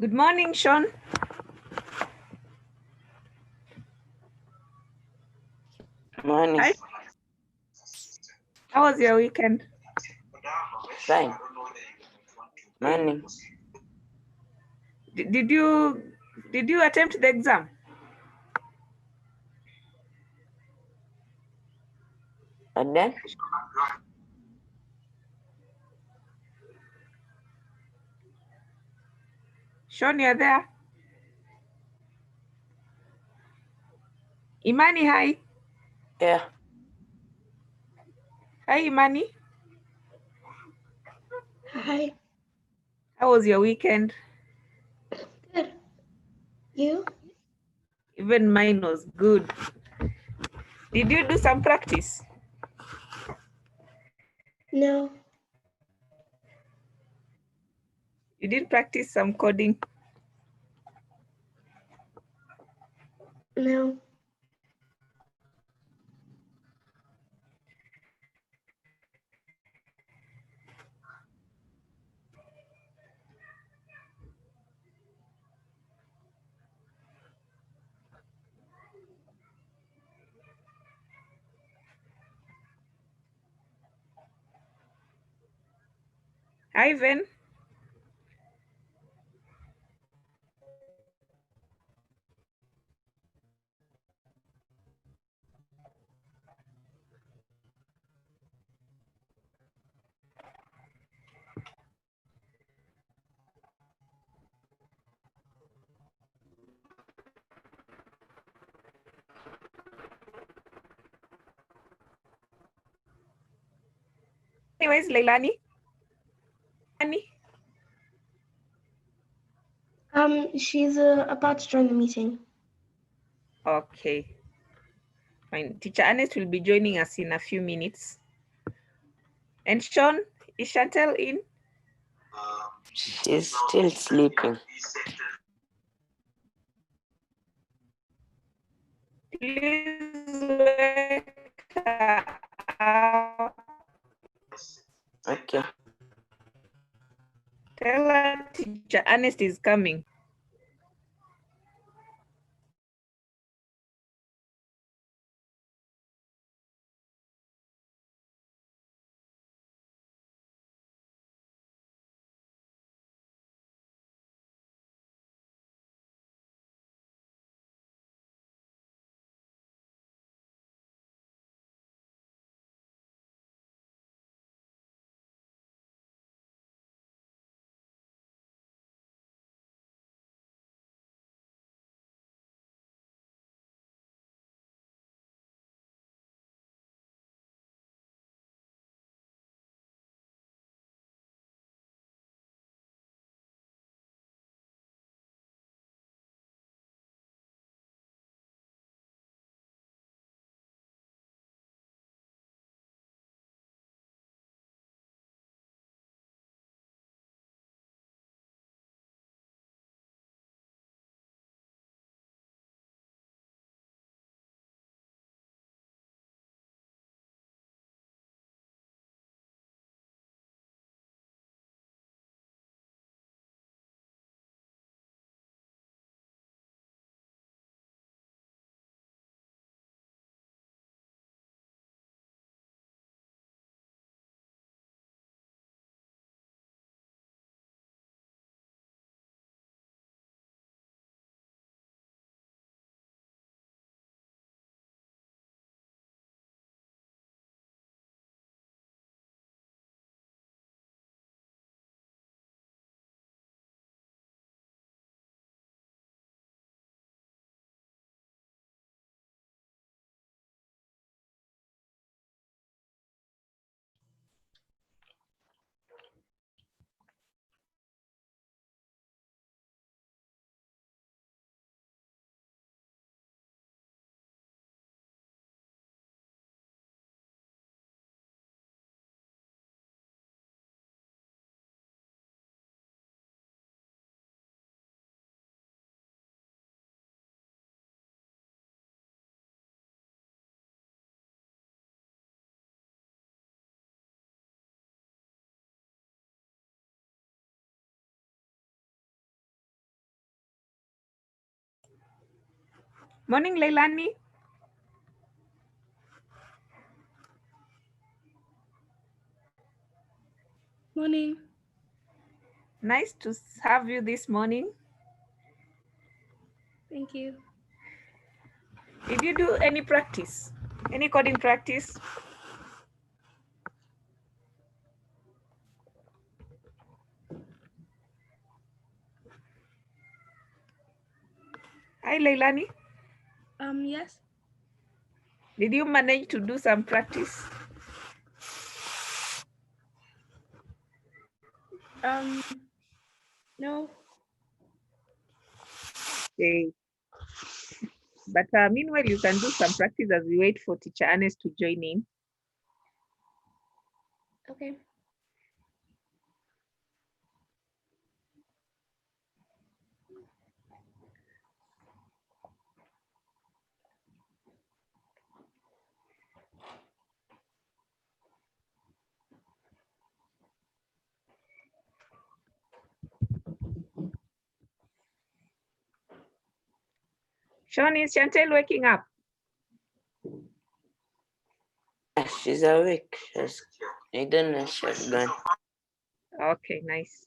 Good morning, Sean. Morning. Hi. How was your weekend? Fine. Morning. Did you attempt the exam? And then? Sean, you're there? Imani, hi. Yeah. Hi, Imani. Hi. How was your weekend? Good. You? Even mine was good. Did you do some practice? No. You didn't practice some coding? No. Hi, Ven. Anyways, Leilani. She's about to join the meeting. Okay. Fine. Teacher Ernest will be joining us in a few minutes. And Sean, is Chantel in? She's still sleeping. Please wake her up. Okay. Tell her Teacher Ernest is coming. Morning, Leilani. Morning. Nice to have you this morning. Thank you. Did you do any practice? Any coding practice? Hi, Leilani. Yes. Did you manage to do some practice? No. Okay. But meanwhile, you can do some practice as we wait for teacher Ernest to join in. Okay. Sean, is Chantel waking up? She's awake. I don't know she's gone. Okay, nice.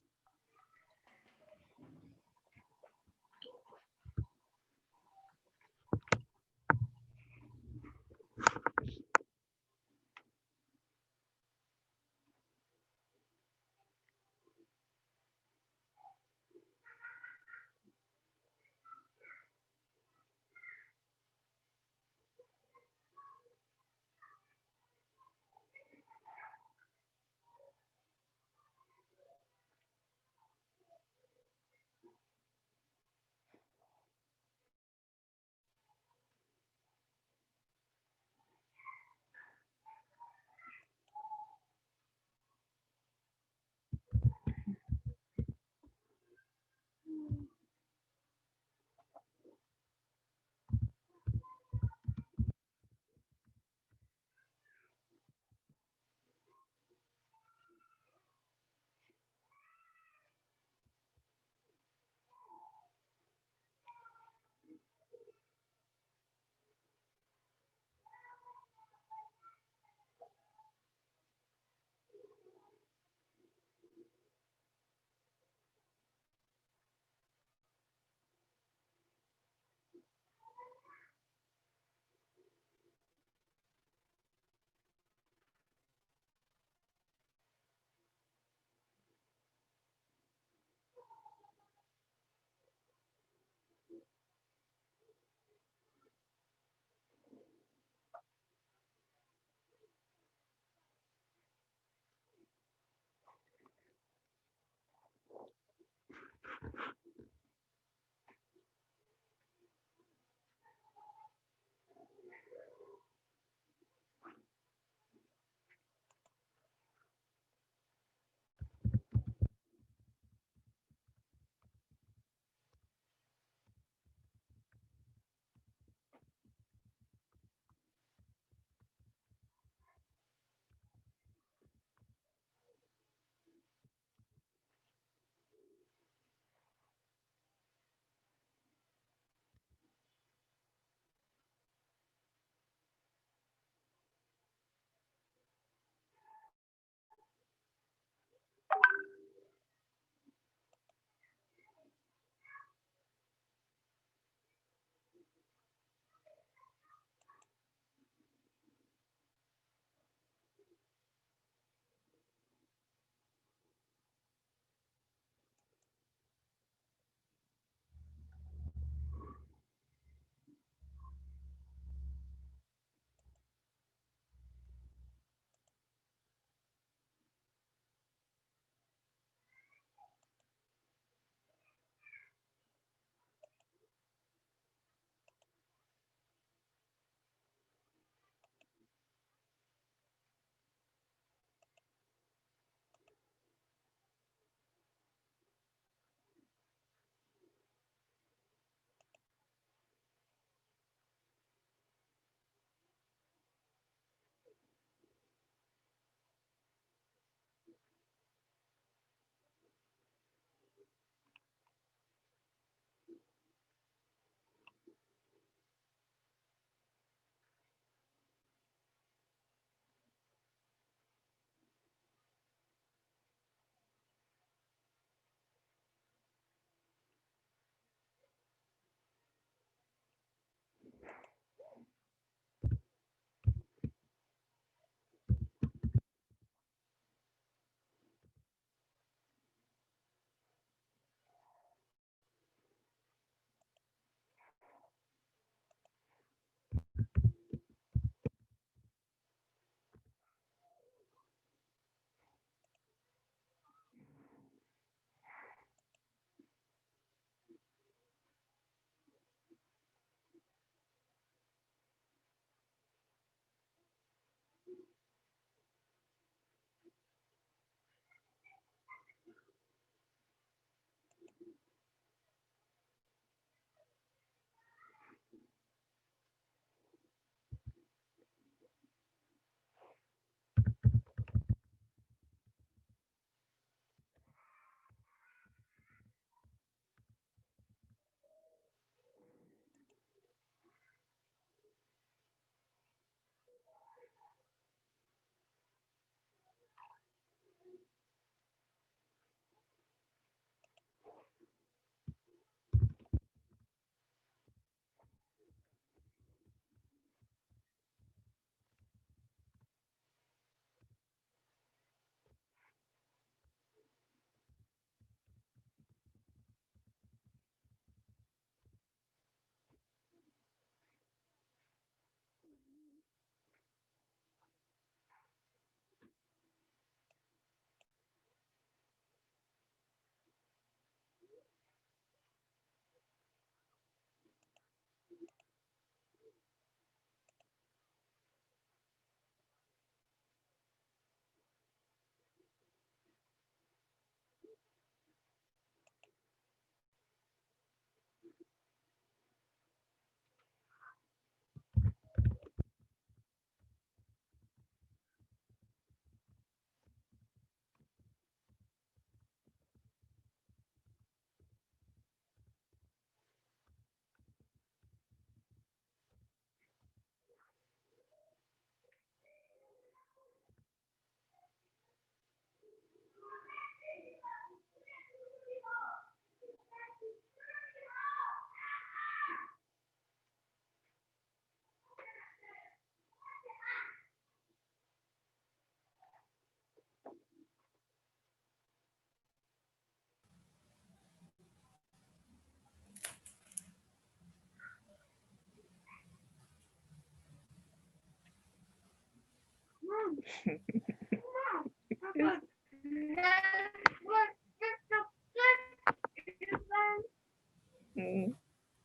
Mm.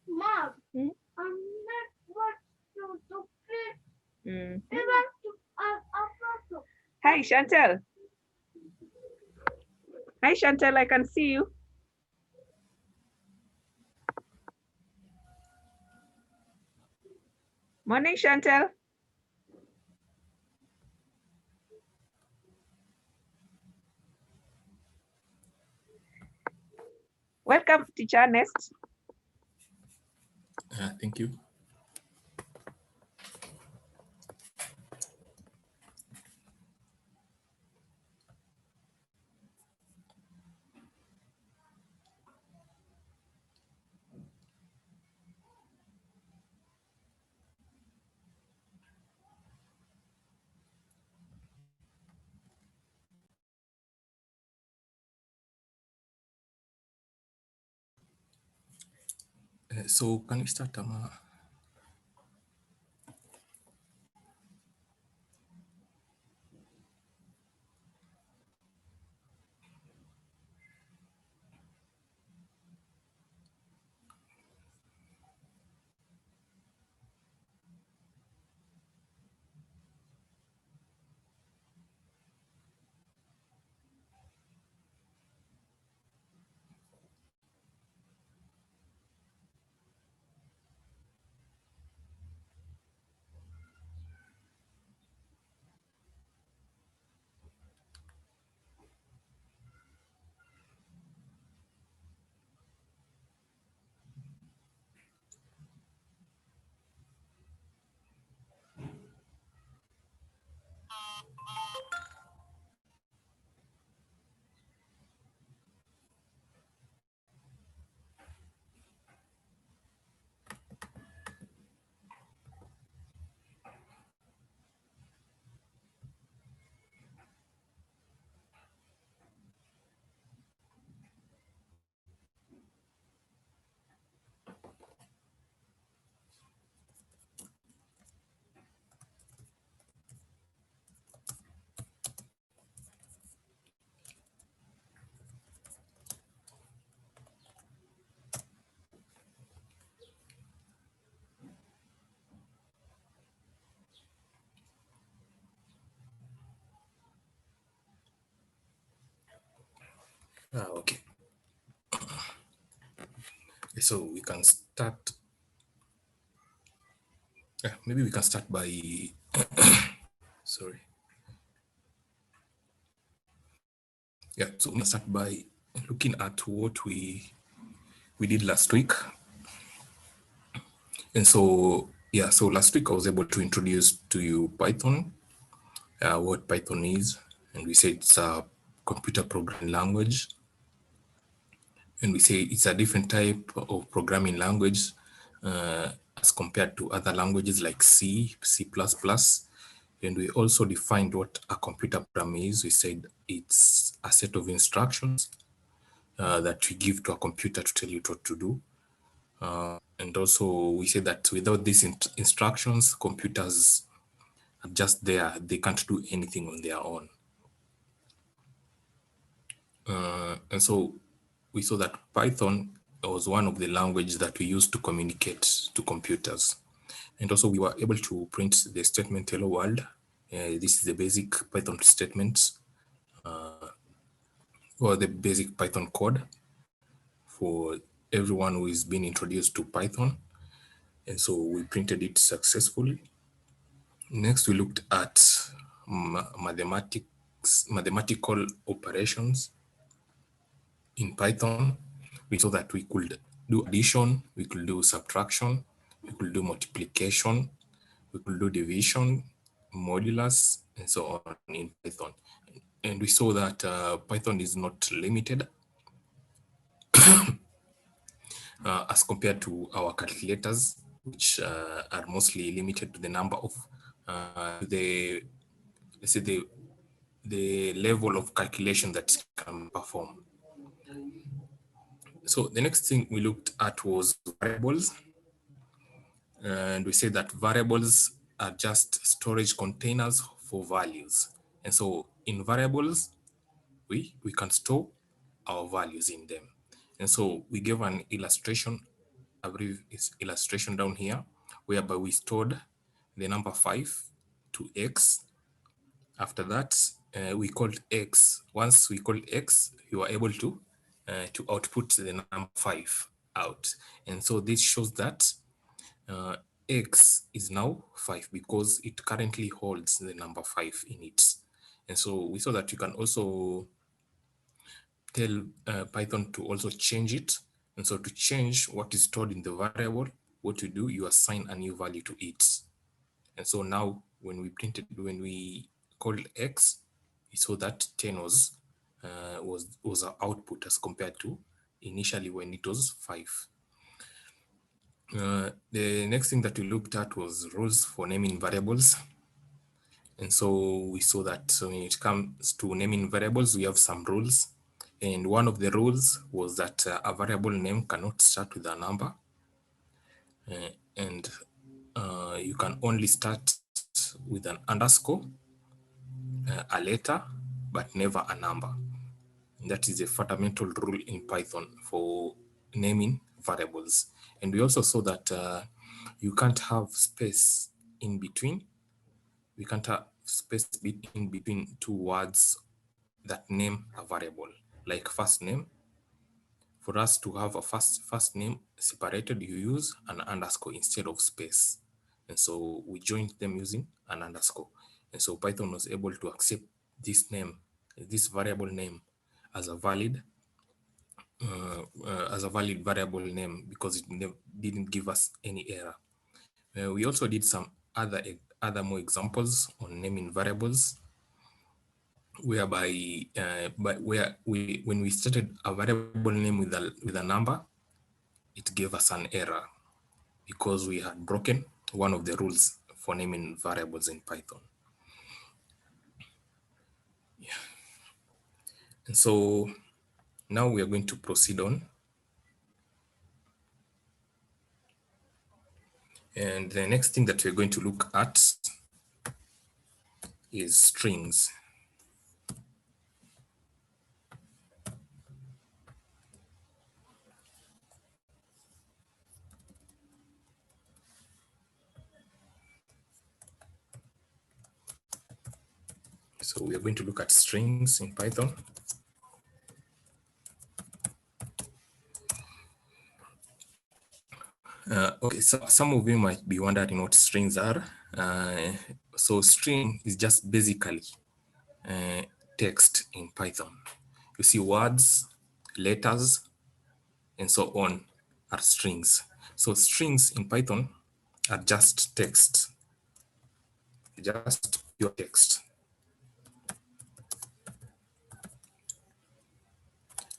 Mom, Mm. I'm not what to play. Mm. I want to Hi, Chantel. Hi, Chantel. I can see you. Morning, Chantel. Welcome, teacher Ernest. Thank you. So can we start, Ama? Okay. So we can start. Maybe we can start by. Sorry. Yeah. So we can start by looking at what we did last week. And so yeah. So last week I was able to introduce to you Python, what Python is, and we said it's a computer programming language. And we say it's a different type of programming language as compared to other languages like C, C++. And we also defined what a computer program is. We said it's a set of instructions that we give to a computer to tell you what to do. And also we say that without these instructions, computers are just there. They can't do anything on their own. And so we saw that Python was one of the languages that we use to communicate to computers. And also we were able to print the statement hello world. This is the basic Python statement or the basic Python code for everyone who is being introduced to Python. And so we printed it successfully. Next, we looked at mathematical operations in Python. We saw that we could do addition, we could do subtraction, we could do multiplication, we could do division, modulus, and so on in Python. And we saw that Python is not limited as compared to our calculators, which are mostly limited to the number of let's say the level of calculation that it can perform. So the next thing we looked at was variables. And we say that variables are just storage containers for values. And so in variables, we can store our values in them. And so we gave an illustration a brief illustration down here, whereby we stored the number 5 to X. After that, we called X. Once we called X, we were able to output the number 5 out. And so this shows that X is now 5 because it currently holds the number 5 in it. And so we saw that you can also tell Python to also change it. And so to change what is stored in the variable, what you do, you assign a new value to it. And so now when we called X, we saw that 10 was our output as compared to initially when it was 5. The next thing that we looked at was rules for naming variables. And so we saw that when it comes to naming variables, we have some rules. And one of the rules was that a variable name cannot start with a number. And you can only start with an underscore, a letter, but never a number. And that is a fundamental rule in Python for naming variables. And we also saw that you can't have space in between. We can't have space in between two words that name a variable, like first name. For us to have a first name separated, you use an underscore instead of space. And so we joined them using an underscore. And so Python was able to accept this name, this variable name, as a valid variable name because it didn't give us any error. We also did some other more examples on naming variables, whereby when we started a variable name with a number, it gave us an error because we had broken one of the rules for naming variables in Python. Yeah. And so now we are going to proceed on. And the next thing that we're going to look at is strings. So we are going to look at strings in Python. Okay, so some of you might be wondering what strings are. So string is just basically text in Python. You see words, letters, and so on are strings. So strings in Python are just text, just pure text.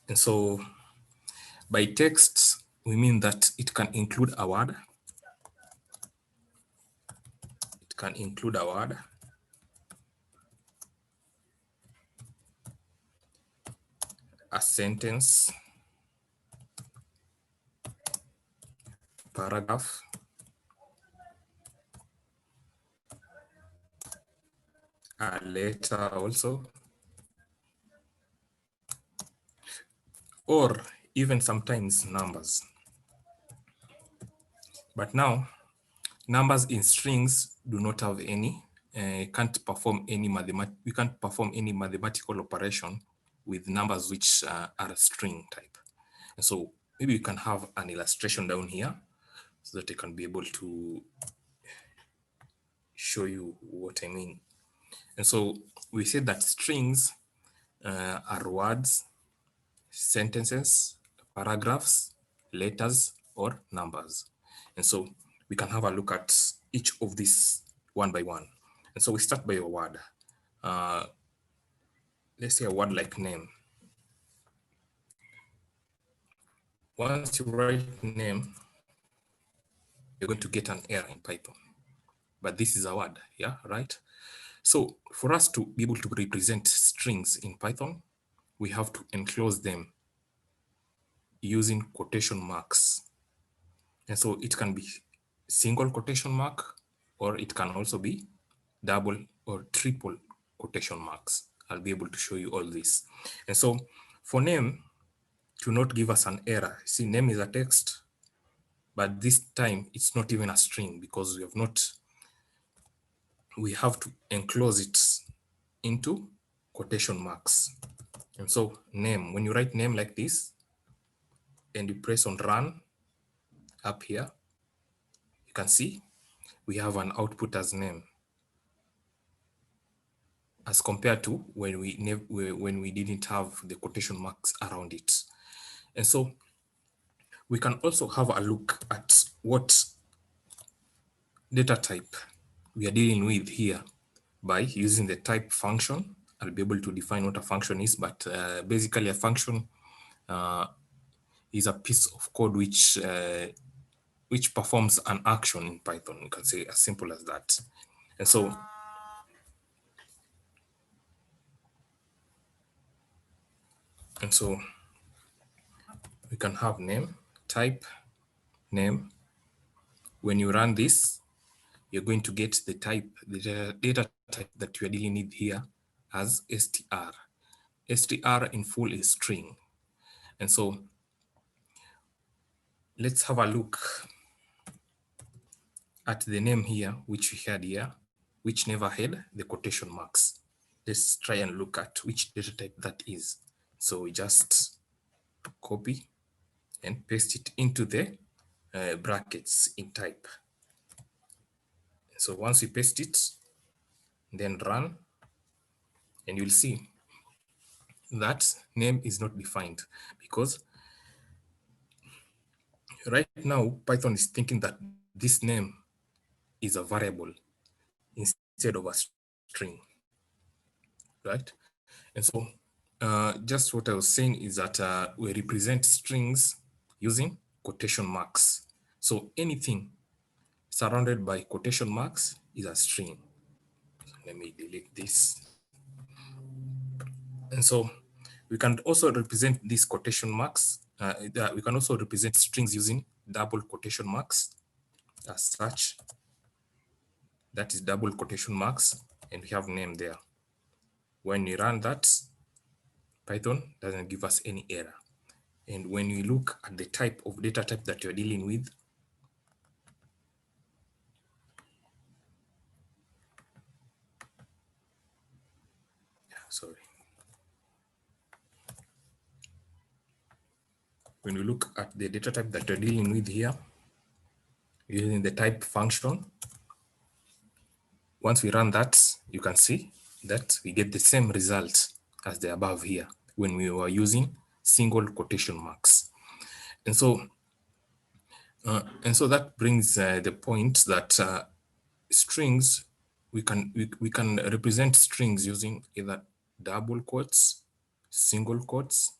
And so by text, we mean that it can include a word. It can include a word, a sentence, paragraph, a letter also, or even sometimes numbers. But now, numbers in strings do not have any, can't perform any we can't perform any mathematical operation with numbers which are a string type. And so maybe we can have an illustration down here so that I can be able to show you what I mean. And so we said that strings are words, sentences, paragraphs, letters, or numbers. And so we can have a look at each of these one by one. And so we start by a word. Let's say a word like name. Once you write name, you're going to get an error in Python. But this is a word, yeah, right? So for us to be able to represent strings in Python, we have to enclose them using quotation marks. And so it can be single quotation mark, or it can also be double or triple quotation marks. I'll be able to show you all this. And so for name, to not give us an error, see, name is a text. but this time it's not even a string because we have to enclose it into quotation marks. And so name, when you write name like this and you press on run up here, you can see we have an output as name, as compared to when we didn't have the quotation marks around it. And so we can also have a look at what data type we are dealing with here by using the type function. I'll be able to define what a function is, but basically a function is a piece of code which performs an action in Python. You can say as simple as that. And so we can have name, type, name. When you run this, you're going to get the type, the data type that you are dealing with here as str. Str in full is string. And so let's have a look at the name here, which we had here, which never had the quotation marks. Let's try and look at which data type that is. So we just copy and paste it into the brackets in type. So once we paste it, then run, and you'll see that name is not defined because right now Python is thinking that this name is a variable instead of a string, right? And so just what I was saying is that we represent strings using quotation marks. So anything surrounded by quotation marks is a string. So let me delete this. And so we can also represent these quotation marks. We can also represent strings using double quotation marks as such. That is double quotation marks, and we have name there. When you run that, Python doesn't give us any error. And when you look at the type of data type that you're dealing with, sorry. When we look at the data type that you're dealing with here, using the type function, once we run that, you can see that we get the same result as the above here when we were using single quotation marks. And so that brings the point that strings, we can represent strings using either double quotes, single quotes,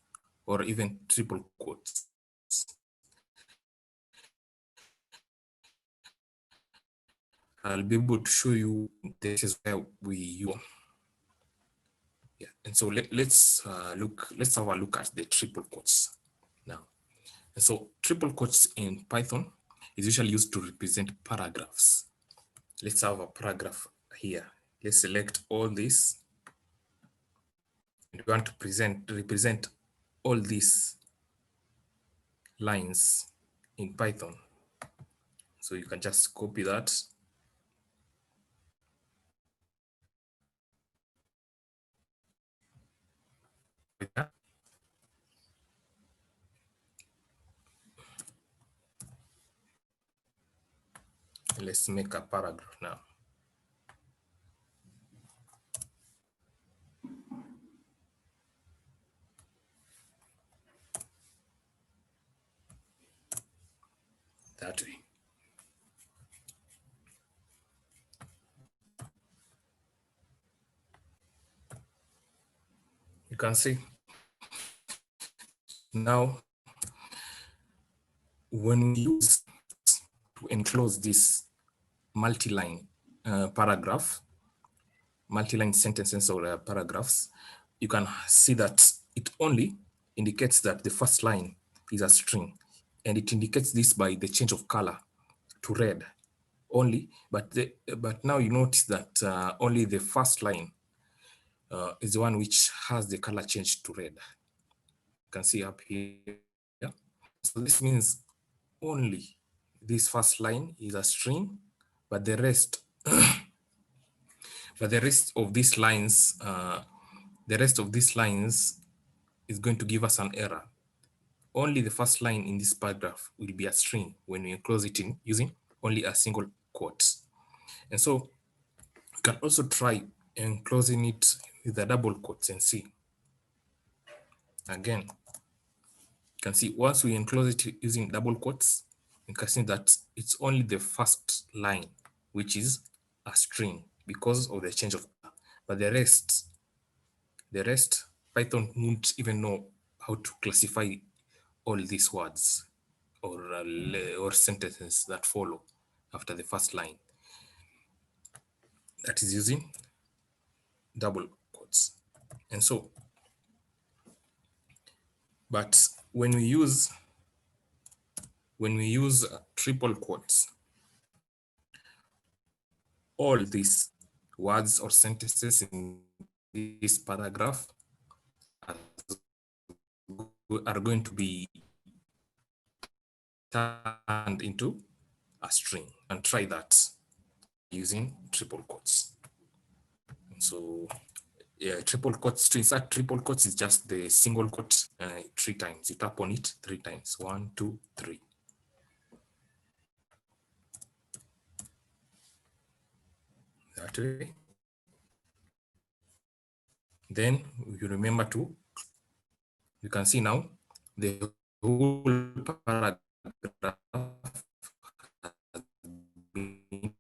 or even triple quotes. I'll be able to show you this is where we use. Yeah, and so let's have a look at the triple quotes now. And so triple quotes in Python is usually used to represent paragraphs. Let's have a paragraph here. Let's select all this. And we want to represent all these lines in Python. So you can just copy that. Let's make a paragraph now. That way. You can see now when we use to enclose this multi-line paragraph, multi-line sentences or paragraphs, you can see that it only indicates that the first line is a string, and it indicates this by the change of color to red only. But now you notice that only the first line is the one which has the color changed to red. You can see up here. So this means only this first line is a string, but the rest, but the rest of these lines, is going to give us an error. Only the first line in this paragraph will be a string when we enclose it in using only a single quote. And so you can also try enclosing it with a double quotes and see. Again, you can see once we enclose it using double quotes, you can see that it's only the first line, which is a string because of the change of, but the rest, Python won't even know how to classify all these words or sentences that follow after the first line. That is using double quotes. And so, but when we use triple quotes, all these words or sentences in this paragraph are going to be turned into a string, and try that using triple quotes. So yeah, triple quotes, to insert triple quotes is just the single quote 3 times. You tap on it 3 times. 1, 2, 3. That way. Then you remember to, you can see now the whole paragraph has been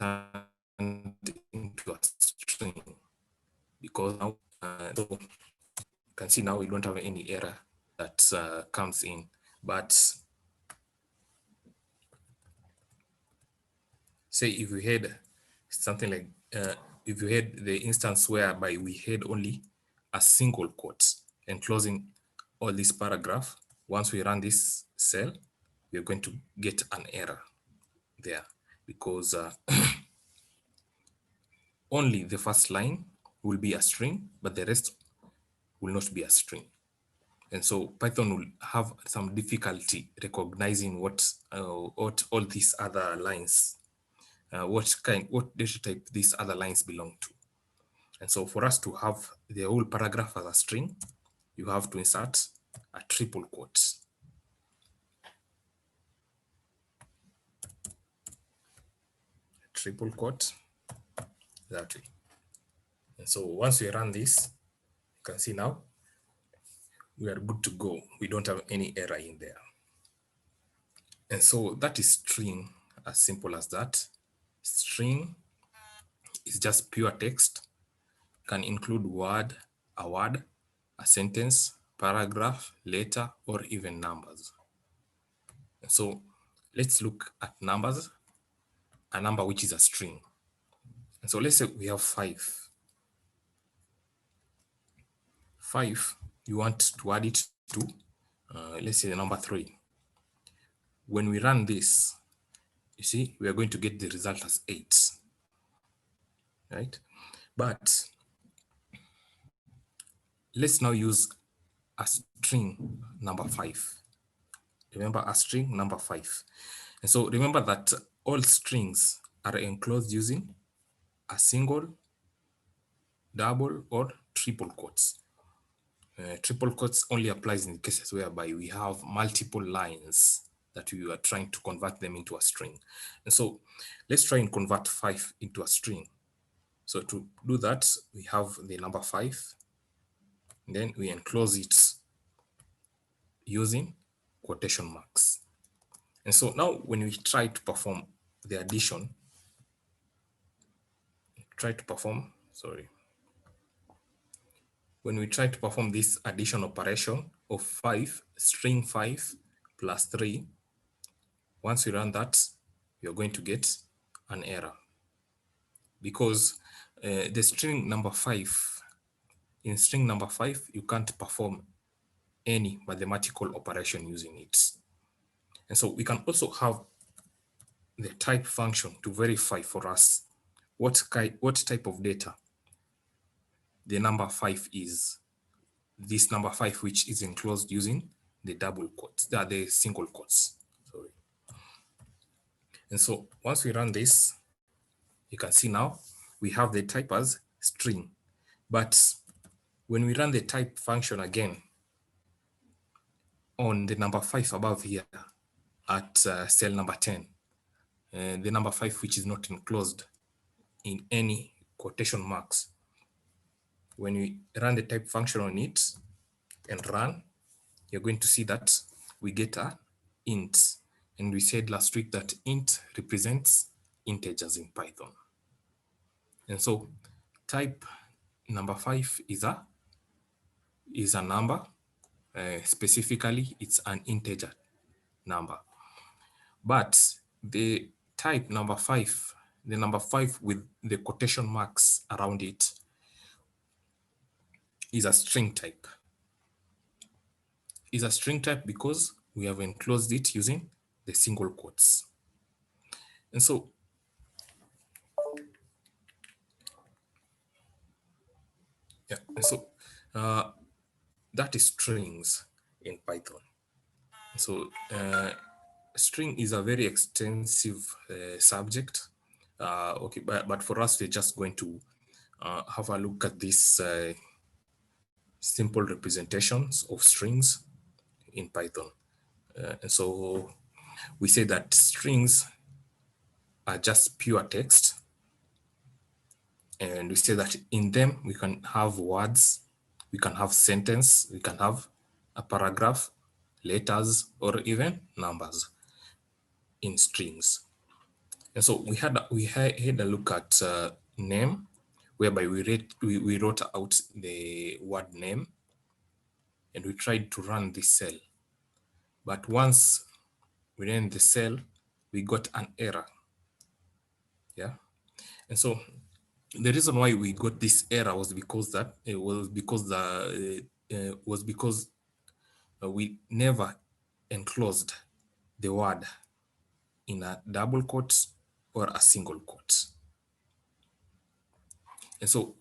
turned into a string, because now so you can see now we don't have any error that comes in. But say if we had something like if you had the instance whereby we had only a single quote enclosing all this paragraph, once we run this cell, we're going to get an error there, because only the first line will be a string, but the rest will not be a string. And so Python will have some difficulty recognizing what all these other lines, what data type these other lines belong to. And so for us to have the whole paragraph as a string, you have to insert a triple quote. Triple quote, that way. And so once we run this, you can see now we are good to go. We don't have any error in there. And so that is string, as simple as that. String is just pure text, can include a word, a sentence, paragraph, letter, or even numbers. And so let's look at numbers, a number which is a string. And so let's say we have 5. 5, you want to add it to, let's say the number 3. When we run this, you see, we are going to get the result as 8, right? But let's now use a string number 5. Remember, a string number 5. And so remember that all strings are enclosed using a single, double, or triple quotes. Triple quotes only applies in cases whereby we have multiple lines that we are trying to convert them into a string. And so let's try and convert 5 into a string. So to do that, we have the number 5, and then we enclose it using quotation marks. And so now when we try to perform the addition, when we try to perform this addition operation of 5, string 5 plus 3, once we run that, we are going to get an error, because the string number 5, in string number 5, you can't perform any mathematical operation using it. And so we can also have the type function to verify for us what type of data the number 5 is. This number 5, which is enclosed using the double quotes, the single quotes, sorry. And so once we run this, you can see now we have the type as string. But when we run the type function again on the number 5 above here at cell number 10, the number 5, which is not enclosed in any quotation marks, when we run the type function on it and run, you're going to see that we get a int. And we said last week that int represents integers in Python. And so type number 5 is a number. Specifically, it's an integer number. But the type number 5, the number 5 with the quotation marks around it, is a string type. Is a string type because we have enclosed it using the single quotes. And so that is strings in Python. So string is a very extensive subject. Okay, but for us, we're just going to have a look at these simple representations of strings in Python. And so we say that strings are just pure text. And we say that in them, we can have words, we can have sentence, we can have a paragraph, letters, or even numbers in strings. And so we had a look at name, whereby we wrote out the word name and we tried to run this cell. But once we ran the cell, we got an error. Yeah. And so the reason why we got this error was because we never enclosed the word in a double quote or a single quote. And so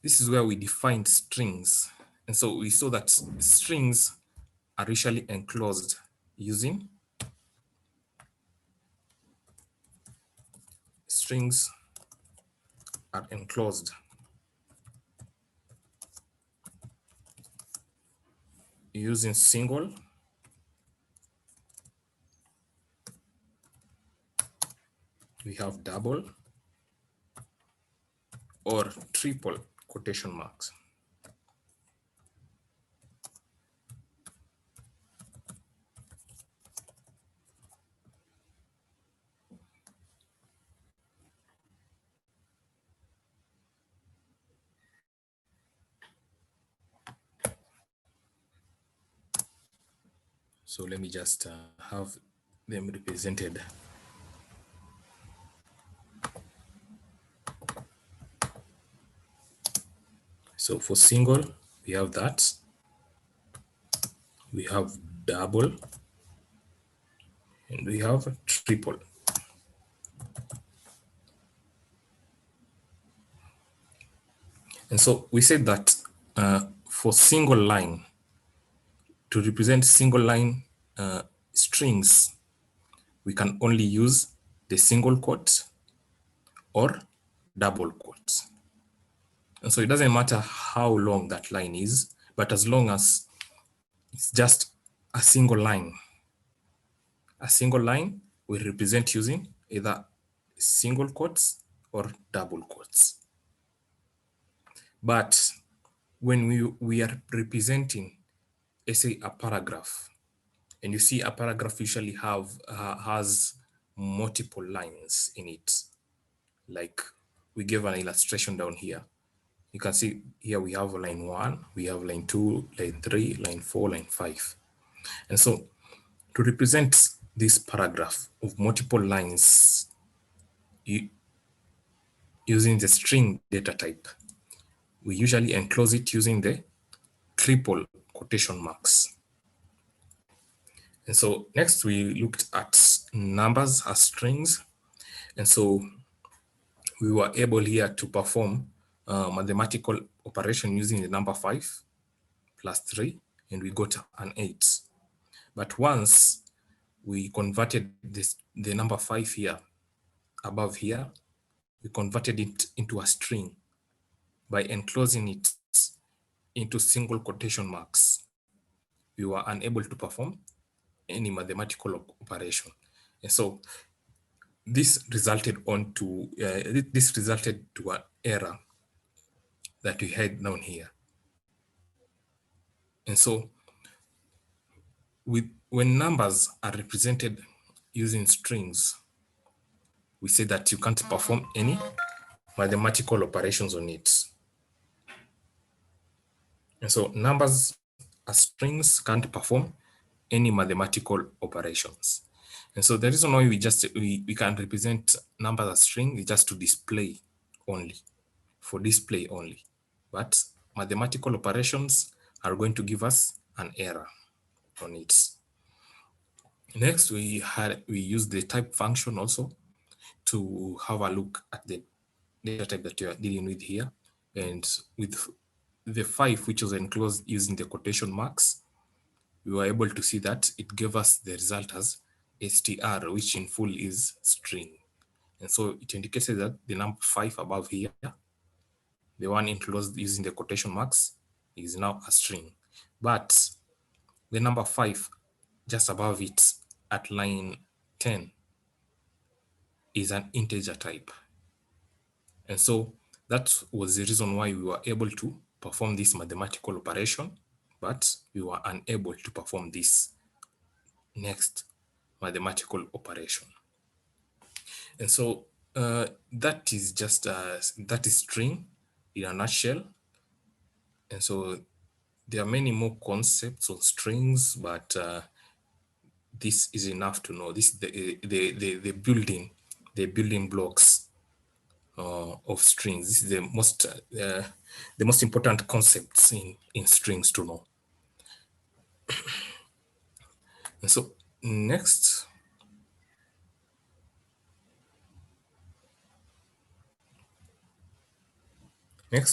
this is where we defined strings. And so we saw that strings are usually enclosed using strings are enclosed using single we have double or triple quotation marks. So let me just have them represented. So for single, we have that. We have double, and we have triple. And so we said that for single line, to represent single line strings, we can only use the single quote or double quotes. And so it doesn't matter how long that line is, but as long as it's just a single line we represent using either single quotes or double quotes. But when we are representing, let's say, a paragraph, and you see a paragraph usually has multiple lines in it. Like we give an illustration down here. You can see here we have line 1, we have line 2, line 3, line 4, line 5. And so to represent this paragraph of multiple lines using the string data type, we usually enclose it using the triple quotation marks. And so next we looked at numbers as strings. And so we were able here to perform mathematical operation using the number 5 plus 3 and we got an 8. But once we converted the number 5 here, above here, we converted it into a string by enclosing it into single quotation marks. We were unable to perform any mathematical operation. And so this resulted to an error that we had down here. And so when numbers are represented using strings, we say that you can't perform any mathematical operations on it. And so numbers as strings can't perform any mathematical operations. And so the reason why we can represent numbers as string is just to display only, for display only. But mathematical operations are going to give us an error on it. Next, we use the type function also to have a look at the data type that you are dealing with here. And with the 5, which was enclosed using the quotation marks, we were able to see that it gave us the result as str, which in full is string. And so it indicated that the number 5 above here, the one enclosed using the quotation marks, is now a string. But the number 5 just above it at line 10 is an integer type. And so that was the reason why we were able to perform this mathematical operation, but we were unable to perform this next mathematical operation. And so that is just that is string in a nutshell. And so there are many more concepts on strings, but this is enough to know. This is the building blocks of strings. This is the most important concepts in strings to know. And so next,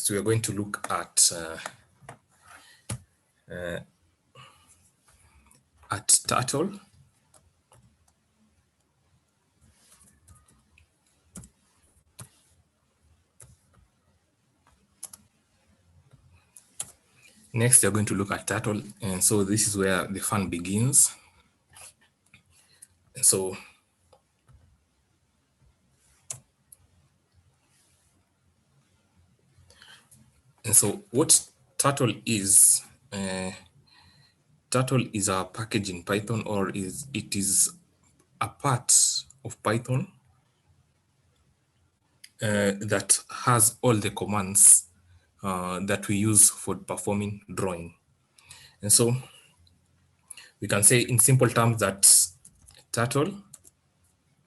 we are going to look at Turtle. Next, you're going to look at Turtle, and so this is where the fun begins. And so what Turtle is a package in Python, or it is a part of Python that has all the commands that we use for performing drawing. And so we can say in simple terms that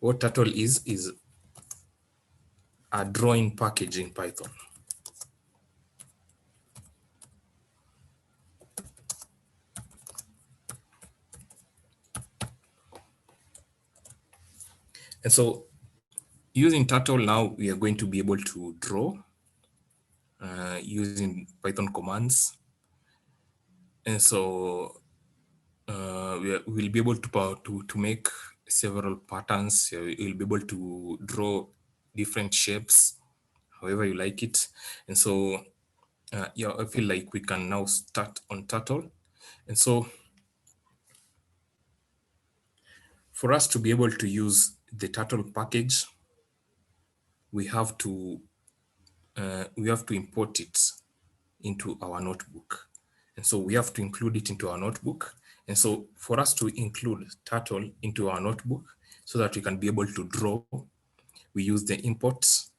what Turtle is a drawing package in Python. And so using Turtle now, we are going to be able to draw using Python commands. And so we'll be able to make several patterns. You'll be able to draw different shapes, however you like it. And so yeah, I feel like we can now start on Turtle. And so for us to be able to use the Turtle package, we have to import it into our notebook. And so we have to include it into our notebook. And so for us to include Turtle into our notebook so that we can be able to draw, we use the imports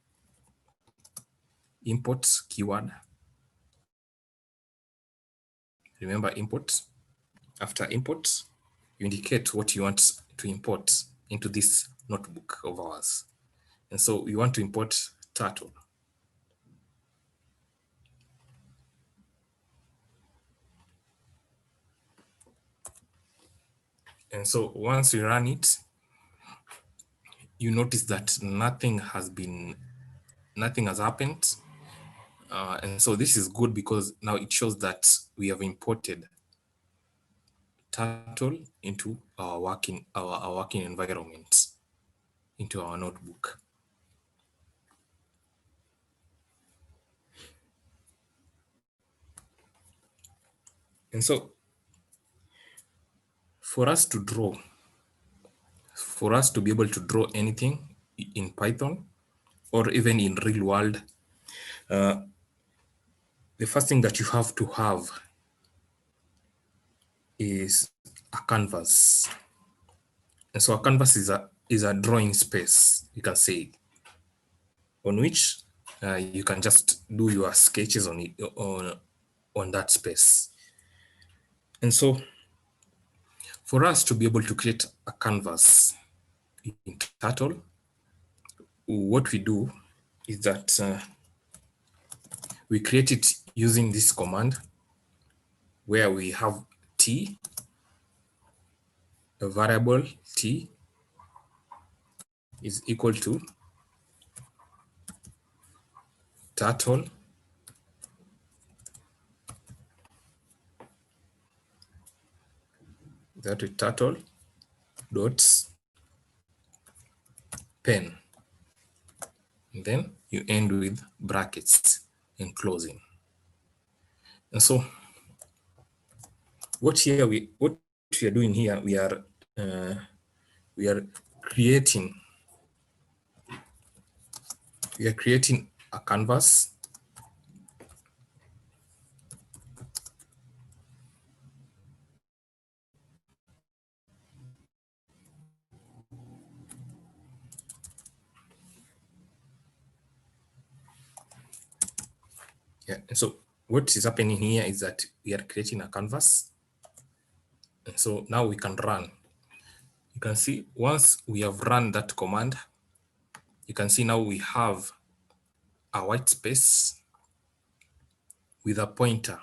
keyword. Remember import. After import, you indicate what you want to import into this notebook of ours. And so we want to import Turtle. And so once we run it, you notice that nothing has happened. And so this is good because now it shows that we have imported turtle into our working environment, into our notebook. And so for us to be able to draw anything in Python or even in real world, the first thing that you have to have is a canvas. And so a canvas is a drawing space, you can say, on which you can just do your sketches on it, on that space. And so for us to be able to create a canvas in Turtle, what we do is that we create it using this command where we have t, a variable t is equal to turtle that is turtle dots pen, and then you end with brackets and closing. And so what we are doing here, we are creating a canvas and so what is happening here is that we are creating a canvas. And so now we can run. You can see once we have run that command, you can see now we have a white space with a pointer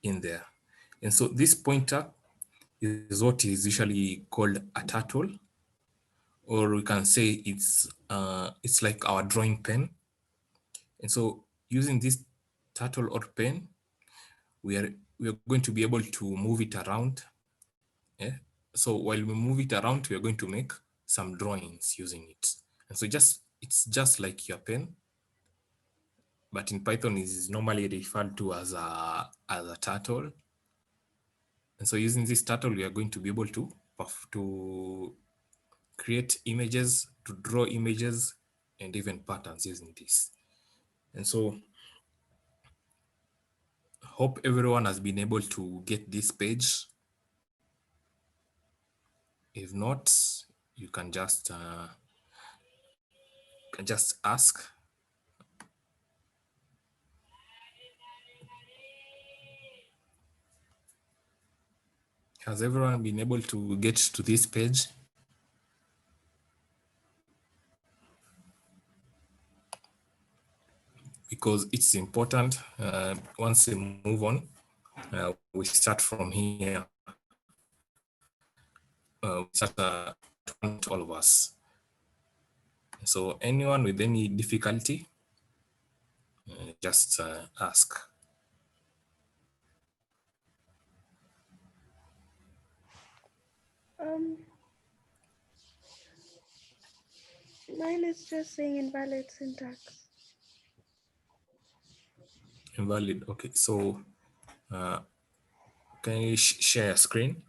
in there. And so this pointer is what is usually called a turtle, or we can say it's like our drawing pen. And so using this turtle or pen, we are going to be able to move it around. Yeah. So while we move it around, we are going to make some drawings using it. And so it's just like your pen, but in Python is normally referred to as a turtle. And so using this turtle, we are going to be able to create images, to draw images, and even patterns using this. And so hope everyone has been able to get this page. If not, you can just ask. Has everyone been able to get to this page? Because it's important. Once we move on, we start from here. We start all of us. So anyone with any difficulty, just ask. Mine is just saying invalid syntax. Invalid. Okay, so can you share a screen?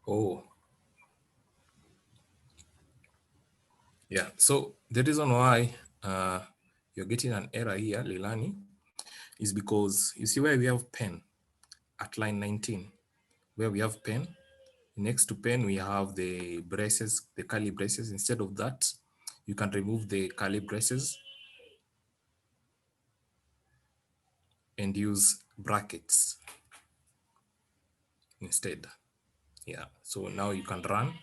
Oh, yeah. So the reason why you're getting an error here, Leilani, is because you see where we have pen at line 19, where we have pen. Next to pen, we have the braces, the curly braces. Instead of that, you can remove the curly braces and use brackets instead. Yeah, so now you can run.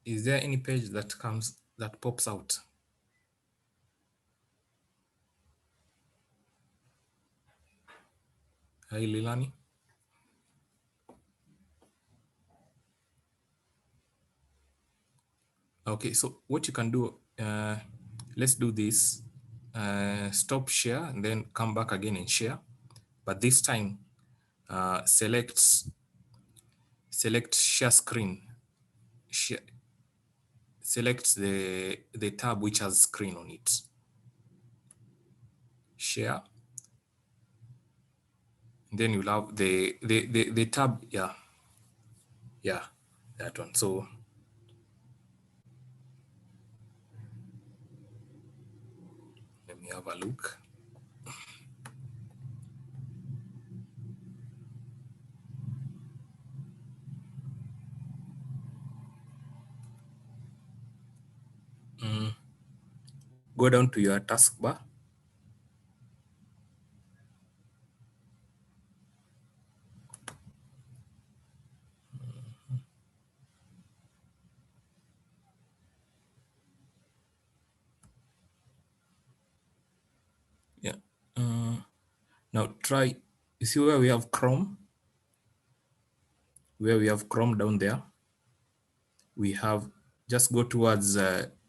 Is there any page that pops out? Hi, Leilani. Okay, so what you can do, let's do this. Stop share and then come back again and share. But this time, select share screen. Select the tab which has screen on it. Share. And then you'll have the tab, yeah, that one. So let me have a look. Go down to your taskbar. Yeah. Now try, you see where we have Chrome? Where we have Chrome down there, we have, just go towards, on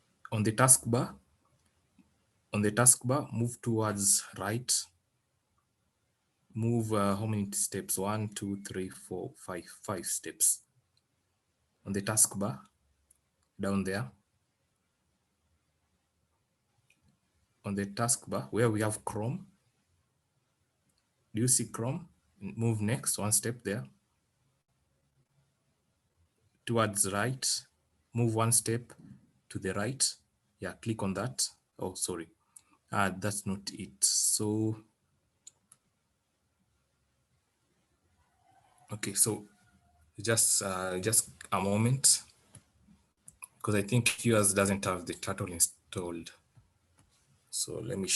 the taskbar, move towards right. Move how many steps? 1, 2, 3, 4, 5, 5 steps. On the taskbar, down there. On the taskbar, where we have Chrome. Do you see Chrome? Move next, 1 step there. Towards right, move 1 step to the right. Yeah, click on that. Oh, sorry. That's not it. So, okay, so just a moment, because I think yours doesn't have the turtle installed. So let me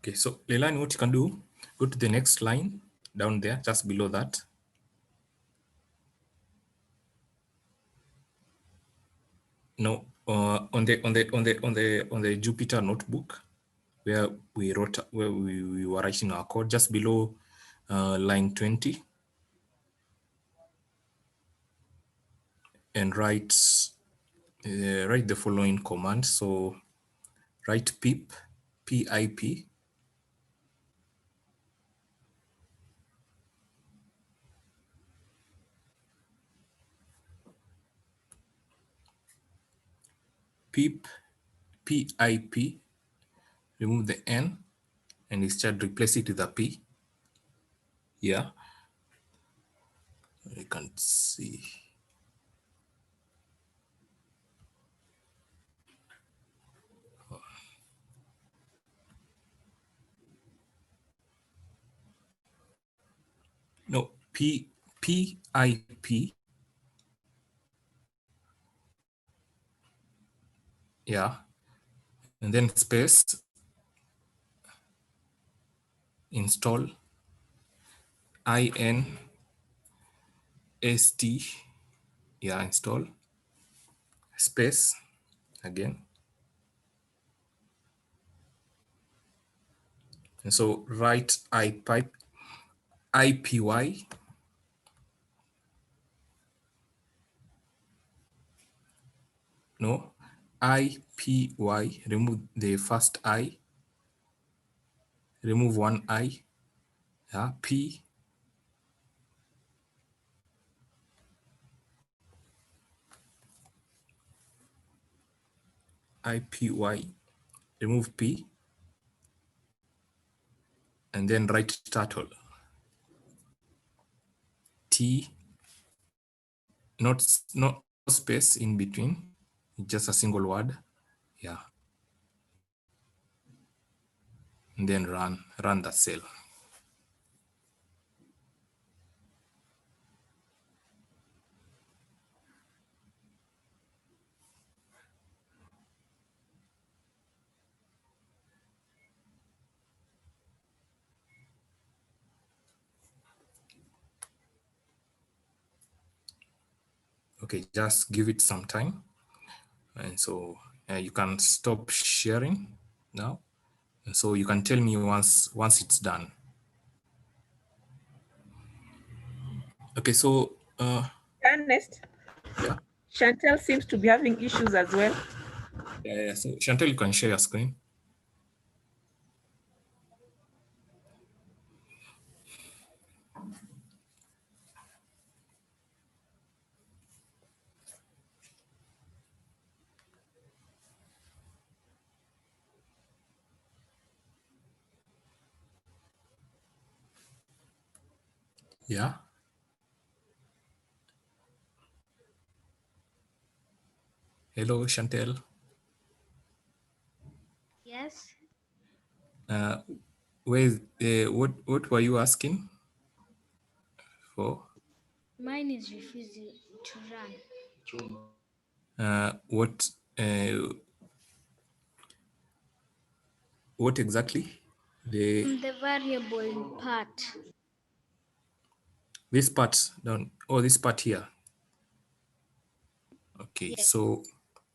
Okay, so Leilani, what you can do, go to the next line down there, just below that. No, on the Jupyter notebook, where we were writing our code, just below line 20, and write the following command. So write pip, pip, pip, pip, remove the N, and instead replace it with a P. Yeah, I can't see. No, pip, yeah, and then space, install, inst, yeah, install space again. And so write IPY, no, IPY, remove the first I, remove one I, yeah, P, IPY, remove P, and then write turtle. T, not space in between, just a single word, yeah. And then run that cell. Okay, just give it some time. And so you can stop sharing now. And so you can tell me once it's done. Okay, so Ernest, yeah. Chantel seems to be having issues as well. Yeah, so Chantel, you can share your screen. Yeah. Hello, Chantel. Yes. What were you asking for? Mine is refusing to run. What exactly? The variable part. This part down. Oh, this part here. Okay, Yes. so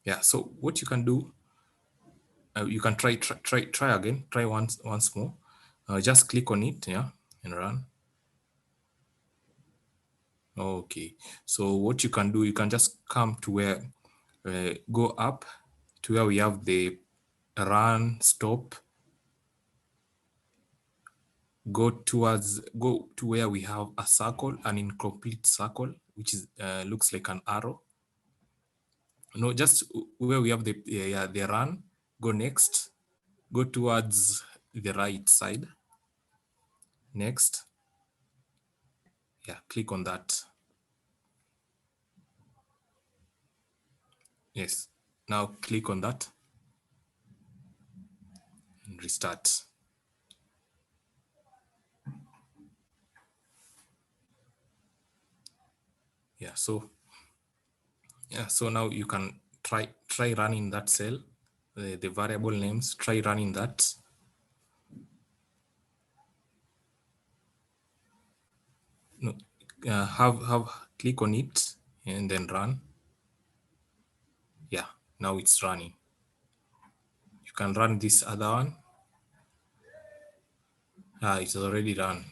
yeah. So what you can do, you can try again. Try once more. Just click on it, yeah, and run. Okay. So what you can do, you can just come to where, go up to where we have the run, stop. Go to where we have a circle, an incomplete circle, which is looks like an arrow. No, just where we have the run. Go next. Go towards the right side. Next. Yeah, click on that. Yes. Now click on that and restart. Yeah, so now you can try running that cell, the variable names, try running that. No, have click on it and then run. Yeah, now it's running. You can run this other one. It's already run.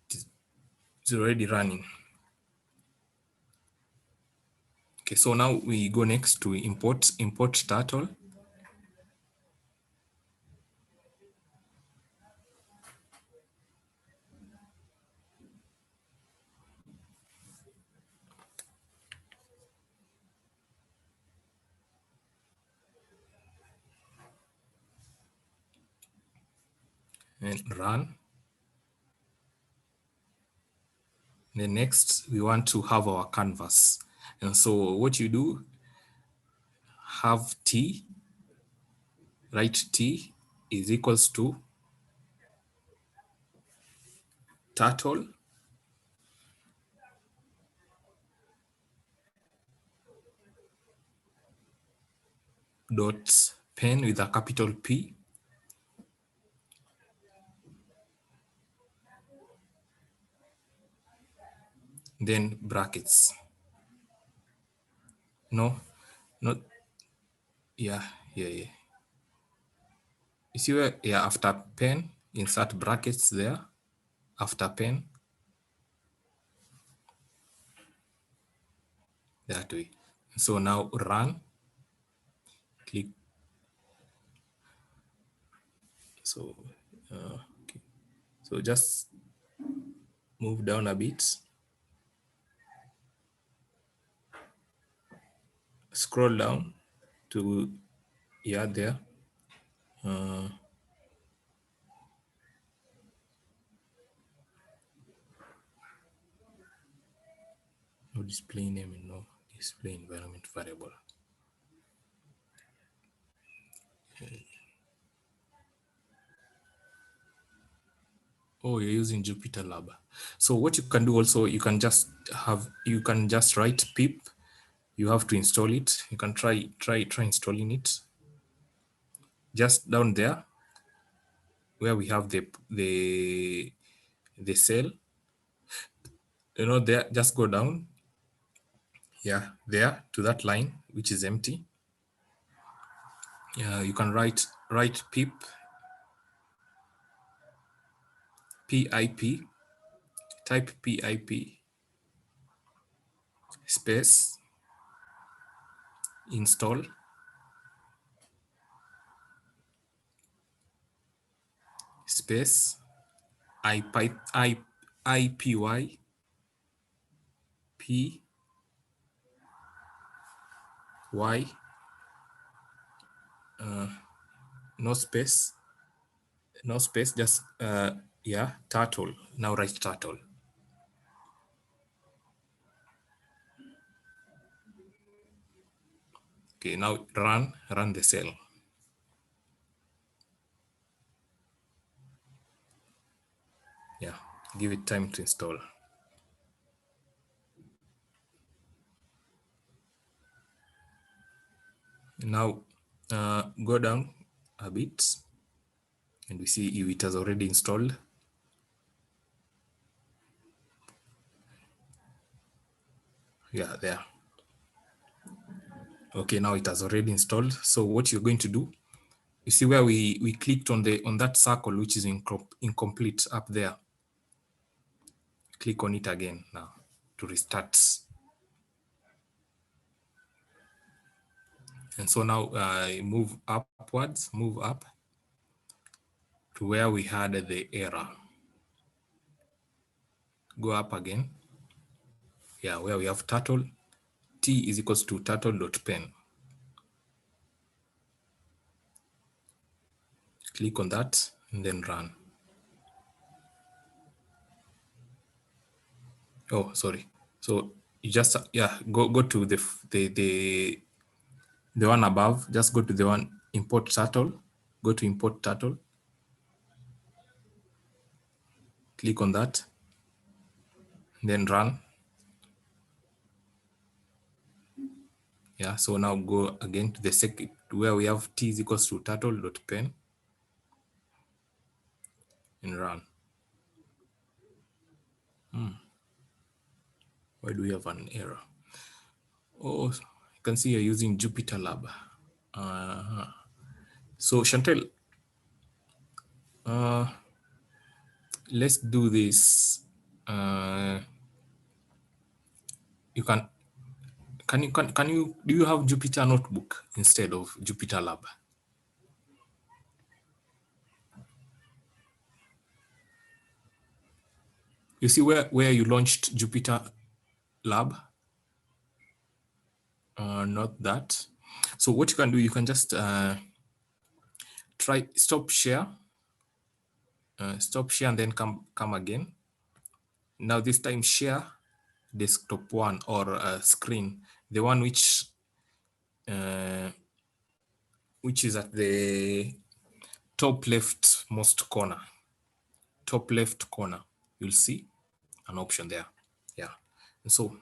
It's already running. Okay, so now we go next to import turtle. And run. Then next, we want to have our canvas. And so what you do, have T, write T is equals to turtle dot pen with a capital P then brackets. No, not, yeah. You see where, yeah, after pen, insert brackets there, after pen, that way. So now run, click. So, okay. So just move down a bit, scroll down to, yeah, there. No display name, no display environment variable. Oh, you're using Jupyter Lab. So what you can do also, you can just write pip. You have to install it. You can try installing it. Just down there, where we have the cell, there, just go down. Yeah, there to that line, which is empty. Yeah, you can write pip, pip, type pip, space, install, space, ipy, p, y, no space, just, yeah, turtle. Now write turtle. Okay, now run the cell. Yeah, give it time to install. Now go down a bit and we see if it has already installed. Yeah, there. Okay, now it has already installed. So what you're going to do, you see where we clicked on that circle which is incomplete up there. Click on it again now to restart. And so now move upwards, move up to where we had the error. Go up again. Yeah, where we have turtle, t is equals to turtle.pen. Click on that and then run. Oh, sorry. So you just, yeah, go to the one above. Just go to the one import turtle. Go to import turtle. Click on that. Then run. Yeah. So now go again to the second where we have t is equals to turtle.pen and run. Why do we have an error? Oh, you can see you're using Jupyter Lab. So Chantel, let's do this. You do you have Jupyter Notebook instead of Jupyter Lab? You see where you launched Jupyter Lab? Not that. So what you can do, you can just try stop share and then come again. Now this time share desktop one or screen, the one which is at the top leftmost corner. Top left corner, you'll see an option there. Yeah. And so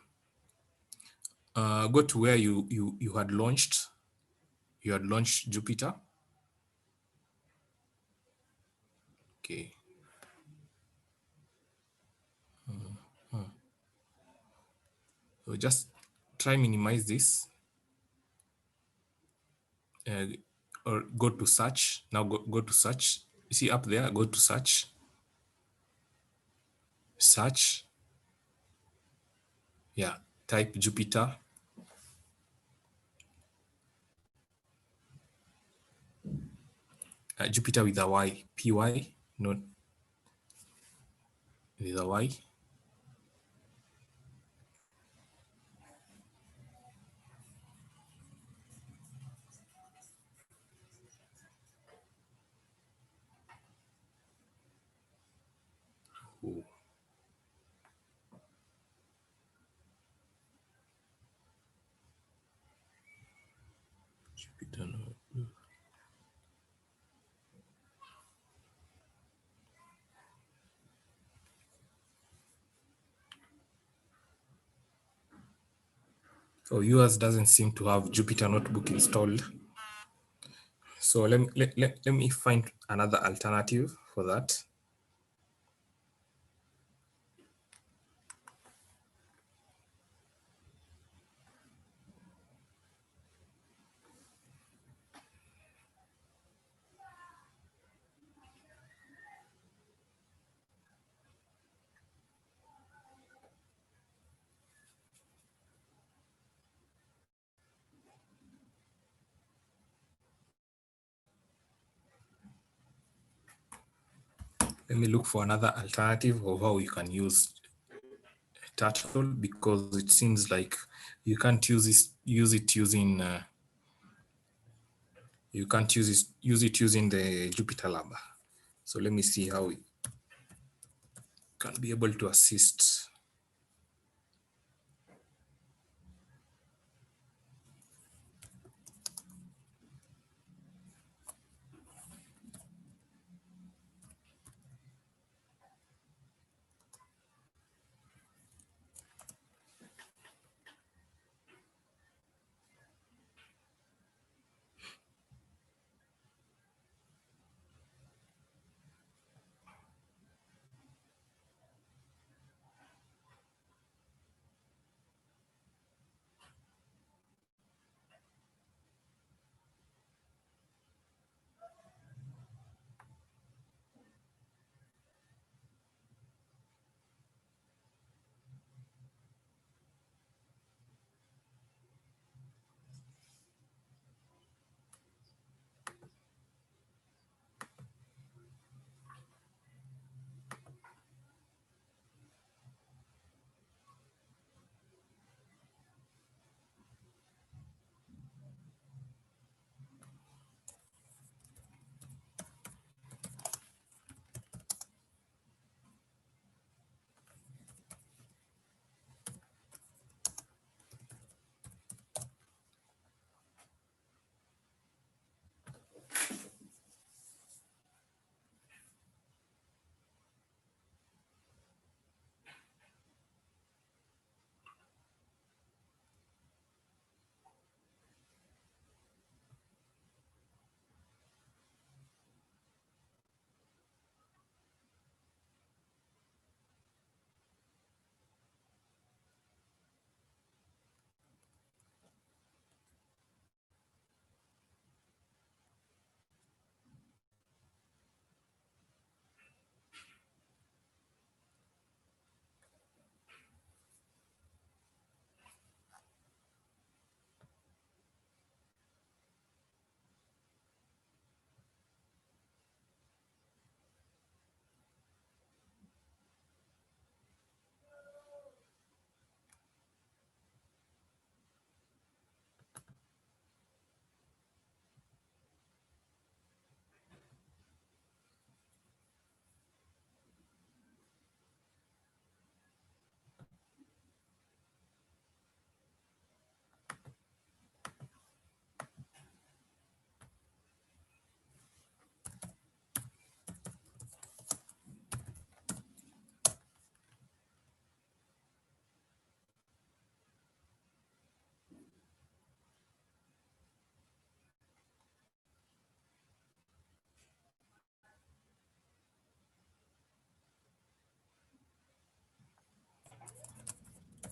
go to where you had launched. You had launched Jupyter. Okay. So just try minimize this or go to search. Now go to search. You see up there, go to search. Search. Yeah, type Jupyter. Jupyter with a Y, PY, not with a Y. Oh. Jupyter, no. So yours doesn't seem to have Jupyter Notebook installed. So let me find another alternative for that. Let me look for another alternative of how you can use Turtle, because it seems like you can't use it using you can't use it using the Jupyter Lab. So let me see how we can be able to assist.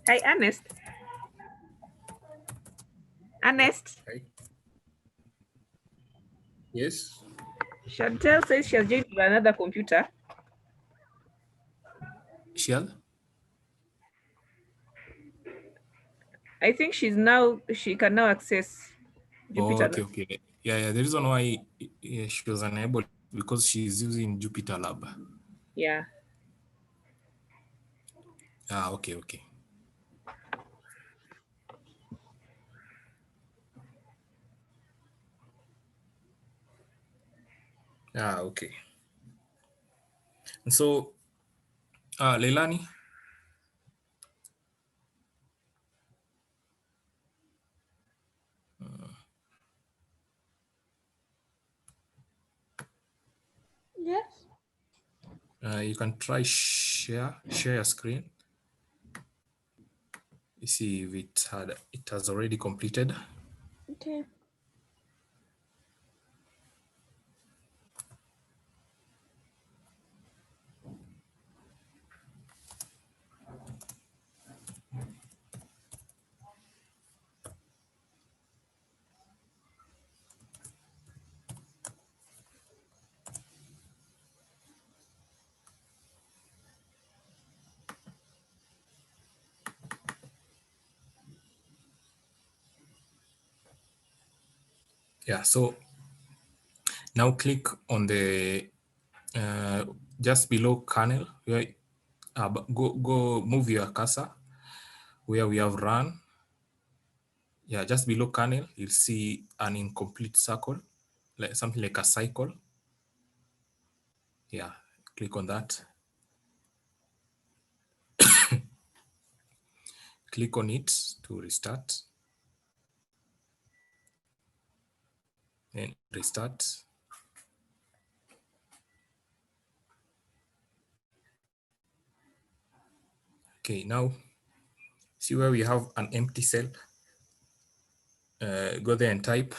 Hi, Ernest. Ernest, Right. Yes. Chantel says she has joined with another computer. Shell. I think she can now access Oh, Jupyter. okay. Yeah. The reason why she was unable because she's using Jupyter Lab. Yeah. Okay. Okay. And so, Leilani. Yes. You can try share your screen. You see if it has already completed. Okay. Yeah. So now click on the just below kernel. Where, go move your cursor where we have run. Yeah, just below kernel, you'll see an incomplete circle, like something like a cycle. Yeah, click on that. Click on it to restart. Then restart. Okay, now see where we have an empty cell. Go there and type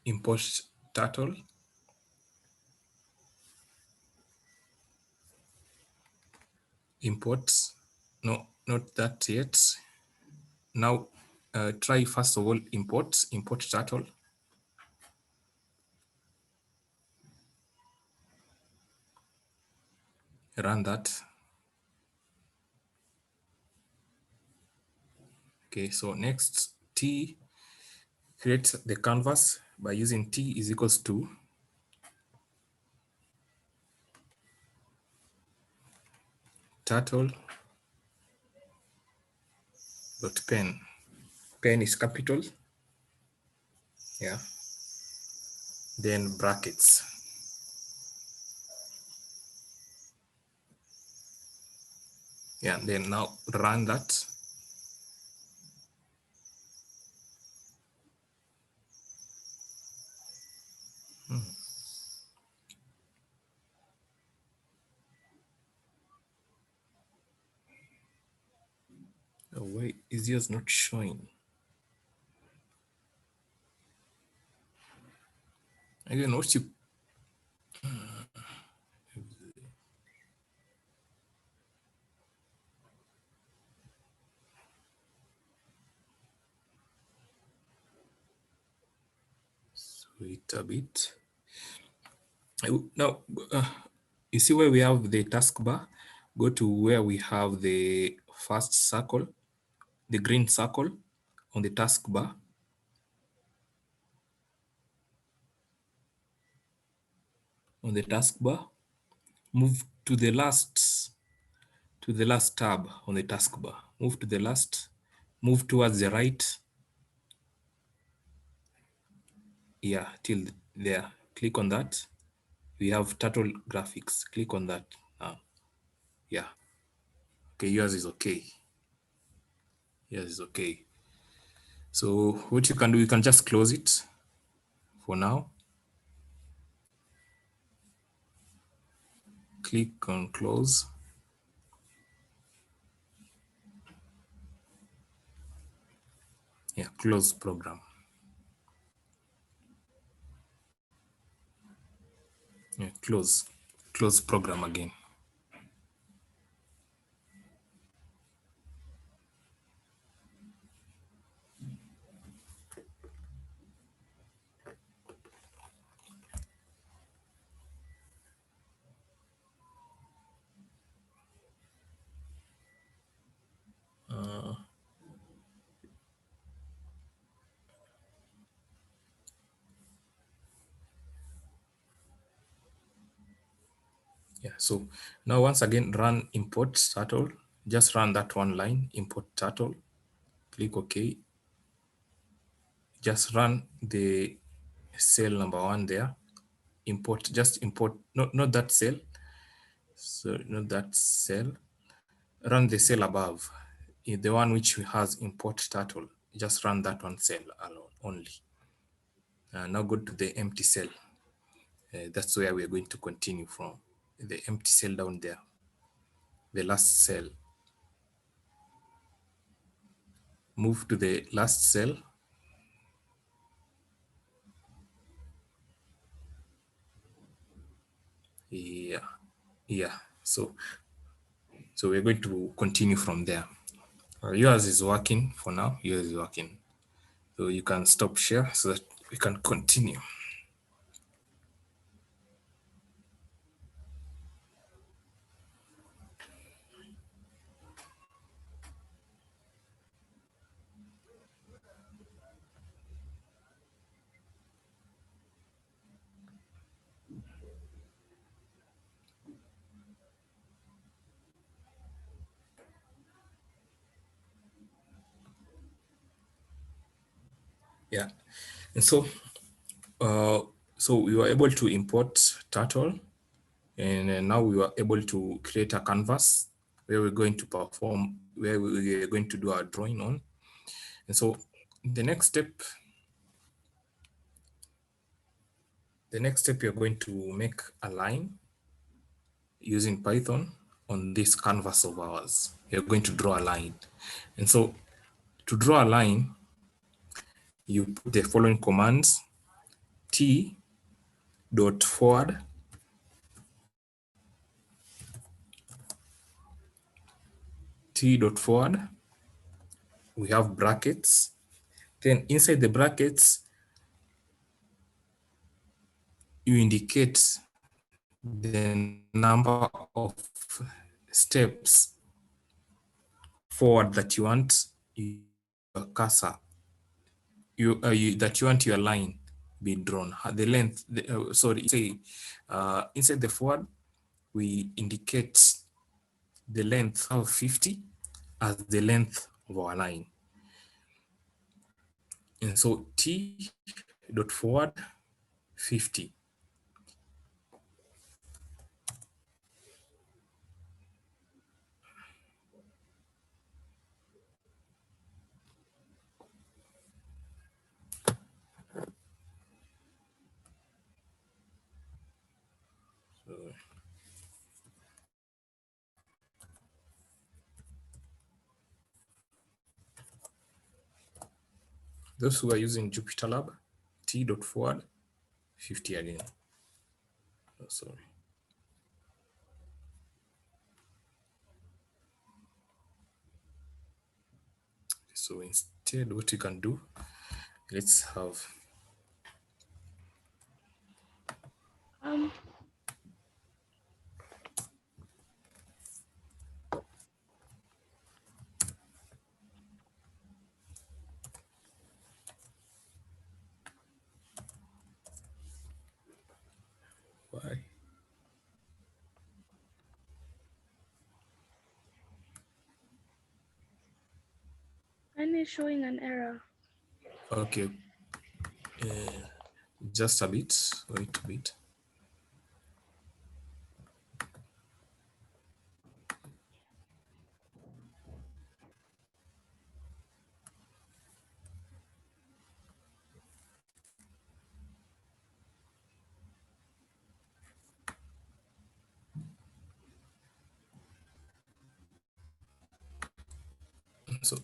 import turtle. Import. No, not that yet. Now try first of all import turtle. Run that. Okay, so next T, create the canvas by using T is equals to turtle dot pen. Pen is capital. Yeah. Then brackets. Yeah, then now run that. Oh, wait, is yours not showing? Again, what you wait a bit. Now, you see where we have the taskbar? Go to where we have the first circle, the green circle on the taskbar. On the taskbar, move to the last tab on the taskbar. Move to the last, move towards the right. Yeah, till there. Click on that. We have turtle graphics. Click on that now. Yeah. Okay, yours is okay. Yours is okay. So what you can do, you can just close it for now. Click on close. Yeah, close program. Yeah, close program again. Yeah, so now once again, run import turtle. Just run that one line, import turtle. Click OK. Just run the cell number 1 there. Import, just import, not that cell. So not that cell. Run the cell above, the one which has import turtle. Just run that one cell alone only. Now go to the empty cell. That's where we're going to continue from. The empty cell down there, the last cell. Move to the last cell. Yeah. So we're going to continue from there. Yours is working for now. Yours is working. So you can stop share so that we can continue. Yeah. And so we were able to import turtle, and now we were able to create a canvas where we're going to perform, where we are going to do our drawing on. And so the next step, you're going to make a line using Python on this canvas of ours. You're going to draw a line. And so to draw a line, you put the following commands: t dot forward, we have brackets. Then inside the brackets, you indicate the number of steps forward that you want your cursor, that you want your line be drawn. The length, inside the forward, we indicate the length of 50 as the length of our line. And so t dot forward 50. Those who are using Jupyter Lab, t dot forward 50 again. Oh, sorry. So instead, what you can do, let's have why? Mine is showing an error. Okay, just a bit. Wait a bit. So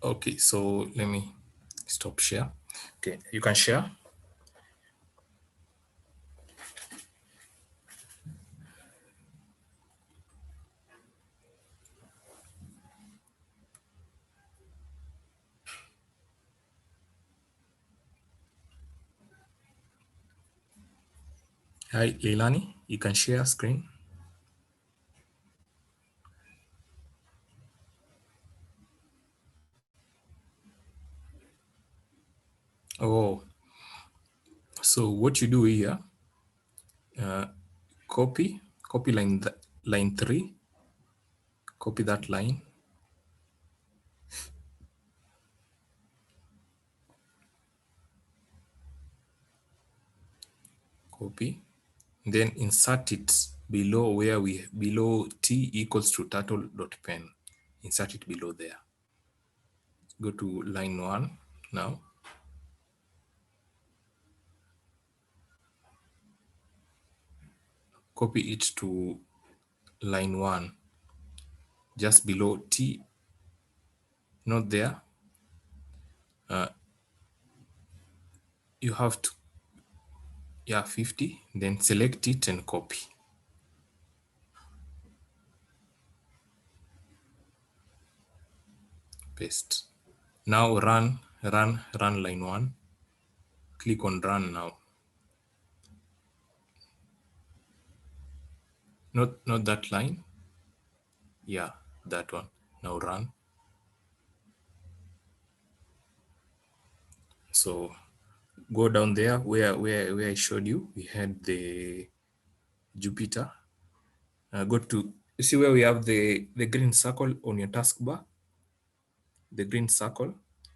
okay, so let me stop share. Okay, you can share. Hi, Leilani, you can share screen. Oh, so what you do here, copy line 3, copy that line, copy, then insert it below below t equals to turtle.pen. Insert it below there. Go to line 1 now. Copy it to line 1, just below t, not there. You have to, 50, then select it and copy. Paste. Now run line 1. Click on run now. Not that line. Yeah, that one. Now run. So go down there where I showed you. We had the Jupyter. Go to, you see where we have the green circle on your taskbar? The green circle,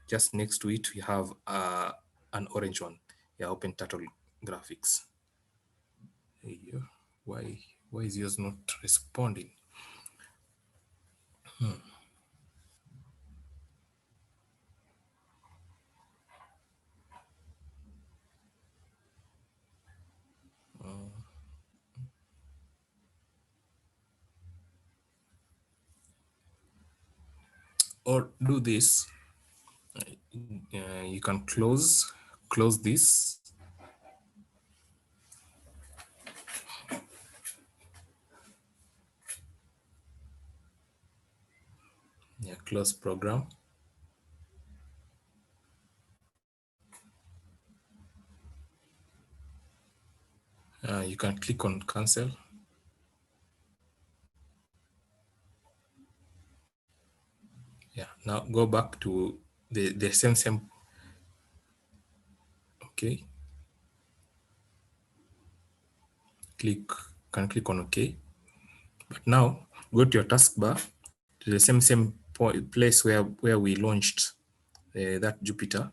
just next to it, we have an orange one. Yeah, open turtle graphics. Here. Why is yours not responding? Or do this. You can close this. Yeah, close program. You can click on cancel. Yeah, now go back to the same. Okay. Can click on OK. But now go to your taskbar to the same place where we launched that Jupyter.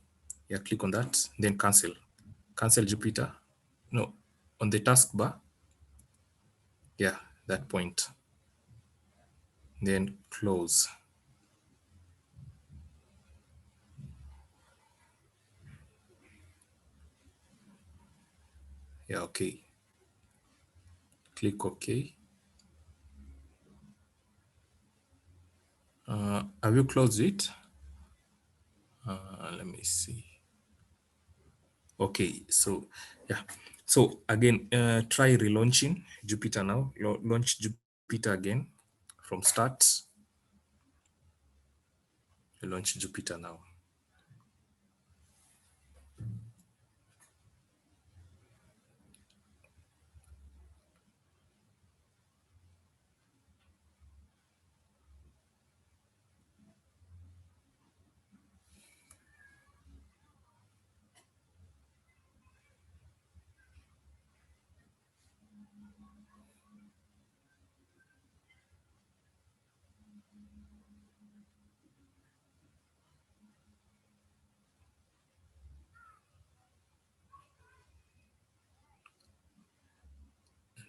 Yeah, click on that, then cancel. Cancel Jupyter. No, on the taskbar. Yeah, that point. Then close. Yeah, okay. Click OK. Have you closed it? Let me see. Okay, so yeah. So again, try relaunching Jupyter now. Launch Jupyter again from start. Launch Jupyter now.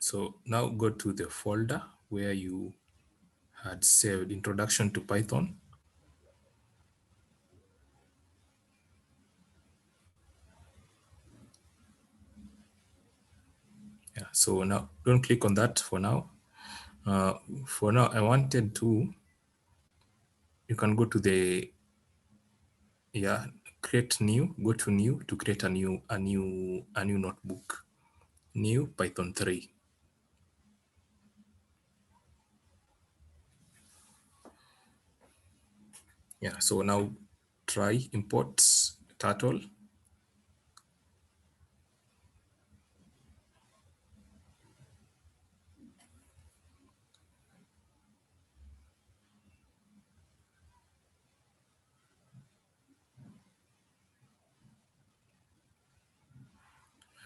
So now go to the folder where you had saved Introduction to Python. Yeah, so now don't click on that for now. For now, I wanted to, you can go to the, yeah, create new, go to new to create a new notebook, new Python 3. Yeah, so now try import turtle.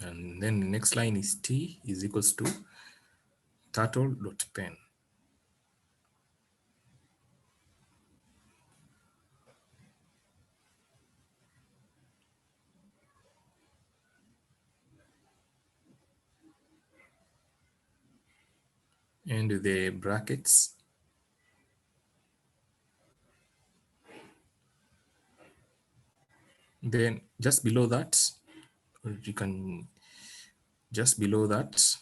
And then the next line is t is equals to turtle.pen. And the brackets. Then just below that, you can just below that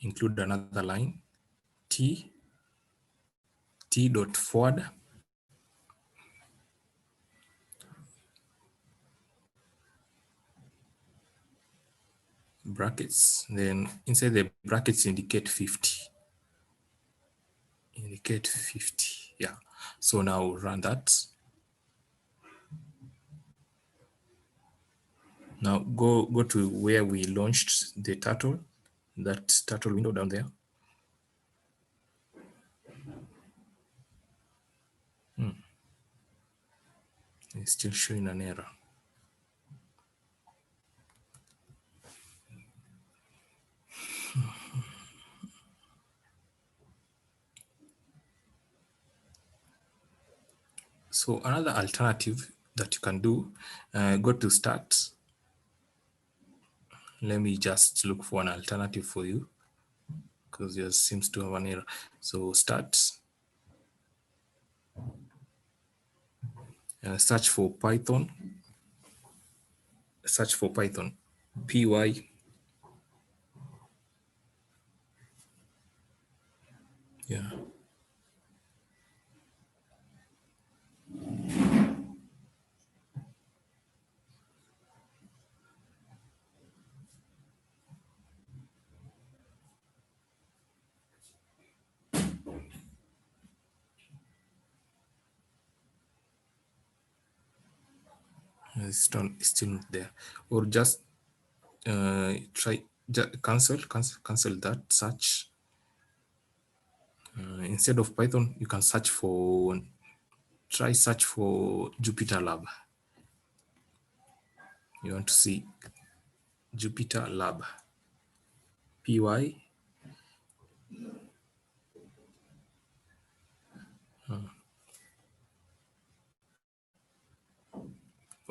include another line, t forward brackets. Then inside the brackets indicate 50. Indicate 50. Yeah. So now run that. Now go to where we launched the turtle, that turtle window down there. It's still showing an error. So another alternative that you can do, go to start. Let me just look for an alternative for you because yours seems to have an error. So start, search for Python, py, yeah. It's still not there. Or just try cancel that search. Instead of Python, you can search for Jupyter Lab. You want to see Jupyter Lab, py.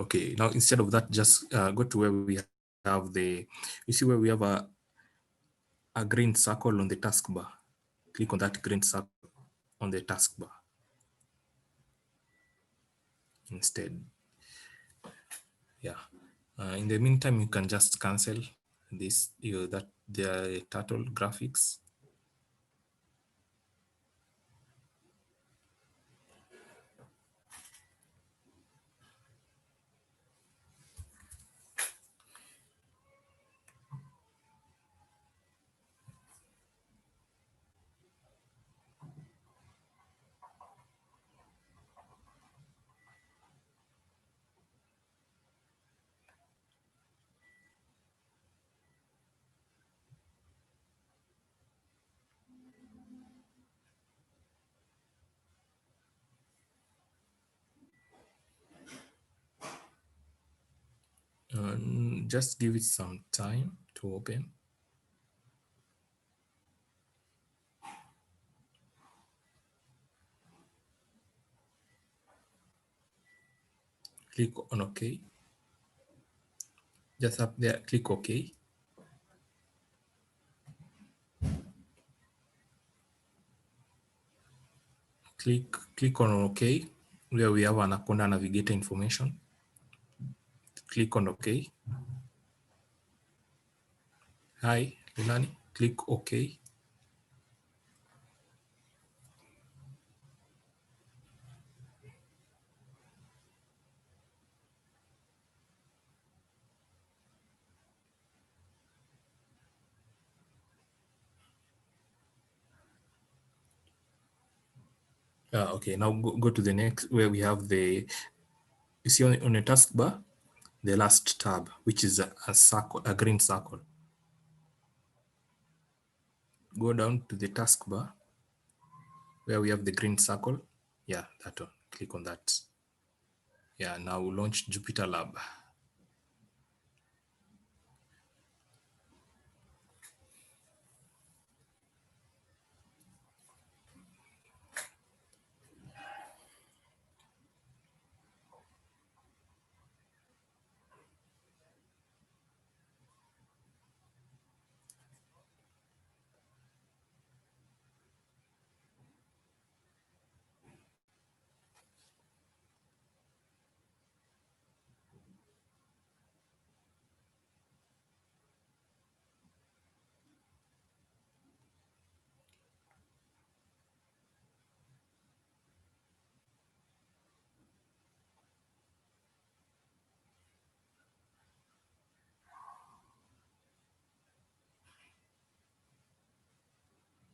Okay, now instead of that, just go to where we have you see where we have a green circle on the taskbar. Click on that green circle on the taskbar instead. Yeah. In the meantime, you can just cancel this, the turtle graphics. Just give it some time to open. Click on OK. Just up there, click OK. Click on OK, where we have Anaconda Navigator information. Click on OK. Hi, Leilani. Click OK. Okay, now go to the next, where we have you see on the taskbar, the last tab, which is a circle, a green circle. Go down to the taskbar where we have the green circle. Yeah, that one. Click on that. Yeah, now launch Jupyter Lab.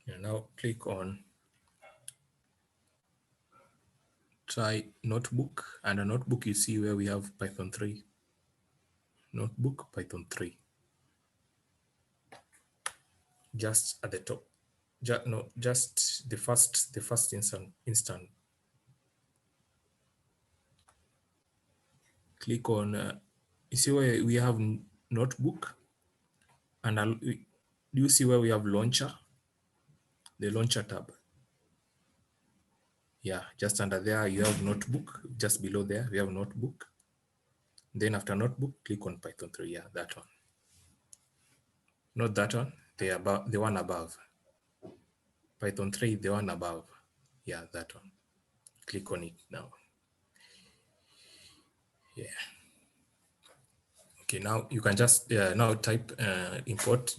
And now click on try notebook, and a notebook you see where we have Python 3. Notebook Python 3. Just at the top. Just the first instant. Click on you see where we have notebook, and do you see where we have launcher? The launcher tab. Yeah, just under there you have notebook. Just below there we have notebook. Then after notebook, click on Python 3. Yeah, that one. Not that one. The one above. Python 3, the one above. Yeah, that one. Click on it now. Yeah. Okay, now you can just now type import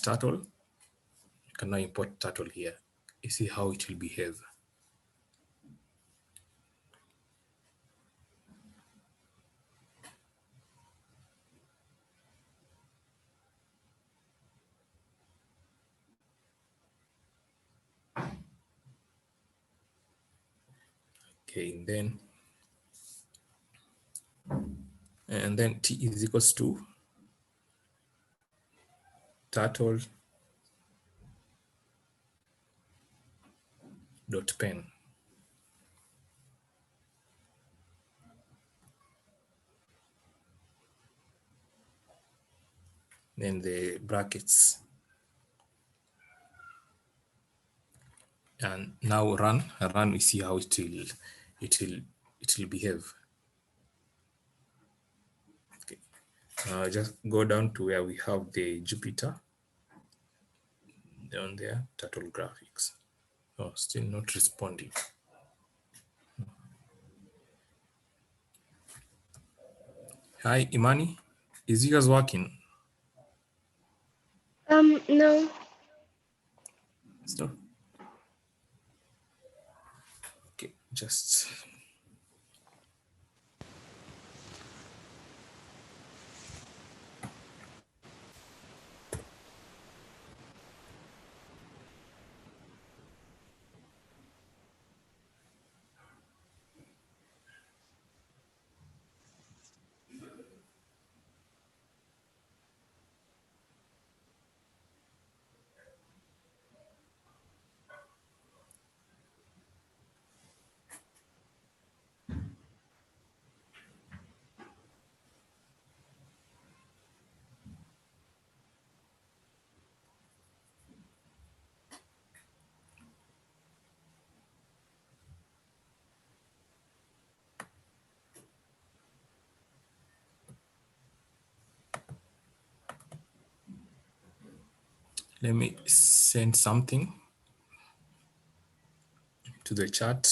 turtle. You can now import turtle here. You see how it will behave. Okay, and then t is equals to turtle dot pen. Then the brackets, and now run. We see how it will behave. Okay, just go down to where we have the Jupyter down there, turtle graphics. Oh, still not responding. Hi, Imani, is yours working? No. Stop. Okay, just let me send something to the chat.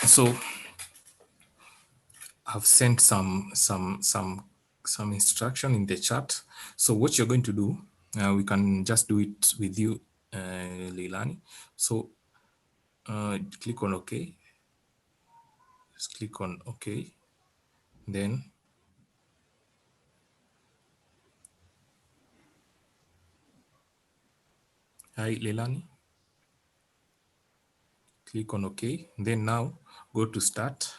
So I've sent some instruction in the chat. So what you're going to do, we can just do it with you, Leilani. So click on OK. Just click on OK. Then hi, Leilani. Click on OK. Then now go to start.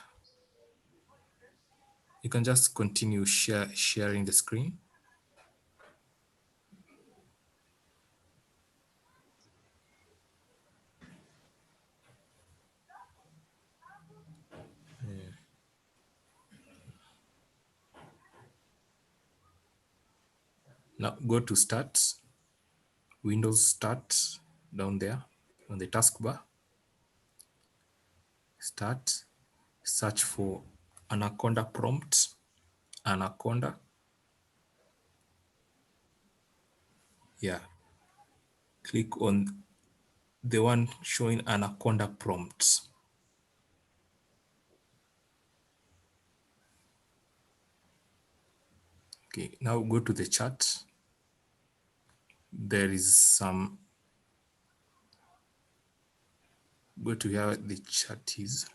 You can just continue sharing the screen. Now go to start, Windows start down there on the taskbar. Start, search for Anaconda prompt, Anaconda. Yeah, click on the one showing Anaconda prompts. Okay, now go to the chat. There is some, go to where the chat is.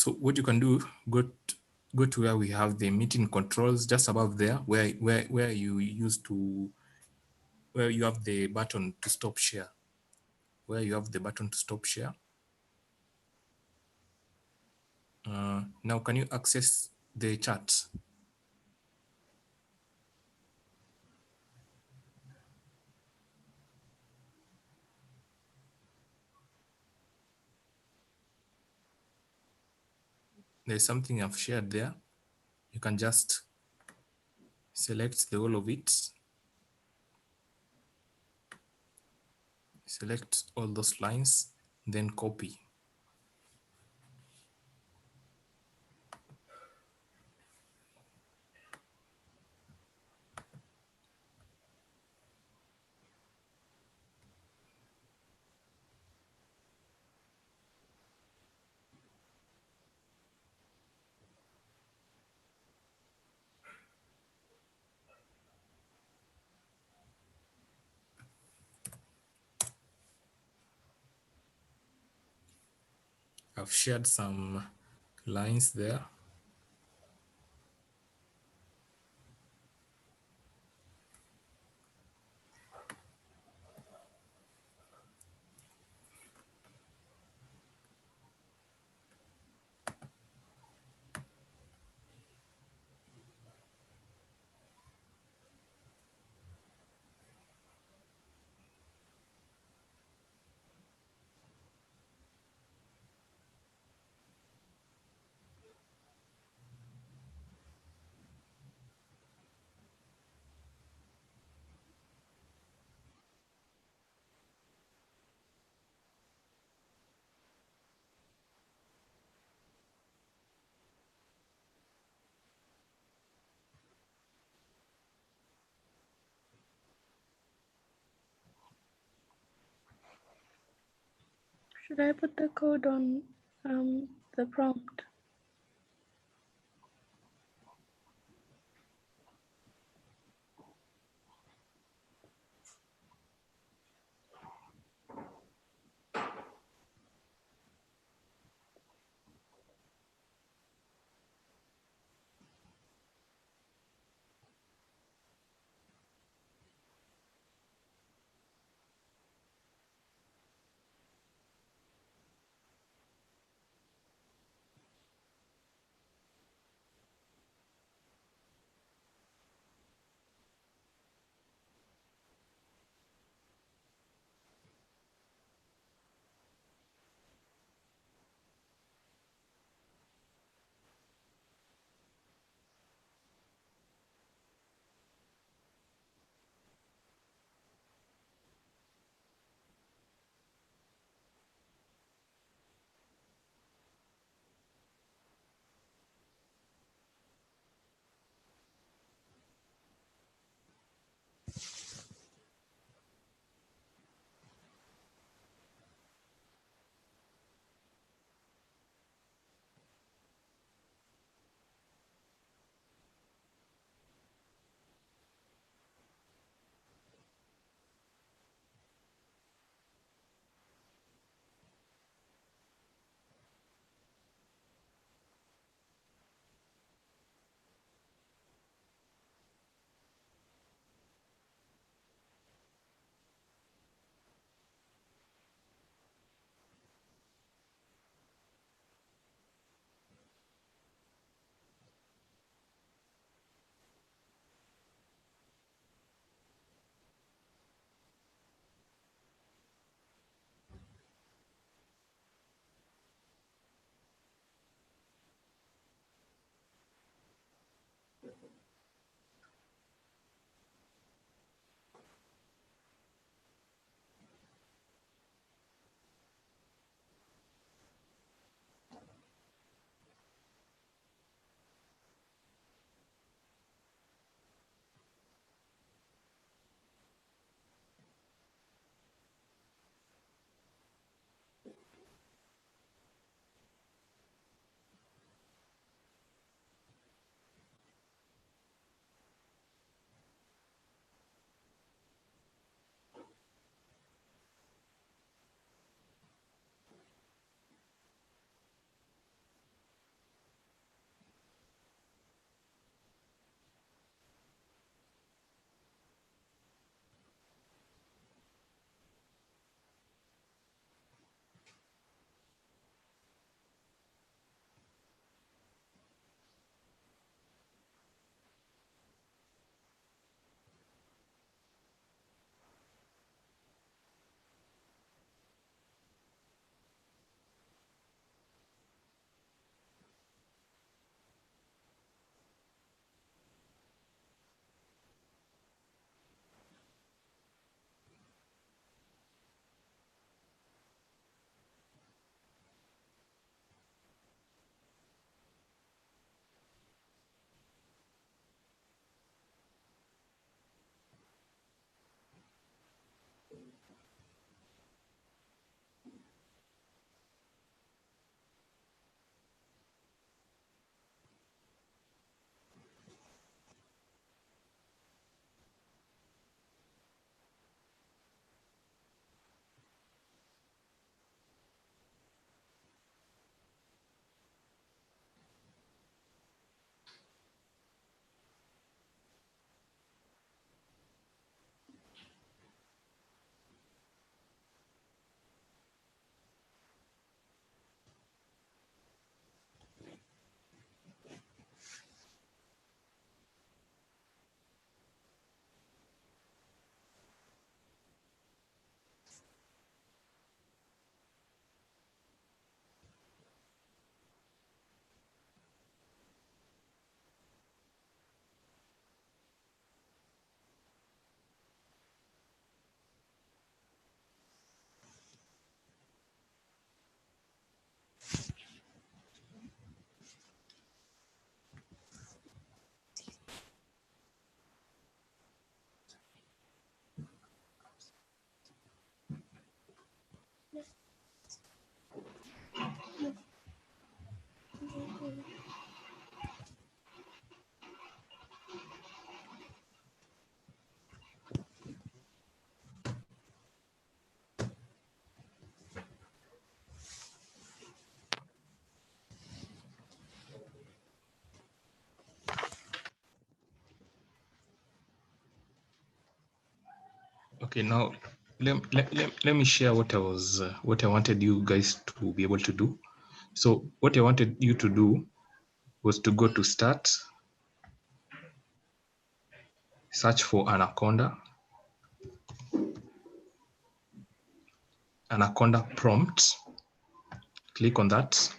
So what you can do, go to where we have the meeting controls, just above there, where you used to, where you have the button to stop share. Where you have the button to stop share. Now, can you access the chat? There's something I've shared there. You can just select the whole of it. Select all those lines, then copy. I've shared some lines there. Should I put the code on the prompt? Okay, now let me share what I wanted you guys to be able to do. So what I wanted you to do was to go to start, search for Anaconda prompt, click on that.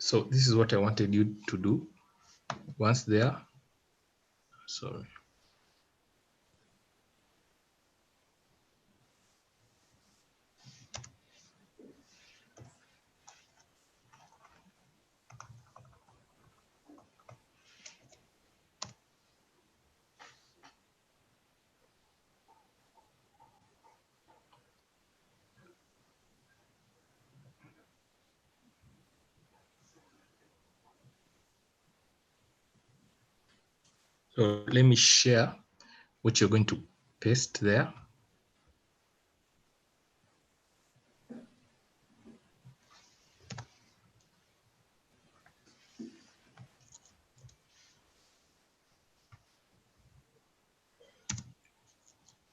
So this is what I wanted you to do. Once there, sorry. So let me share what you're going to paste there.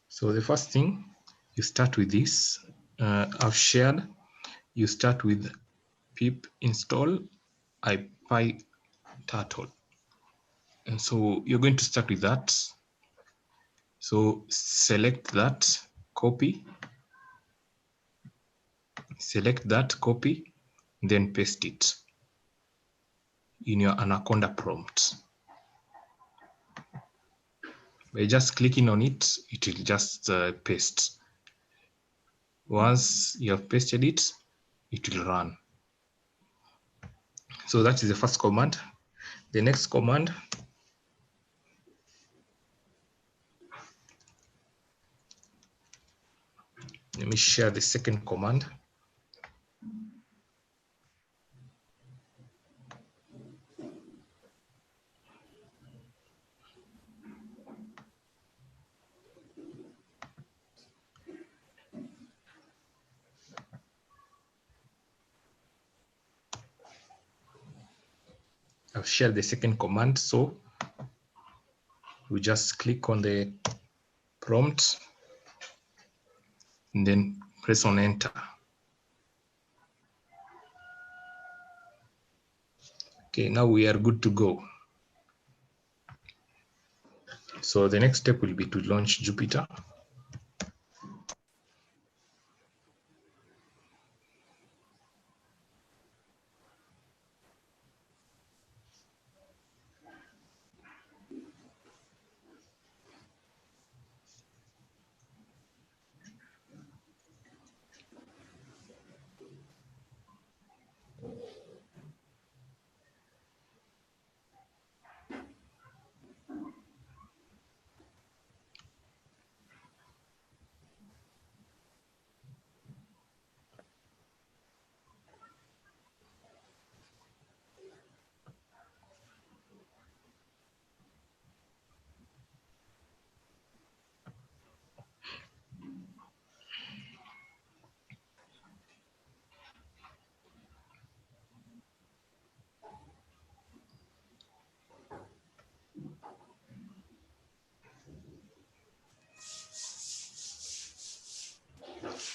So the first thing, you start with this. I've shared. You start with pip install ipyturtle. And so you're going to start with that. So select that, copy, then paste it in your Anaconda prompt. By just clicking on it, it will just paste. Once you have pasted it, it will run. So that is the first command. The next command, let me share the second command. I've shared the second command, so we just click on the prompt and then press on enter. Okay, now we are good to go. So the next step will be to launch Jupyter.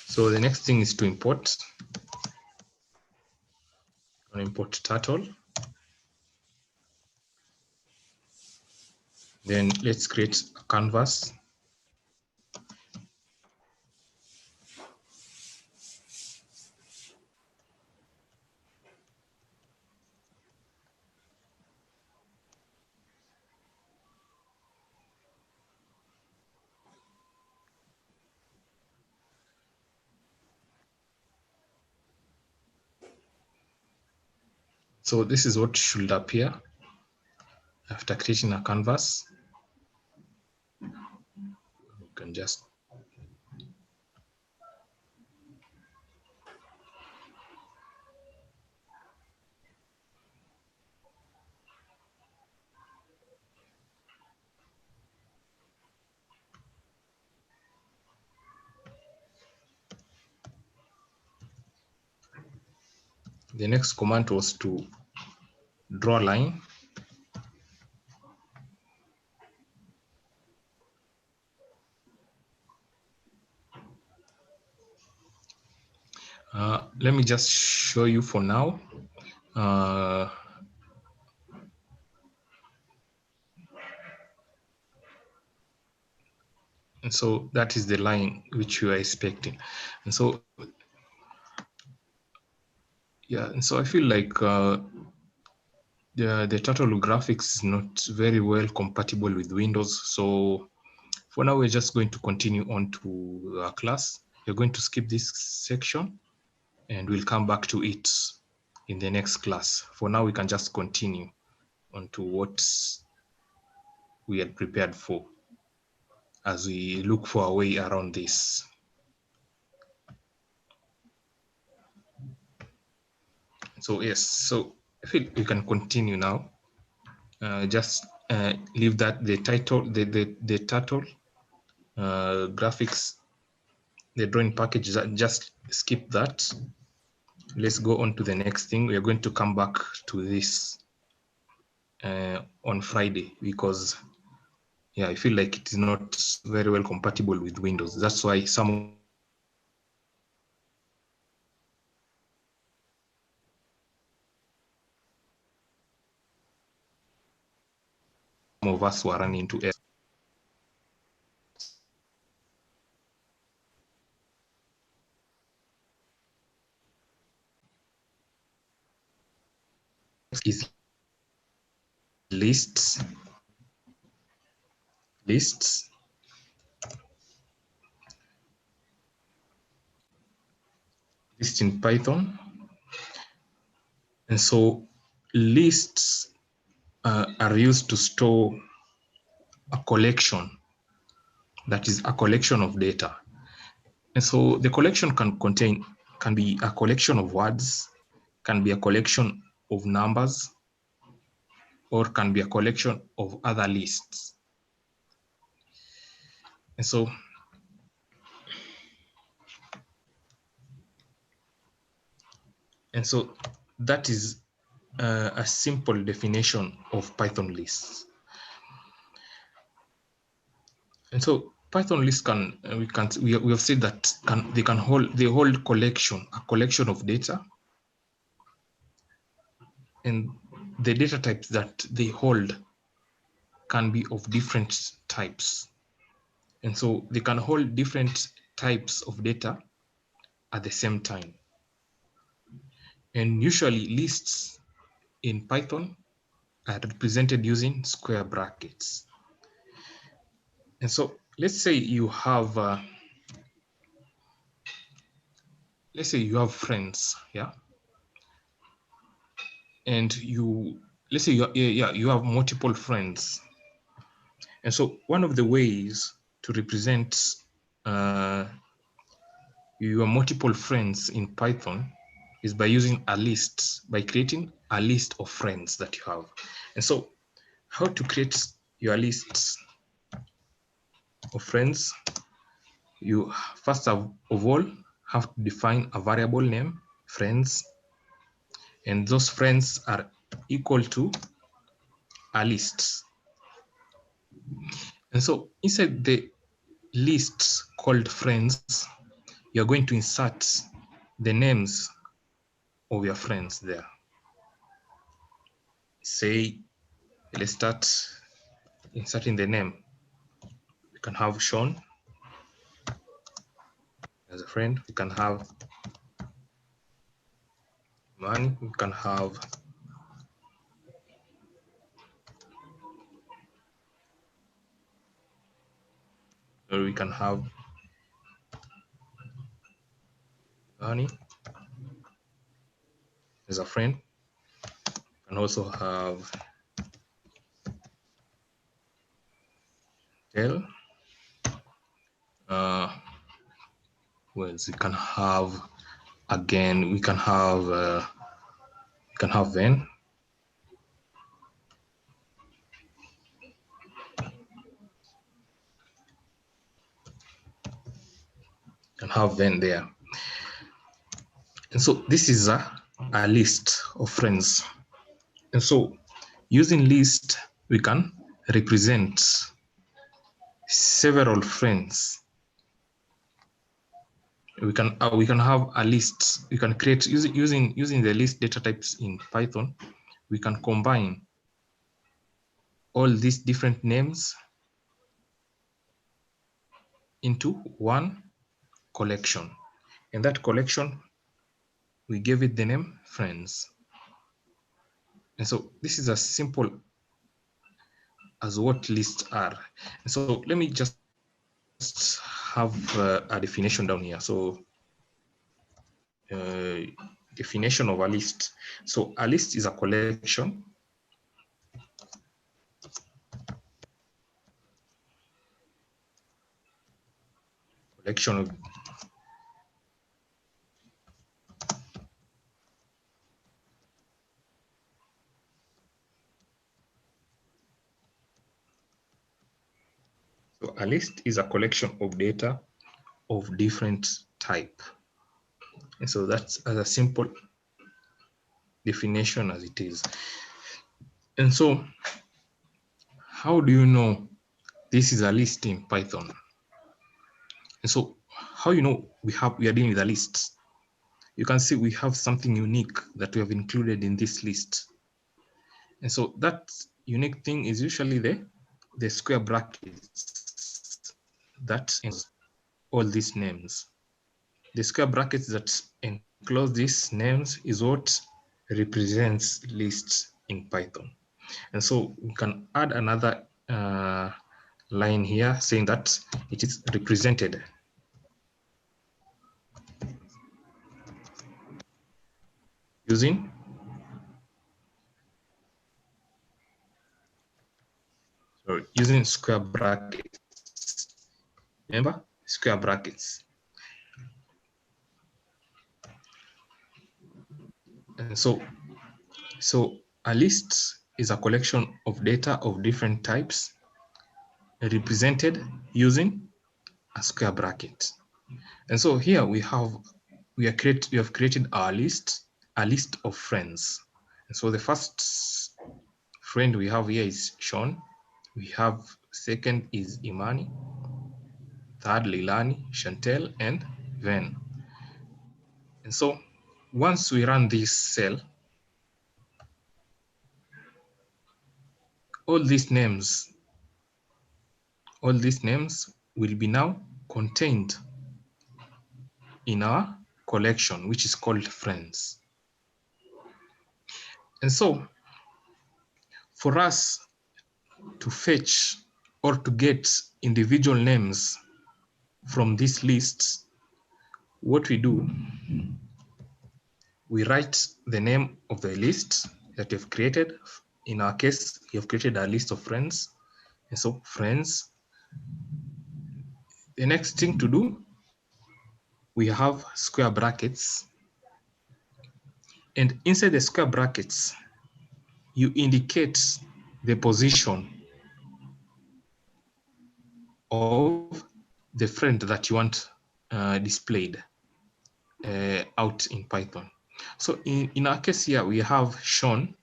So the next thing is to import. import turtle. Then let's create a canvas. So this is what should appear after creating a canvas. You can just the next command was to draw a line. Let me just show you for now. And so that is the line which you are expecting. And so, yeah, and so I feel like the turtle graphics is not very well compatible with Windows. So for now, we're just going to continue on to our class. We're going to skip this section and we'll come back to it in the next class. For now, we can just continue on to what we had prepared for as we look for a way around this. So yes, so I feel we can continue now. Just leave that the title, the turtle graphics, the drawing package, just skip that. Let's go on to the next thing. We are going to come back to this on Friday because yeah, I feel like it is not very well compatible with Windows. That's why some of us were running into errors. Is lists in Python. And so lists are used to store a collection, that is a collection of data. And so the collection can be a collection of words, can be a collection of numbers, or can be a collection of other lists. And so that is a simple definition of Python lists. And so Python lists we have said that they hold a collection of data, and the data types that they hold can be of different types. And so they can hold different types of data at the same time. And usually lists in Python are represented using square brackets. And so let's say you have friends, yeah, and let's say you have multiple friends. And so one of the ways to represent your multiple friends in Python is by using a list, by creating a list of friends that you have. And so how to create your lists of friends? You first of all have to define a variable name, friends, and those friends are equal to a list. And so inside the list called friends, you're going to insert the names of your friends there. say, let's start inserting the name. We can have Sean as a friend. We can have Imani. We can have Leilani as a friend. We can also have Chantel. Well, we can have again. We can have Van. Can have Van there. And so this is a list of friends. And so using list, we can represent several friends. We can have a list. We can create using the list data types in Python. We can combine all these different names into one collection, and that collection we gave it the name friends. And so this is as simple as what lists are. And so let me just have a definition down here. So definition of a list. So a list is a collection of So a list is a collection of data of different type. And so that's as a simple definition as it is. And so how do you know this is a list in Python? And so how you know we are dealing with a list? You can see we have something unique that we have included in this list. And so that unique thing is usually the square brackets that enclose all these names. The square brackets that enclose these names is what represents lists in Python. And so we can add another line here saying that it is represented using square brackets. Remember, square brackets. And so a list is a collection of data of different types represented using a square bracket. And so here we have created our list, a list of friends. And so the first friend we have here is Sean. We have second is Imani, third Leilani, Chantel, and Ven. And so once we run this cell, all these names will be now contained in our collection, which is called friends. And so for us to fetch or to get individual names from this list, what we do, we write the name of the list that you've created. In our case, you've created a list of friends. And so friends. The next thing to do, we have square brackets. And inside the square brackets, you indicate the position of the friend that you want displayed out in Python. So in our case here, we have Sean.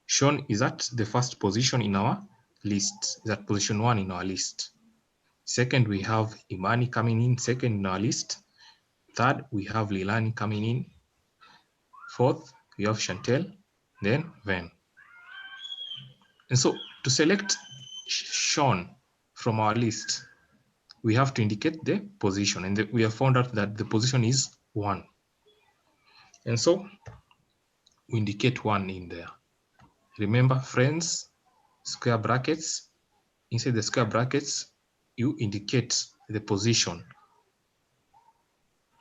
Sean is at the first position in our list, is at position 1 in our list. Second, we have Imani coming in second in our list. Third, we have Leilani coming in. Fourth, we have Chantel, then Ven. And so to select Sean from our list, we have to indicate the position, and we have found out that the position is 1. And so we indicate 1 in there. Remember, friends, square brackets. Inside the square brackets, you indicate the position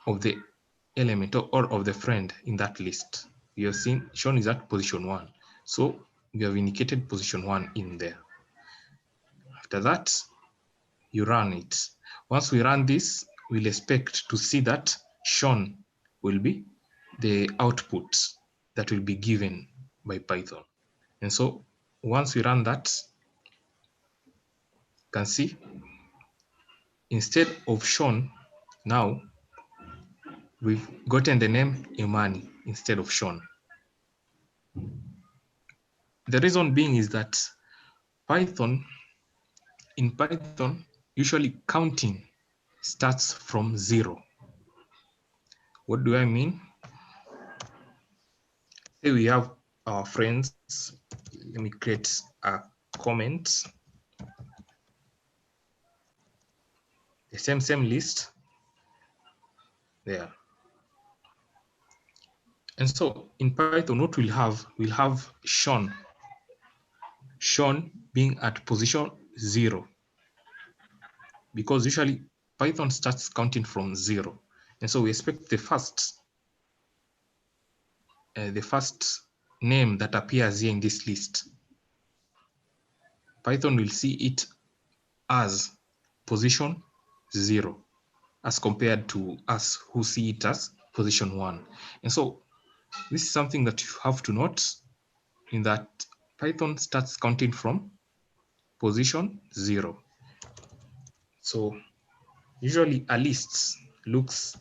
of the element or of the friend in that list. You have seen Sean is at position 1. So we have indicated position 1 in there. After that, you run it. Once we run this, we'll expect to see that Sean will be the output that will be given by Python. And so once we run that, you can see instead of Sean, now we've gotten the name Imani instead of Sean. The reason being is that in Python, usually counting starts from 0. What do I mean? Say we have our friends. Let me create a comment. The same list there. And so in Python, what we'll have Sean being at position 0, because usually Python starts counting from 0. And so we expect the first name that appears here in this list, Python will see it as position 0, as compared to us who see it as position 1. And so this is something that you have to note, in that Python starts counting from position 0. So usually a list looks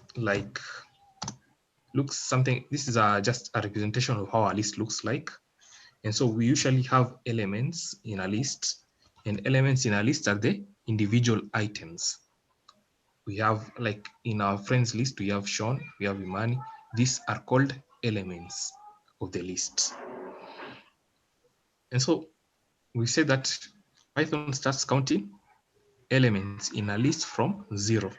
something. This is just a representation of how a list looks like. And so we usually have elements in a list, and elements in a list are the individual items. We have, like in our friends list, we have Sean, we have Imani. These are called elements of the list. And so we say that Python starts counting elements in a list from 0.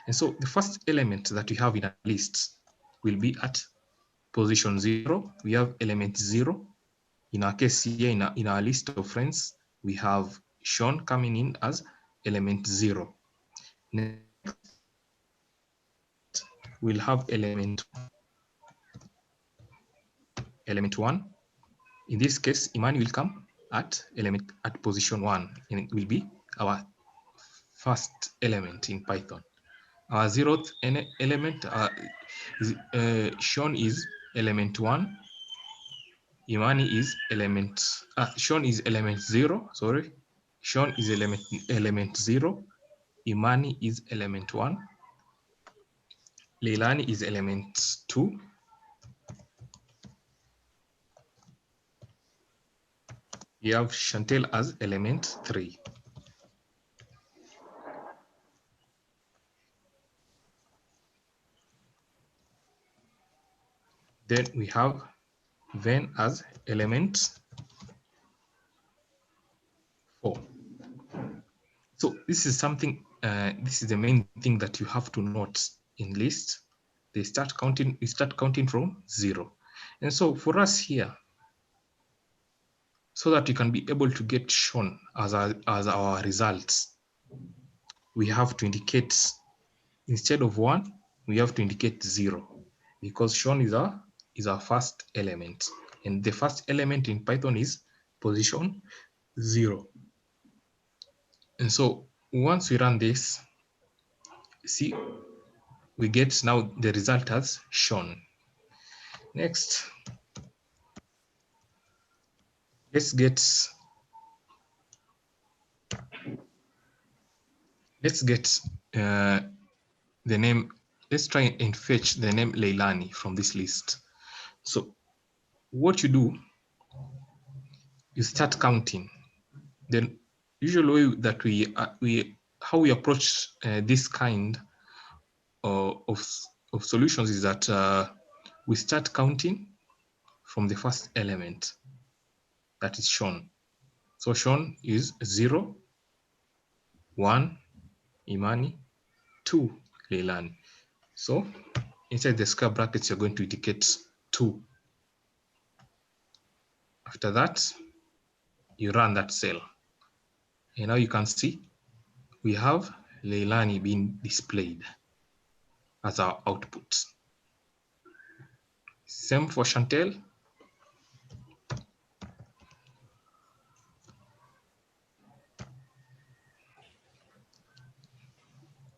And so the first element that we have in a list will be at position 0. We have element 0. In our case here, in our list of friends, we have Sean coming in as element 0. Next, we'll have element 1. In this case, Imani will come at position 1, and it will be our first element in Python. Our 0th element Sean is element 1. Imani is Sean is element 0. Sorry, Sean is element 0. Imani is element 1. Leilani is element 2. We have Chantel as element 3. Then we have Ven as element 4. So this is something, this is the main thing that you have to note in list. We start counting from 0. And so for us here, so that you can be able to get Sean as our results, we have to indicate, instead of 1, we have to indicate 0, because Sean is our first element, and the first element in Python is position 0. And so once we run this, see, we get now the result as Sean. Next, let's get the name. Let's try and fetch the name Leilani from this list. So what you do, you start counting. Then usually way that how we approach this kind of solutions is that we start counting from the first element that is shown. So Sean is 0, 1, Imani, 2, Leilani. So inside the square brackets, you're going to indicate 2. After that, you run that cell. And now you can see we have Leilani being displayed as our output. Same for Chantel.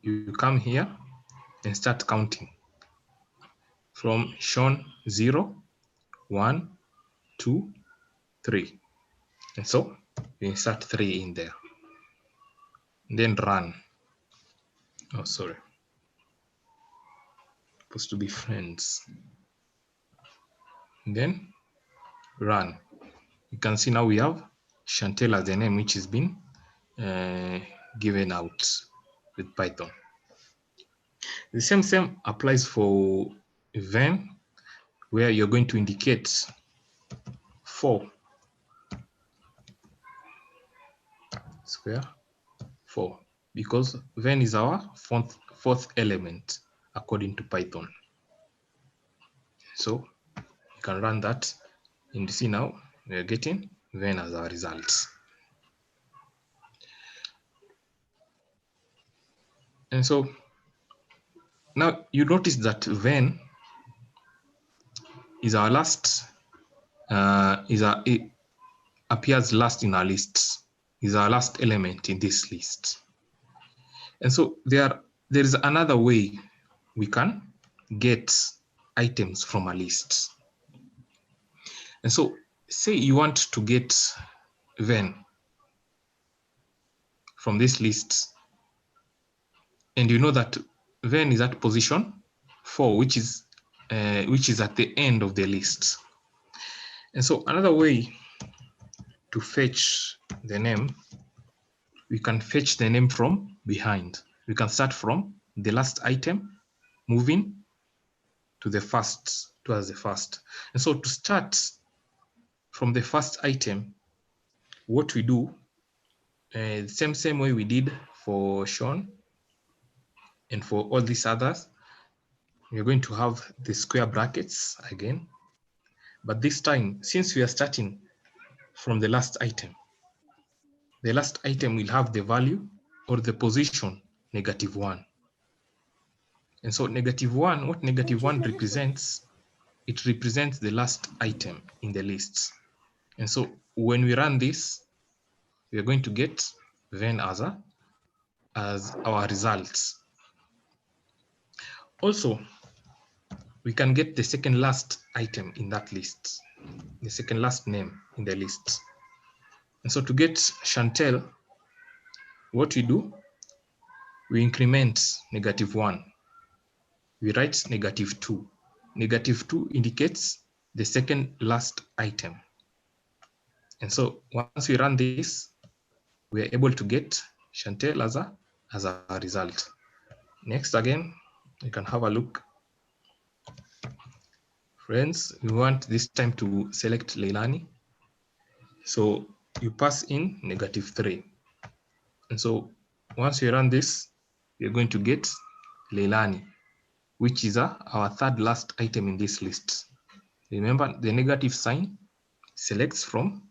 You come here and start counting from Sean 0, 1, 2, 3. And so you insert 3 in there. And then run. Oh, sorry. Supposed to be friends. And then run. You can see now we have Chantel as the name which has been given out with Python. The same applies for Venn, where you're going to indicate 4 square 4, because Venn is our fourth element according to Python. So you can run that and you see now we are getting Venn as our result. And so now you notice that Venn is our last, it appears last in our list, is our last element in this list. And so there is another way we can get items from a list. And so say you want to get Venn from this list, and you know that Venn is at position 4, which is at the end of the list. And so another way to fetch the name, we can fetch the name from behind. We can start from the last item, moving to the first, towards the first. And so to start from the first item, what we do, same way we did for Sean and for all these others, we're going to have the square brackets again. But this time, since we are starting from the last item will have the value or the position -1. And so -1, what -1 represents, it represents the last item in the list. And so when we run this, we are going to get Venn as our results. Also, we can get the second last item in that list, the second last name in the list. And so to get Chantel, what we do, we increment -1. We write -2. -2 indicates the second last item. And so once we run this, we are able to get Chantel as a result. Next, again, you can have a look. Friends, we want this time to select Leilani. So you pass in -3. And so once we run this, we're going to get Leilani, which is our third last item in this list. Remember, the negative sign selects from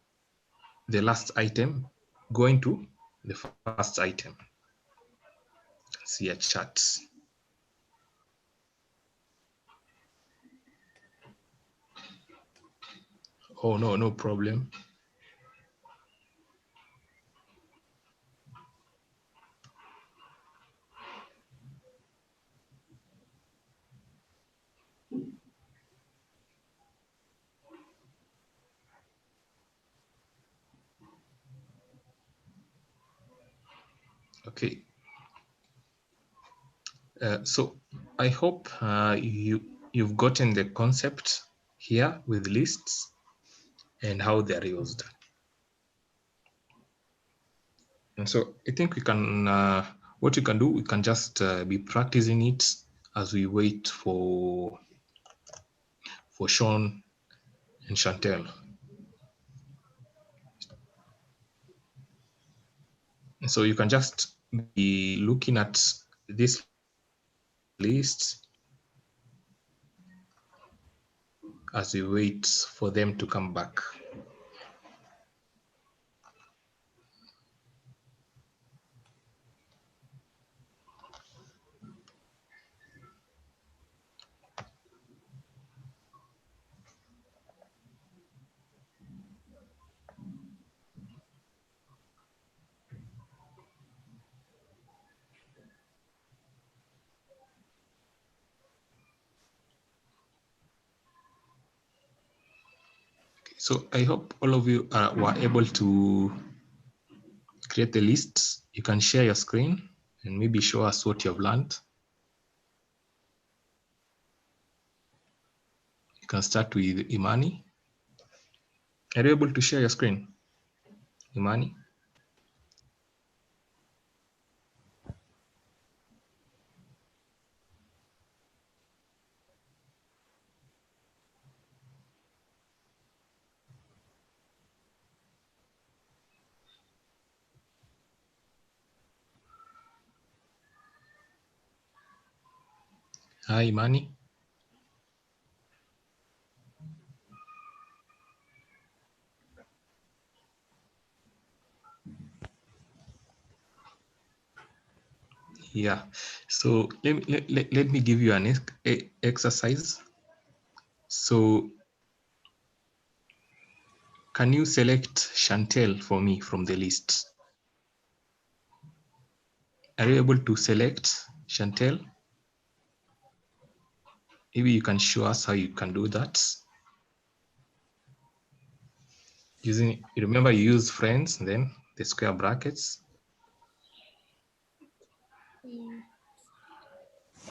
the last item going to the first item. See a chart. Oh, no problem. Okay. So I hope you've gotten the concept here with lists and how they're used. And so I think we can, what we can do, we can just be practicing it as we wait for Sean and Chantel. So you can just be looking at this list as we wait for them to come back. So I hope all of you were able to create the lists. You can share your screen and maybe show us what you've learned. You can start with Imani. Are you able to share your screen, Imani? Hi, Imani. Yeah, so let me give you an exercise. So can you select Chantel for me from the list? Are you able to select Chantel? Maybe you can show us how you can do that. Using, remember you use friends, and then the square brackets.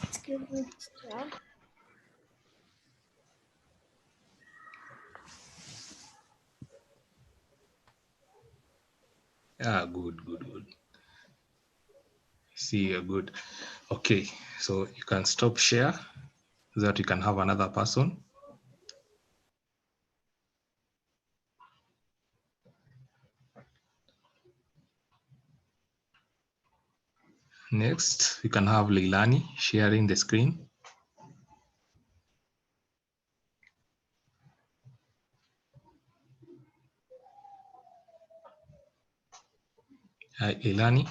Excuse me, teacher. Ah, good. See, you're good. Okay, so you can stop share so that you can have another person. Next, you can have Leilani sharing the screen. Hi, Leilani.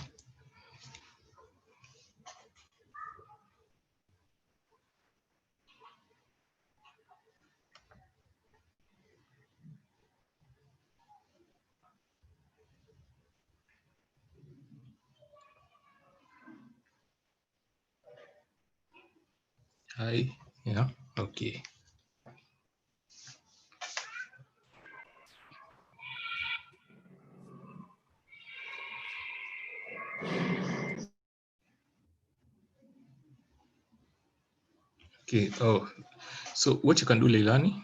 Hi, yeah, okay. Okay, oh, so what you can do, Leilani,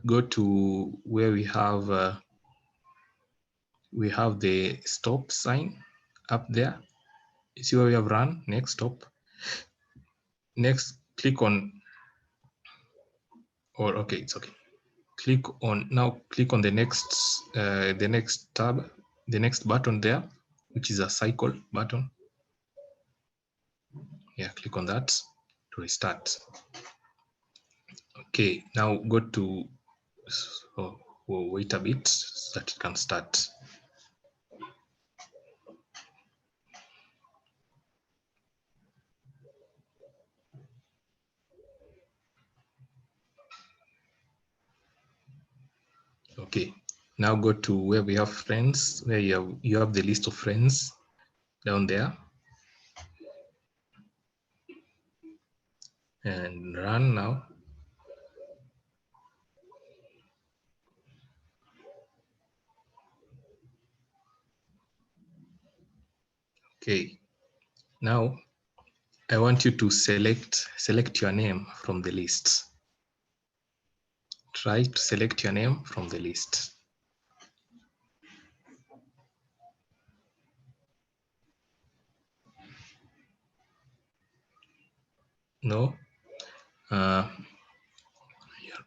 go to where we have the stop sign up there. You see where we have run, next stop. Next, click on, or okay, it's okay. Click on, now click on the next tab, the next button there, which is a cycle button. Yeah, click on that to restart. Okay, now go to, so we'll wait a bit so that it can start. Okay, now go to where we have friends, where you have the list of friends down there, and run now. Okay, now I want you to select your name from the list. Try to select your name from the list. No, you're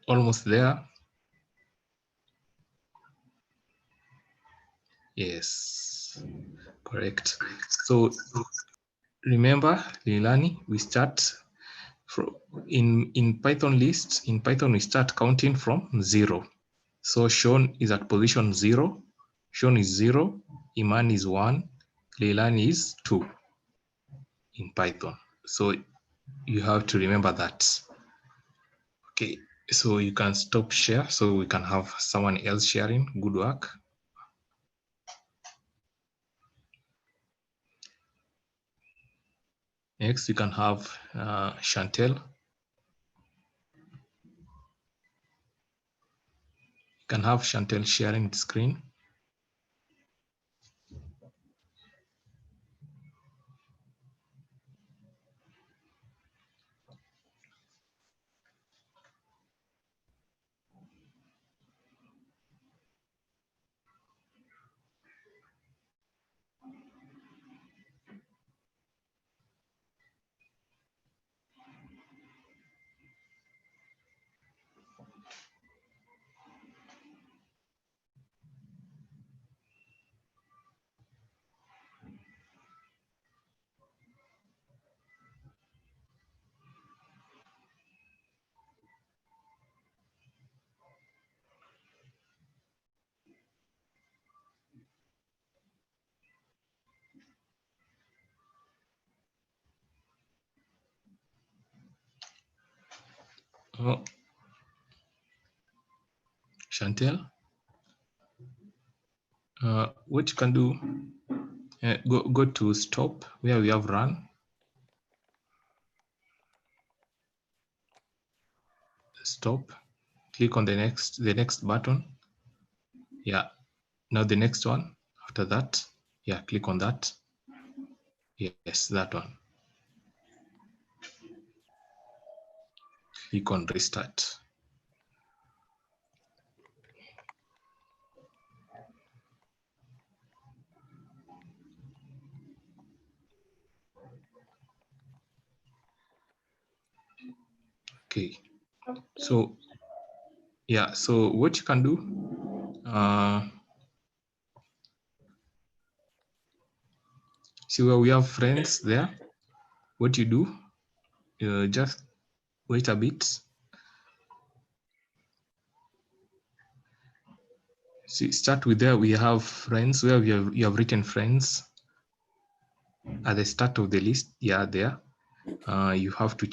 almost there. Yes, Correct. So remember, Leilani, we start from in Python list. In Python, we start counting from 0. So Sean is at position 0. Sean is 0. Iman is 1. Leilani is 2 in Python. So you have to remember that. Okay, so you can stop share so we can have someone else sharing. Good work. Next, you can have Chantel. You can have Chantel sharing the screen. Oh, Chantel, what you can do, go to stop where we have run. Stop. Click on the next button. Yeah. Now the next one. After that, yeah, click on that. Yes, that one. Click on restart. Okay. So yeah, so what you can do, see where we have friends there. What you do, just wait a bit. See, start with there. We have friends where you have written friends at the start of the list. Yeah, there. You have to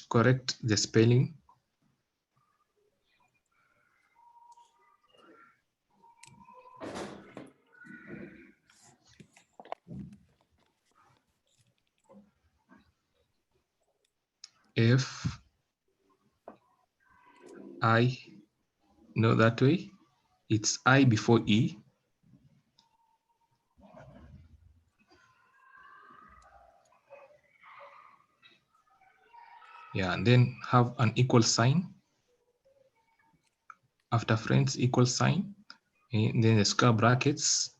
correct the spelling. F I, no, that way. It's I before E. Yeah, and then have an equal sign. After friends, equal sign. And then the square brackets.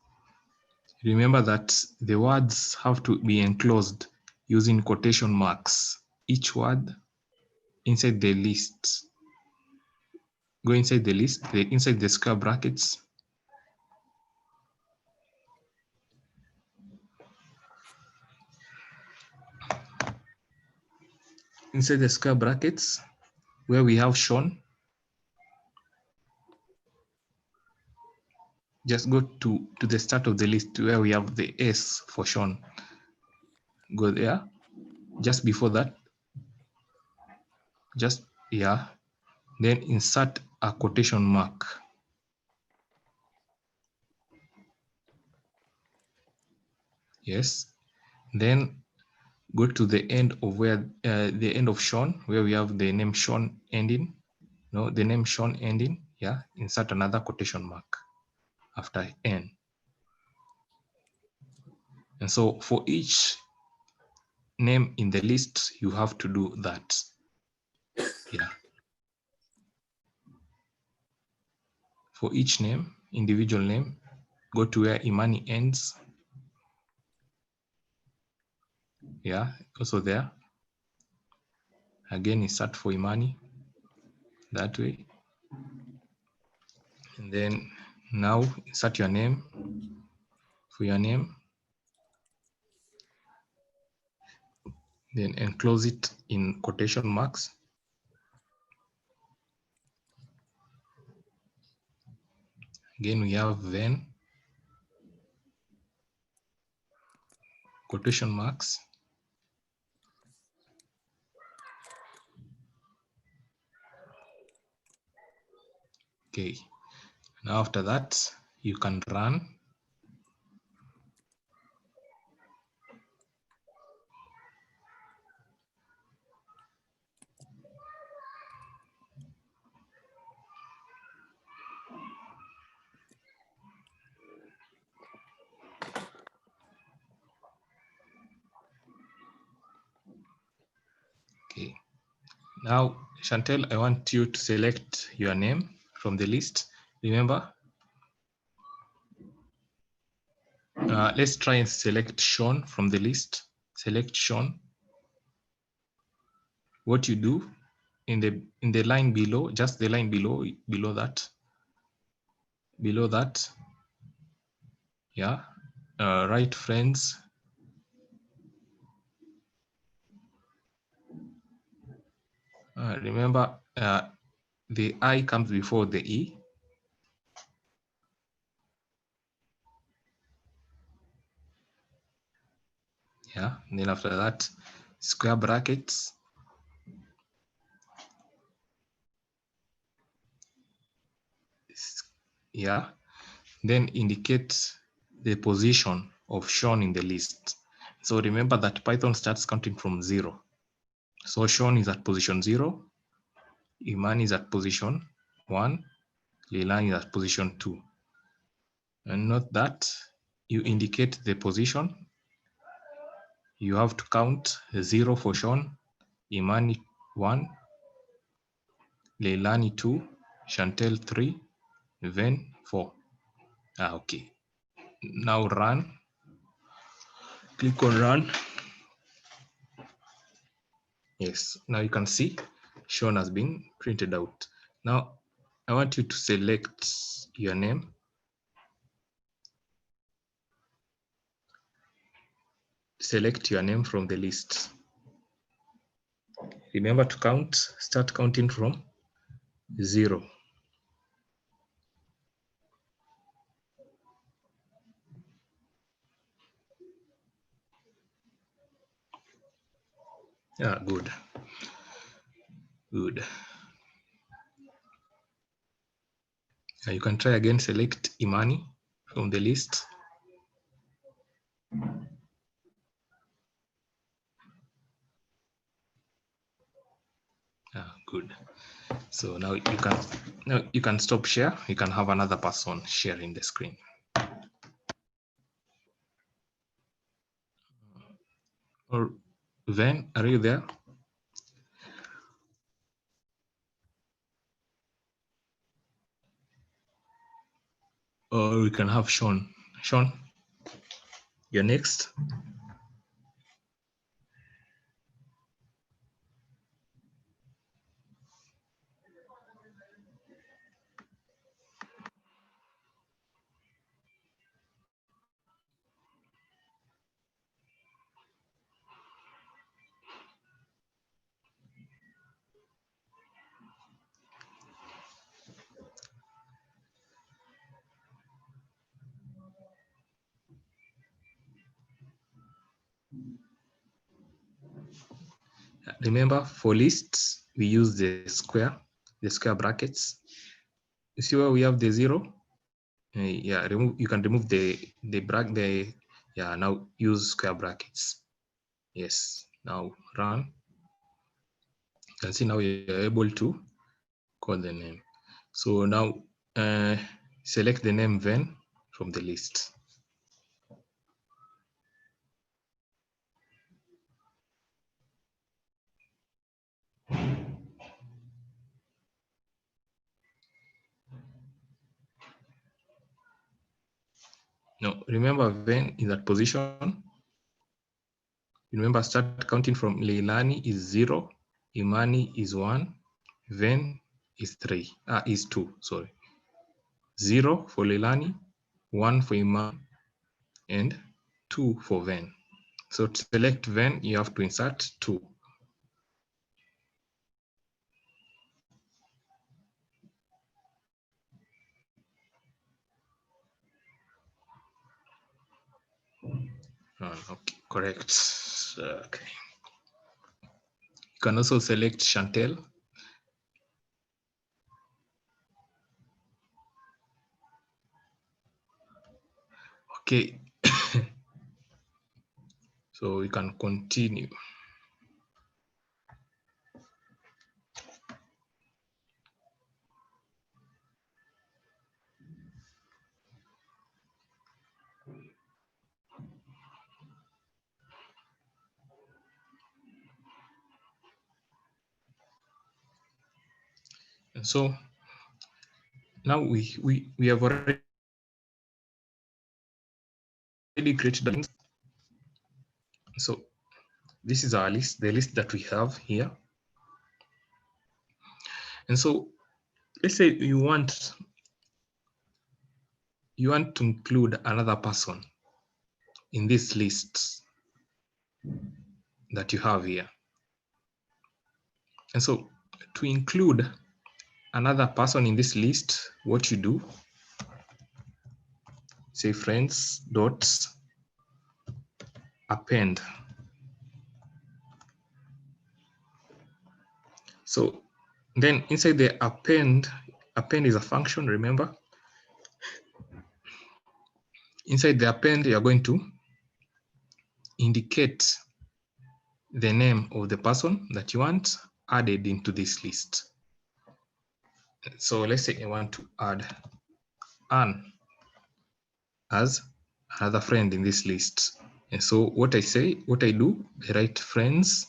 Remember that the words have to be enclosed using quotation marks. Each word inside the list. Go inside the list, inside the square brackets. Inside the square brackets, where we have Sean, just go to the start of the list where we have the S for Sean. Go there. Just before that, just, yeah. Then insert a quotation mark. Yes. Then go to the end of where the end of Sean, where we have the name Sean ending. No, the name Sean ending. Yeah. Insert another quotation mark after N. And so for each name in the list, you have to do that. Yeah. For each name, individual name, go to where Imani ends. Yeah, also there. Again, insert for Imani that way. And then now insert your name for your name. Then enclose it in quotation marks. Again, we have then quotation marks. Okay, now after that, you can run. Okay, now Chantel, I want you to select your name from the list. Remember, let's try and select Sean from the list. Select Sean. What you do in the line below, just the line below that, yeah, write friends. Remember, the I comes before the E. Yeah, and then after that, square brackets. Yeah, then indicate the position of Sean in the list. So remember that Python starts counting from 0. So Sean is at position 0, Iman is at position 1, Leilani is at position 2. And note that you indicate the position. You have to count 0 for Sean, Imani 1, Leilani 2, Chantel 3, Ven 4. Okay. Now run. Click on run. Yes, now you can see Sean has been printed out. Now I want you to select your name. Select your name from the list. Remember to count, start counting from 0. Yeah, good. Good. You can try again, select Imani from the list. Good. So now you can stop share. You can have another person sharing the screen. Or Ven, are you there? Or we can have Sean. Sean, you're next. Remember, for lists, we use the square brackets. You see where we have the 0? Yeah, you can remove yeah, now use square brackets. Yes, now run. You can see now you're able to call the name. So now select the name Ven from the list. No, remember Ven is at position. Remember, start counting from Leilani is 0, Imani is 1, Ven is 2, sorry. 0 for Leilani, 1 for Imani, and 2 for Ven. So to select Ven, you have to insert 2. Okay, correct. Okay. You can also select Chantel. Okay. So we can continue. And so now we have already created a list. So this is our list, the list that we have here. And so let's say you want to include another person in this list that you have here. And so to include another person in this list, what you do, say friends dot append. So then inside the append is a function, remember? Inside the append, you're going to indicate the name of the person that you want added into this list. So let's say I want to add Anne as another friend in this list. And so what I do, I write friends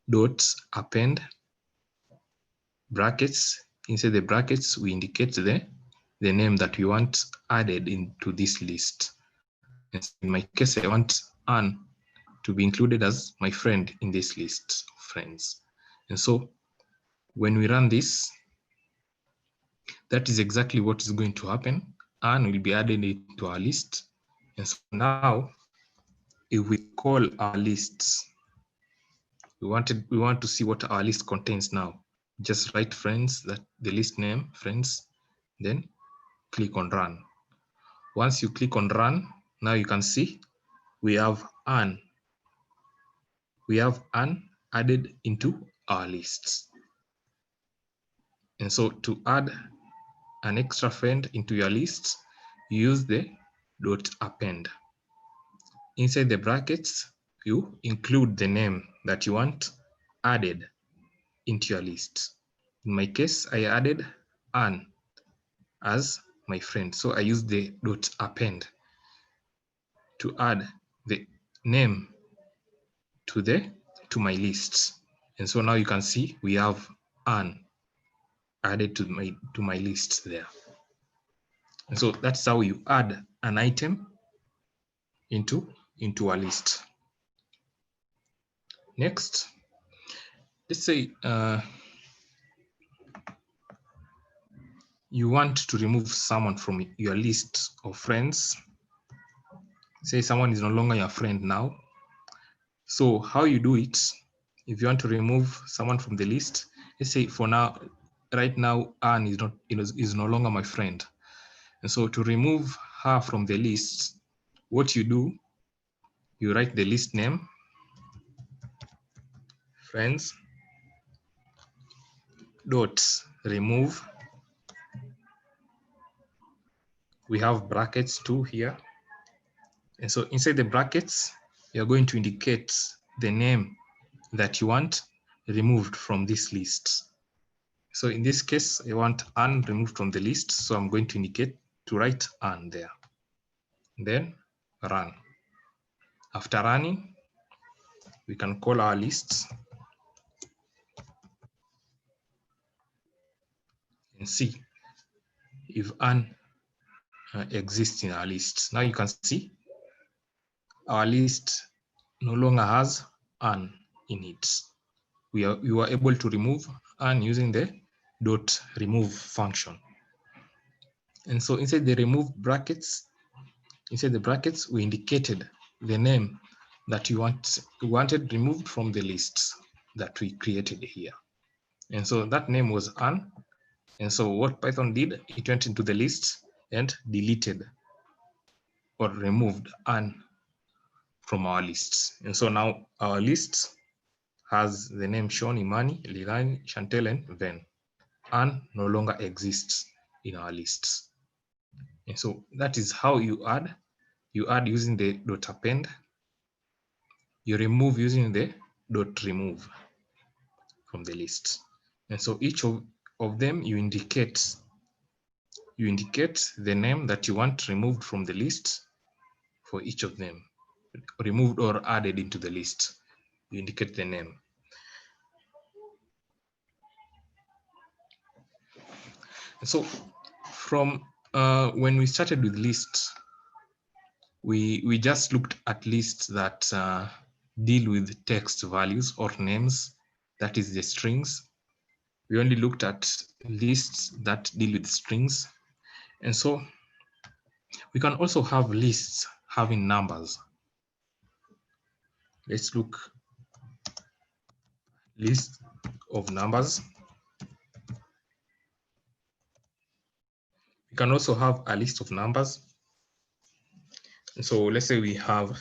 dot append brackets. Inside the brackets, we indicate the name that we want added into this list. And so in my case, I want Anne to be included as my friend in this list of friends. And so when we run this, that is exactly what is going to happen. Anne will be added into our list. And so now, if we call our lists, we want to see what our list contains now. Just write friends, that the list name, friends, then click on run. Once you click on run, now you can see we have Anne. We have Anne added into our lists. And so to add an extra friend into your list, use the dot append. Inside the brackets, you include the name that you want added into your list. In my case, I added Anne as my friend. So I use the dot append to add the name to my list. And so now you can see we have Anne added to my list there. And so that's how you add an item into a list. Next, let's say you want to remove someone from your list of friends. Say someone is no longer your friend now. So how you do it, if you want to remove someone from the list, let's say for now, right now, Anne is no longer my friend. And so to remove her from the list, what you do, you write the list name, friends, dot remove. We have brackets too here. And so inside the brackets, you're going to indicate the name that you want removed from this list. So in this case, I want Anne removed from the list. So I'm going to indicate to write Anne there. Then run. After running, we can call our lists and see if Anne exists in our list. Now you can see our list no longer has Anne in it. We were able to remove Anne using the dot remove function. And so inside the remove brackets, inside the brackets, we indicated the name that you wanted removed from the list that we created here. And so that name was Anne. And so what Python did, it went into the list and deleted or removed Anne from our lists. And so now our list has the name Sean, Imani, Leilani, Chantel, and Ven. Anne no longer exists in our lists. And so that is how you add. You add using the dot append. You remove using the dot remove from the list. And so each of them you indicate the name that you want removed from the list for each of them, removed or added into the list. You indicate the name. And so from when we started with lists, we just looked at lists that deal with text values or names, that is the strings. We only looked at lists that deal with strings. And so we can also have lists having numbers. Let's look list of numbers. We can also have a list of numbers. And so let's say we have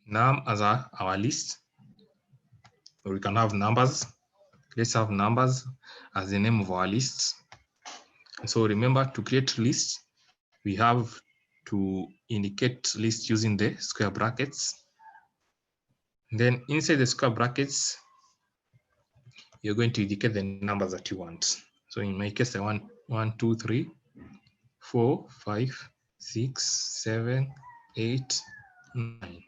num as our list, or we can have numbers. Let's have numbers as the name of our list. And so remember, to create lists, we have to indicate lists using the square brackets. And then inside the square brackets, you're going to indicate the numbers that you want. So in my case, I want 1, 2, 3, 4, 5, 6, 7, 8, 9.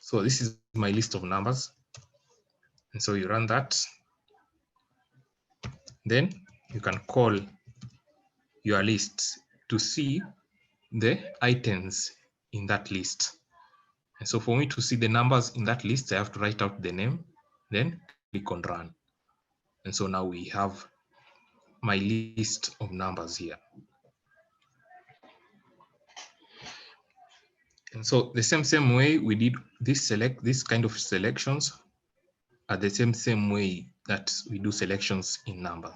So this is my list of numbers. And so you run that. Then you can call your list to see the items in that list. And so for me to see the numbers in that list, I have to write out the name, then click on run. And so now we have my list of numbers here. And so the same way we did this kind of selections are the same way that we do selections in numbers.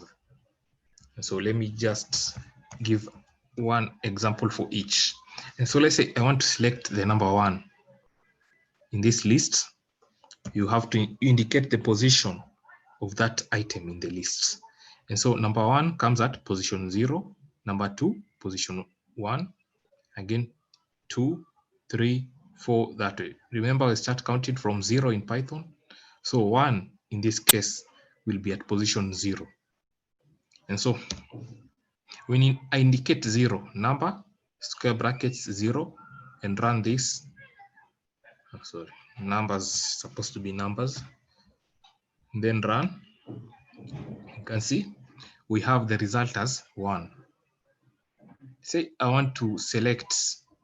And so let me just give one example for each. And so let's say I want to select the number 1 in this list. You have to indicate the position of that item in the list. And so number 1 comes at position 0, number 2, position 1, again 2, 3, 4, that way. Remember, we start counting from 0 in Python. So 1 in this case will be at position 0. And so when I indicate 0, number, square brackets 0, and run this. Oh, sorry, numbers supposed to be numbers. Then run. You can see we have the result as 1. Say I want to select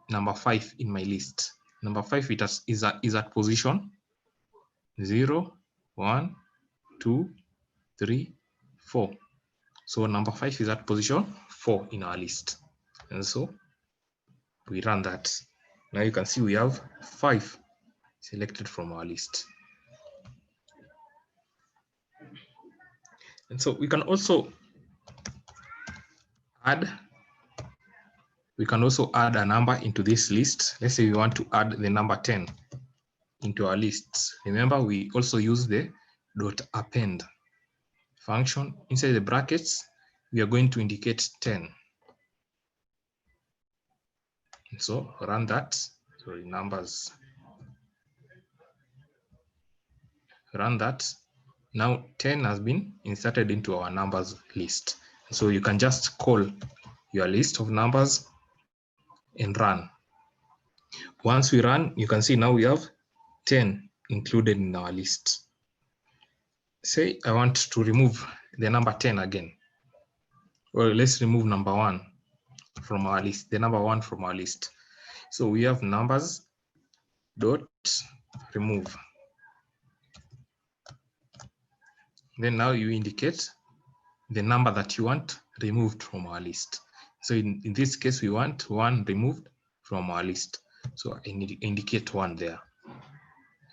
number 5 in my list. Number 5 is at position 0, 1, 2, 3, 4. So number 5 is at position 4 in our list. And so we run that. Now you can see we have 5 selected from our list. And so we can also add a number into this list. Let's say we want to add the number 10 into our list. Remember, we also use the dot append function. Inside the brackets, we are going to indicate 10. And so run that. Sorry, numbers. Run that. Now 10 has been inserted into our numbers list. So you can just call your list of numbers and run. Once we run, you can see now we have 10 included in our list. Say I want to remove the number 10 again. Well, let's remove number 1 from our list, the number 1 from our list. So we have numbers dot remove. Then now you indicate the number that you want removed from our list. So in this case, we want 1 removed from our list. So I indicate 1 there.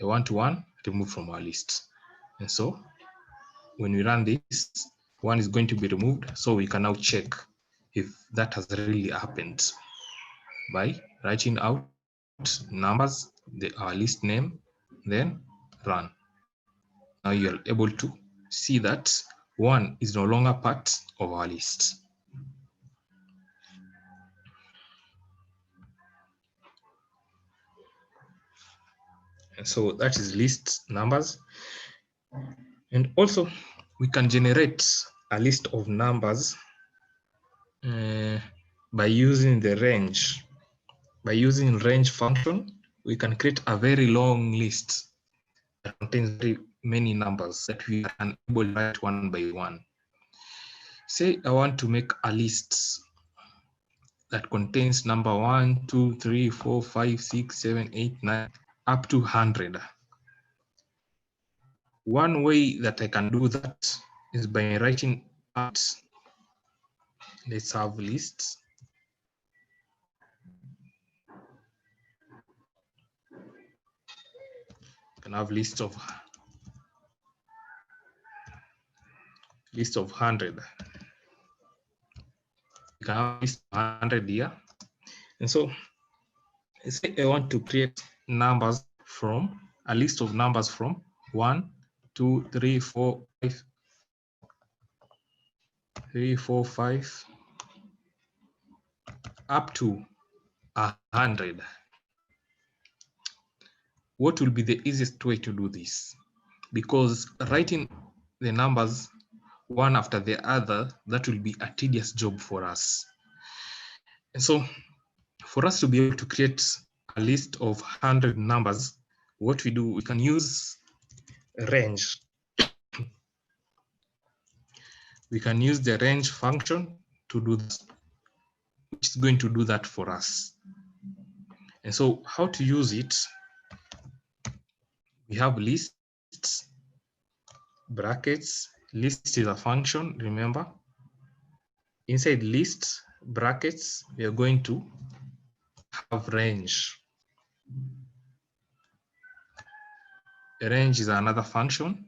I want 1 removed from our list. And so when we run this, 1 is going to be removed. So we can now check if that has really happened by writing out numbers, our list name, then run. Now you're able to see that 1 is no longer part of our list. And so that is list numbers. And also we can generate a list of numbers by using the range. By using range function, we can create a very long list that contains very many numbers that we are unable to write one by one. Say I want to make a list that contains number 1, 2, 3, 4, 5, 6, 7, 8, 9, up to 100. One way that I can do that is by writing out. Let's have lists. You can have list of 100. You can have list of 100 here. And so say I want to create numbers from a list of numbers from 1, 2, 3, 4, 5, 3, 4, 5, up to 100. What will be the easiest way to do this? Because writing the numbers one after the other, that will be a tedious job for us. And so for us to be able to create a list of 100 numbers, what we do, we can use range. We can use the range function to do this, which is going to do that for us. And so how to use it? We have lists, brackets. List is a function, remember. Inside list brackets, we are going to have range. Range is another function.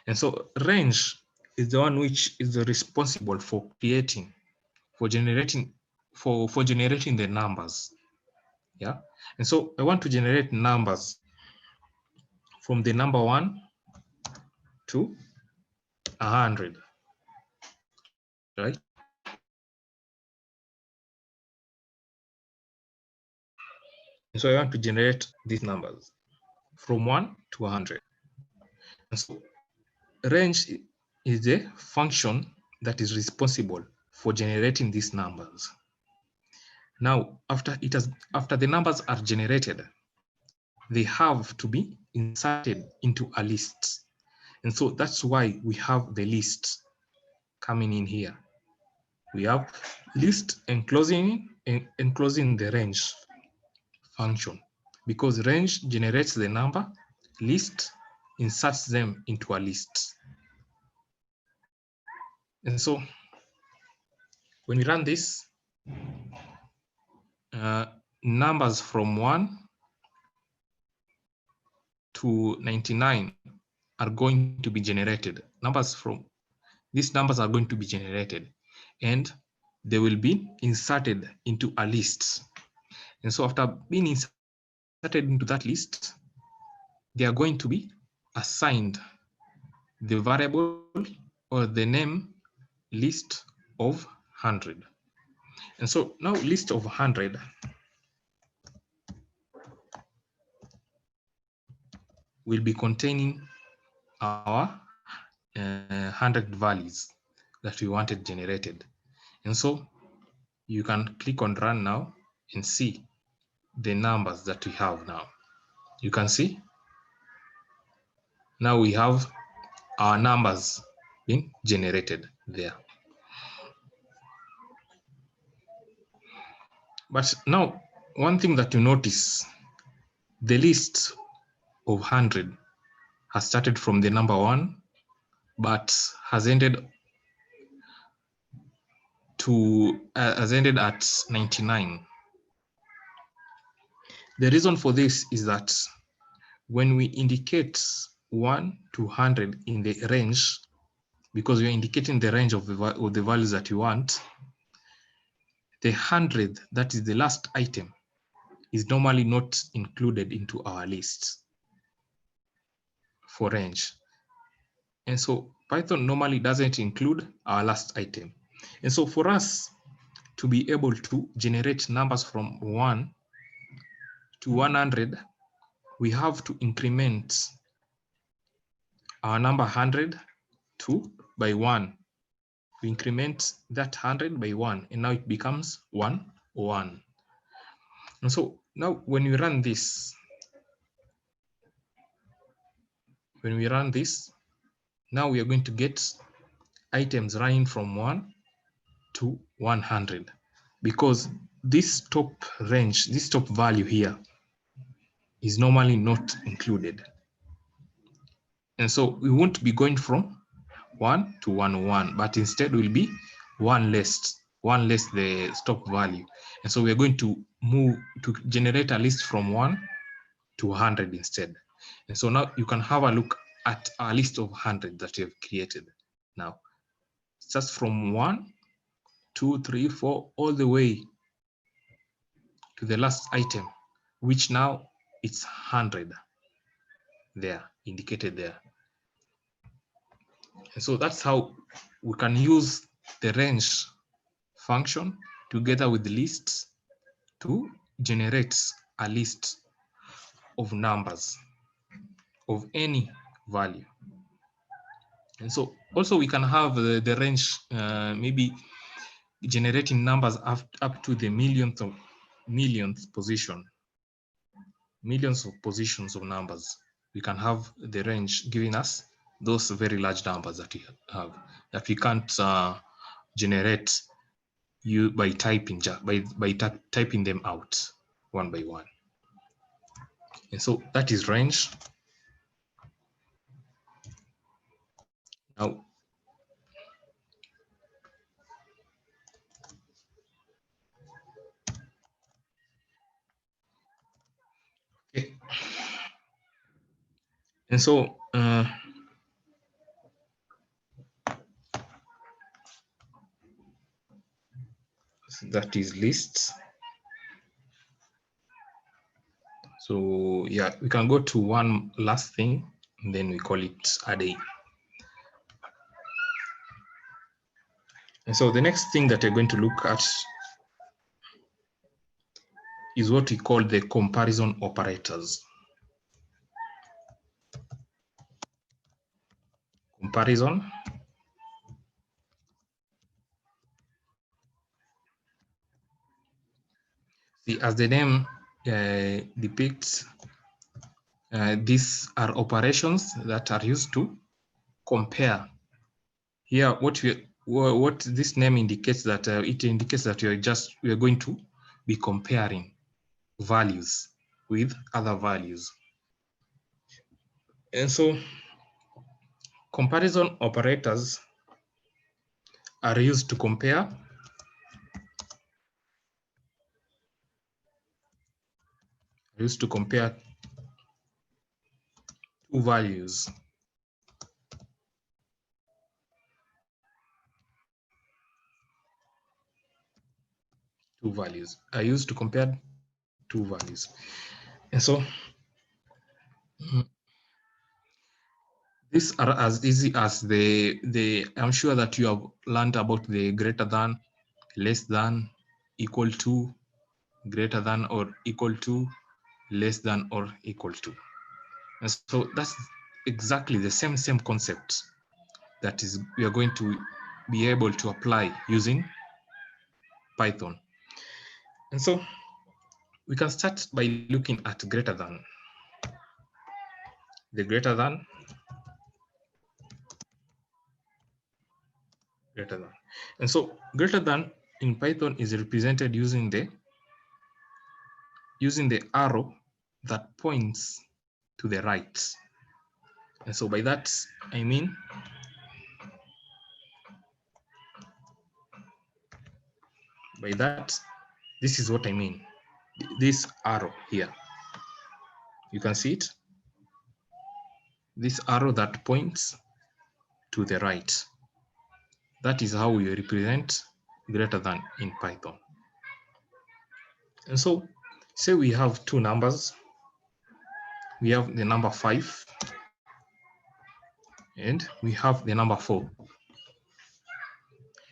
And so range is the one which is responsible for creating, for generating the numbers. Yeah. And so I want to generate numbers from the number 1 to 100. Right? And so I want to generate these numbers from 1 to 100. And so range is the function that is responsible for generating these numbers. Now, after the numbers are generated, they have to be inserted into a list. And so that's why we have the list coming in here. We have list enclosing the range function, because range generates the number, list inserts them into a list. And so when we run this, numbers from 1 to 99 are going to be generated. These numbers are going to be generated, and they will be inserted into a list. And so after being inserted into that list, they are going to be assigned the variable or the name list of 100. And so now list of 100 will be containing our 100 values that we wanted generated. And so you can click on run now and see the numbers that we have now. You can see now we have our numbers being generated there. But now one thing that you notice, the list of 100 has started from the number 1, but has ended to has ended at 99. The reason for this is that when we indicate 1 to 100 in the range, because we're indicating the range of the values that you want, the 100, that is the last item, is normally not included into our list for range. And so Python normally doesn't include our last item. And so for us to be able to generate numbers from 1 to 100, we have to increment our number 100 by 1. We increment that 100 by 1, and now it becomes 101. And so now when we run this, now we are going to get items running from 1 to 100, because this top range, this top value here is normally not included. And so we won't be going from 1 to 101, but instead will be one less the stop value. And so we're going to move to generate a list from 1 to 100 instead. And so now you can have a look at a list of 100 that you have created. Now, just from 1, 2, 3, 4, all the way to the last item, which now it's 100 there, indicated there. And so that's how we can use the range function together with the lists to generate a list of numbers of any value. And so also we can have the range maybe generating numbers up to the millionth position, millions of positions of numbers. We can have the range giving us those very large numbers that we have, that we can't generate by typing typing them out one by one. And so that is range. Now, okay. And so that is lists. So yeah, we can go to one last thing, and then we call it array. And so the next thing that we're going to look at is what we call the comparison operators. Comparison. See, as the name depicts, these are operations that are used to compare. Here, what this name indicates that it indicates that we are going to be comparing values with other values. And so comparison operators are used to compare two values. Two values are used to compare two values. And so these are as easy as I'm sure that you have learned about the greater than, less than, equal to, greater than or equal to, less than or equal to. And so that's exactly the same concept that is we are going to be able to apply using Python. And so we can start by looking at greater than. The greater than. And so greater than in Python is represented using the arrow that points to the right. And so by that, I mean By that, this is what I mean. This arrow here, you can see it. This arrow that points to the right. That is how we represent greater than in Python. And so, say we have two numbers. We have the number 5 and we have the number 4.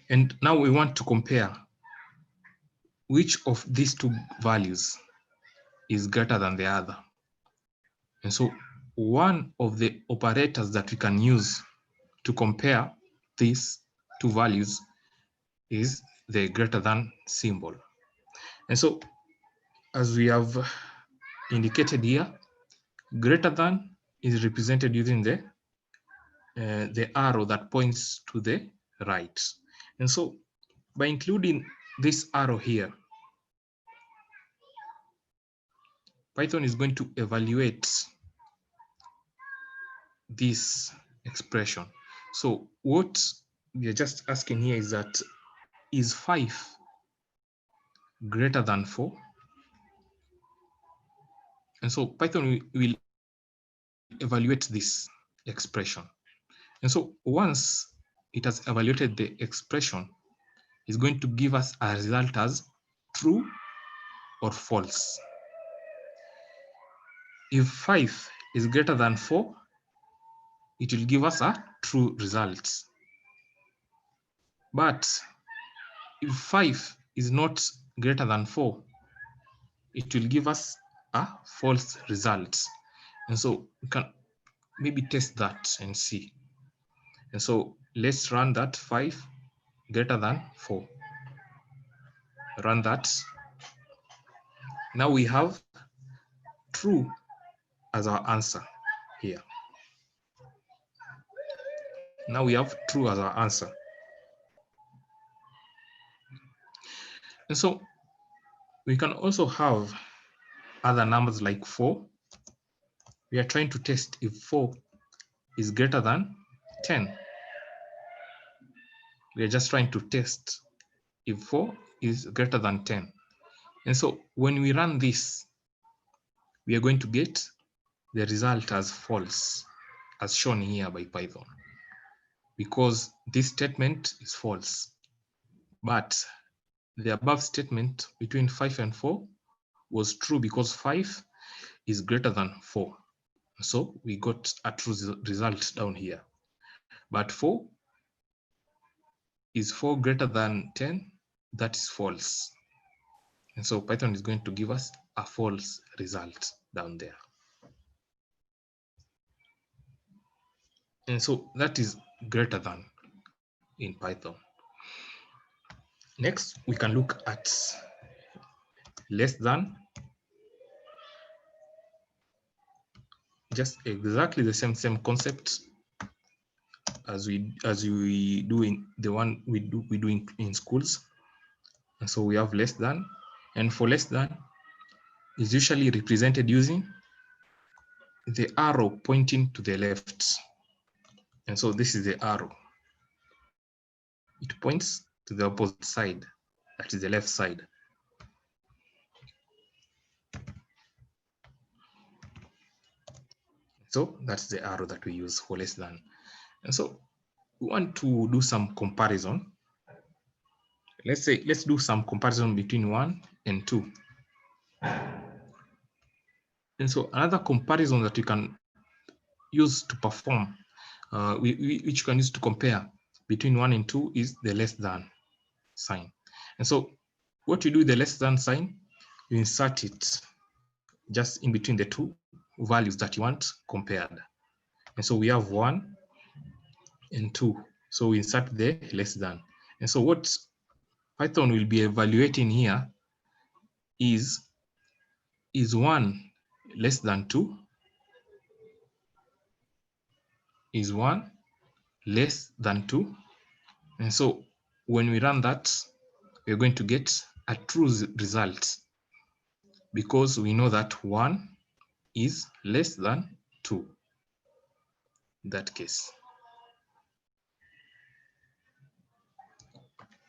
And now we want to compare which of these two values is greater than the other. And so one of the operators that we can use to compare these two values is the greater than symbol. And so as we have indicated here, greater than is represented using the arrow that points to the right. And so by including this arrow here, Python is going to evaluate this expression. So what we are just asking here is that, is 5 greater than 4? And so Python will evaluate this expression. And so once it has evaluated the expression, it's going to give us a result as true or false. If 5 is greater than 4, it will give us a true result. But if 5 is not greater than 4, it will give us a false result. And so we can maybe test that and see. And so let's run that 5 greater than 4. Run that. Now we have true as our answer here. Now we have true as our answer. And so we can also have other numbers like 4. We are trying to test if 4 is greater than 10. We are just trying to test if 4 is greater than 10. And so when we run this, we are going to get the result as false, as shown here by Python, because this statement is false. But the above statement between 5 and 4 was true because 5 is greater than 4. So we got a true result down here. But 4 is 4 greater than 10? That is false. And so Python is going to give us a false result down there. And so that is greater than in Python. Next, we can look at less than. Just exactly the same concept as we do in the one we do in schools. And so we have less than, and for less than is usually represented using the arrow pointing to the left. And so this is the arrow. It points to the opposite side, that is the left side. So that's the arrow that we use for less than. And so we want to do some comparison. Let's do some comparison between 1 and 2. And so another comparison that you can use to perform, which you can use to compare between 1 and 2 is the less than sign. And so what you do with the less than sign, you insert it just in between the two values that you want compared. And so we have 1 and 2. So we insert the less than. And so what Python will be evaluating here is 1 less than 2? Is 1 less than 2? And so when we run that, we're going to get a true result because we know that 1 is less than 2 in that case.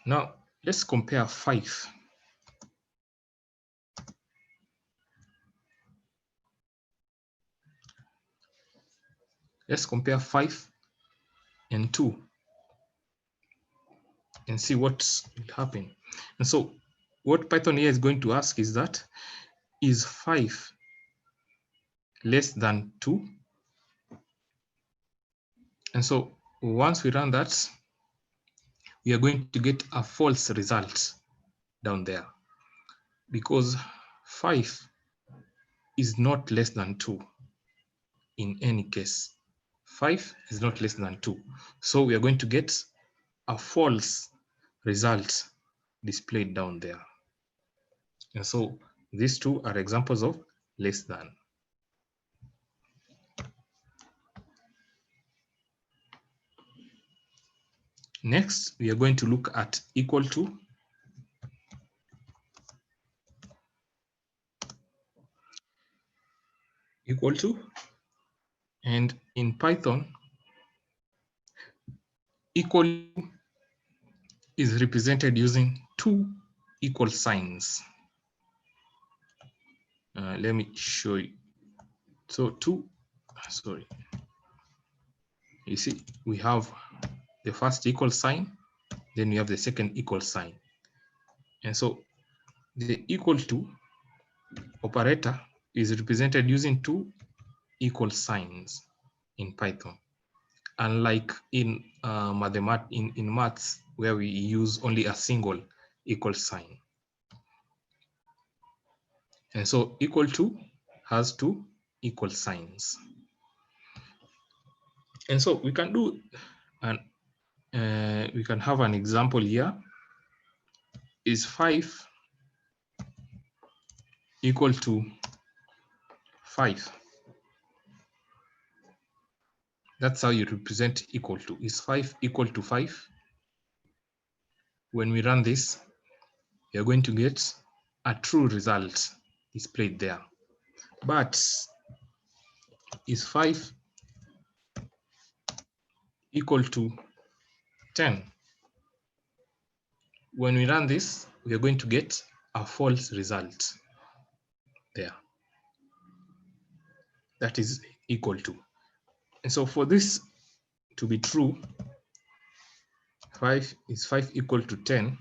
Now, let's compare 5. Let's compare 5 and 2 and see what will happen. And so what Python here is going to ask is that, is 5 less than 2? And so once we run that, we are going to get a false result down there, because 5 is not less than 2 in any case. 5 is not less than 2. So we are going to get a false result displayed down there. And so these two are examples of less than. Next, we are going to look at equal to. Equal to, and in Python, equal to is represented using 2 equal signs. Let me show you. So you see, we have the first equal sign, then we have the second equal sign. And so the equal to operator is represented using 2 equal signs in Python. Unlike in maths, where we use only a single equal sign. And so equal to has 2 equal signs. And so we can do we can have an example here. Is 5 equal to 5? That's how you represent equal to. Is 5 equal to 5? When we run this, you're going to get a true result displayed there. But is 5 equal to 10? When we run this, we are going to get a false result there. That is equal to. And so for this to be true, 5 equal to 10?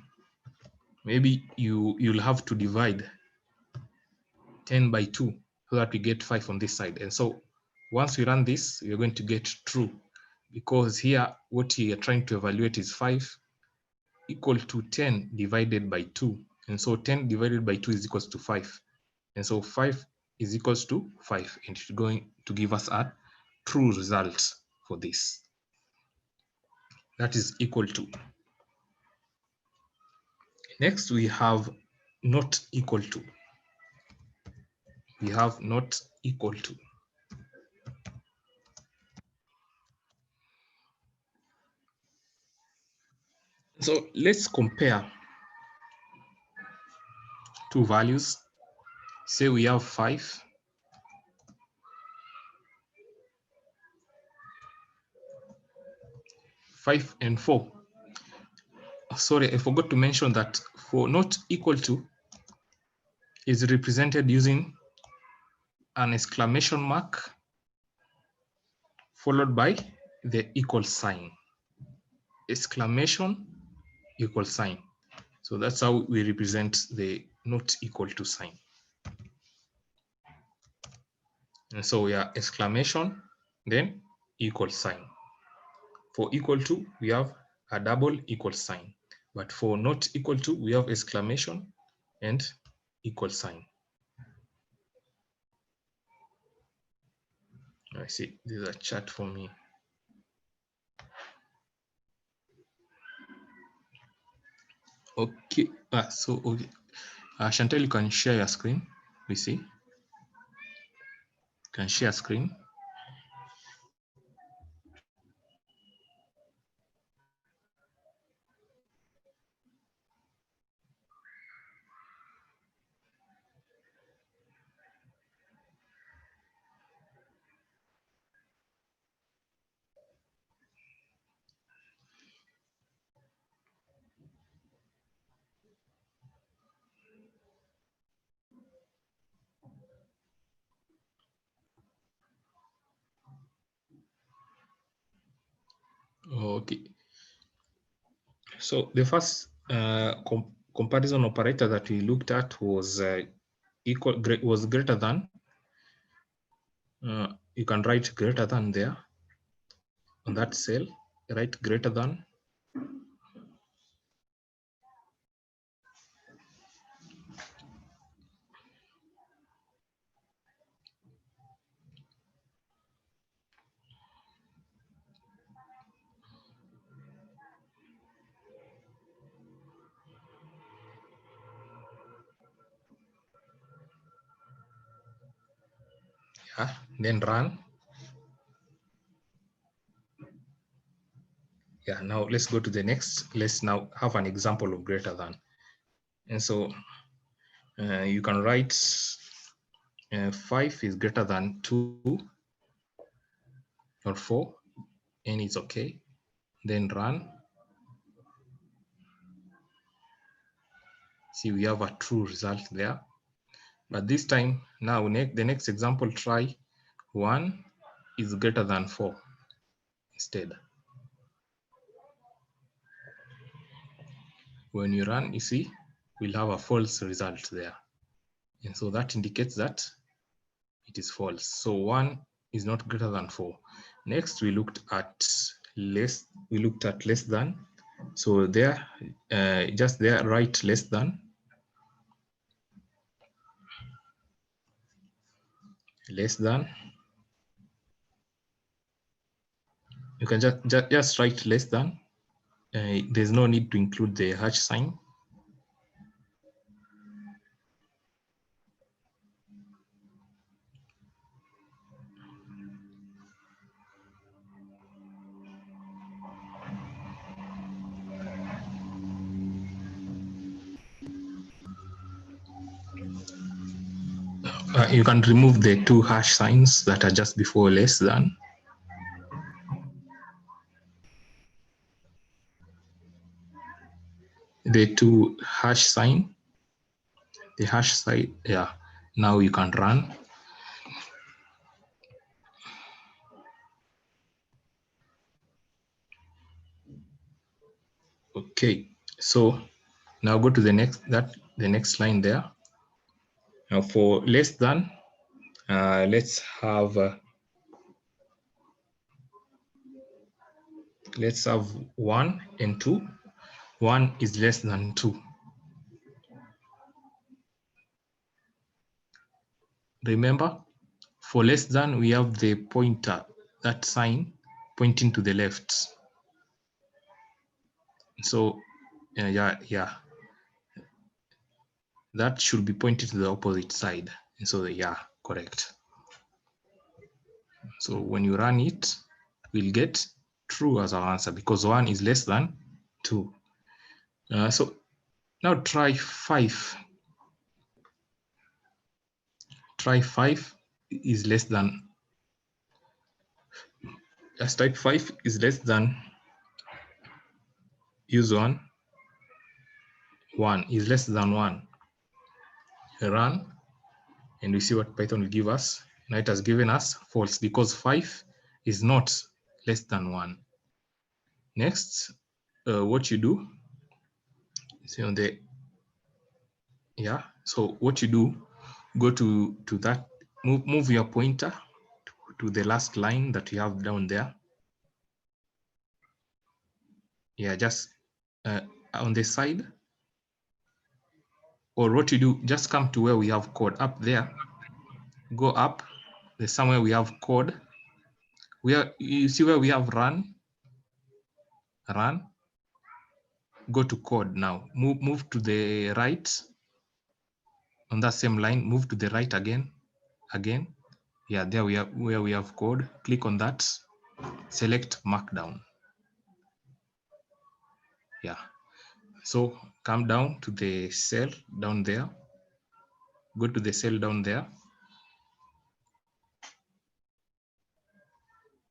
Maybe you'll have to divide 10 by 2 so that we get 5 on this side. And so once we run this, we're going to get true, because here what we are trying to evaluate is 5 equal to 10 divided by 2. And so 10 divided by 2 is equals to 5. And so 5 is equals to 5, and it's going to give us a true result for this. That is equal to. Next, we have not equal to. We have not equal to. So let's compare two values. Say we have 5. 5 and 4. Sorry, I forgot to mention that for not equal to is represented using an exclamation mark followed by the equal sign. Exclamation, equal sign. So that's how we represent the not equal to sign. And so we are exclamation, then equal sign. For equal to, we have a double equal sign. But for not equal to, we have exclamation and equal sign. I see, this is a chat for me. Okay, okay. Chantel, you can share your screen. We see. You can share screen. So the first comparison operator that we looked at was greater than. You can write greater than there on that cell. Write greater than. Yeah, then run. Yeah, now let's go to the next. Let's now have an example of greater than. And so you can write 5 is greater than 2 or 4, and it's okay. Then run. See, we have a true result there. But this time, now the next example, try 1 is greater than 4 instead. When you run, you see, we'll have a false result there. And so that indicates that it is false. So 1 is not greater than 4. Next, we looked at less than. So there, just there, write less than. Less than. You can just write less than. There's no need to include the hash sign. You can remove the 2 hash signs that are just before less than. The 2 hash sign, the hash sign, yeah. Now you can run. Okay, so now go to the next line there. Now for less than, let's have 1 and 2. 1 is less than 2. Remember, for less than, we have the pointer, that sign pointing to the left. So yeah, that should be pointed to the opposite side. And so yeah, correct. So when you run it, we'll get true as our answer because 1 is less than 2. So now try 5. Try 5 is less than. Just type 5 is less than. Use 1. 1 is less than 1. Run, and we see what Python will give us. Now it has given us false because 5 is not less than 1. Next, what you do, see on the, yeah, so what you do, go to that, move your pointer to the last line that you have down there. Yeah, just on the side. Or what you do, just come to where we have code up there. Go up, there's somewhere we have code. You see where we have run. Go to code now. Move to the right. On that same line, move to the right again. Yeah, there we have where we have code. Click on that. Select Markdown. Yeah. So come down to the cell down there. Go to the cell down there.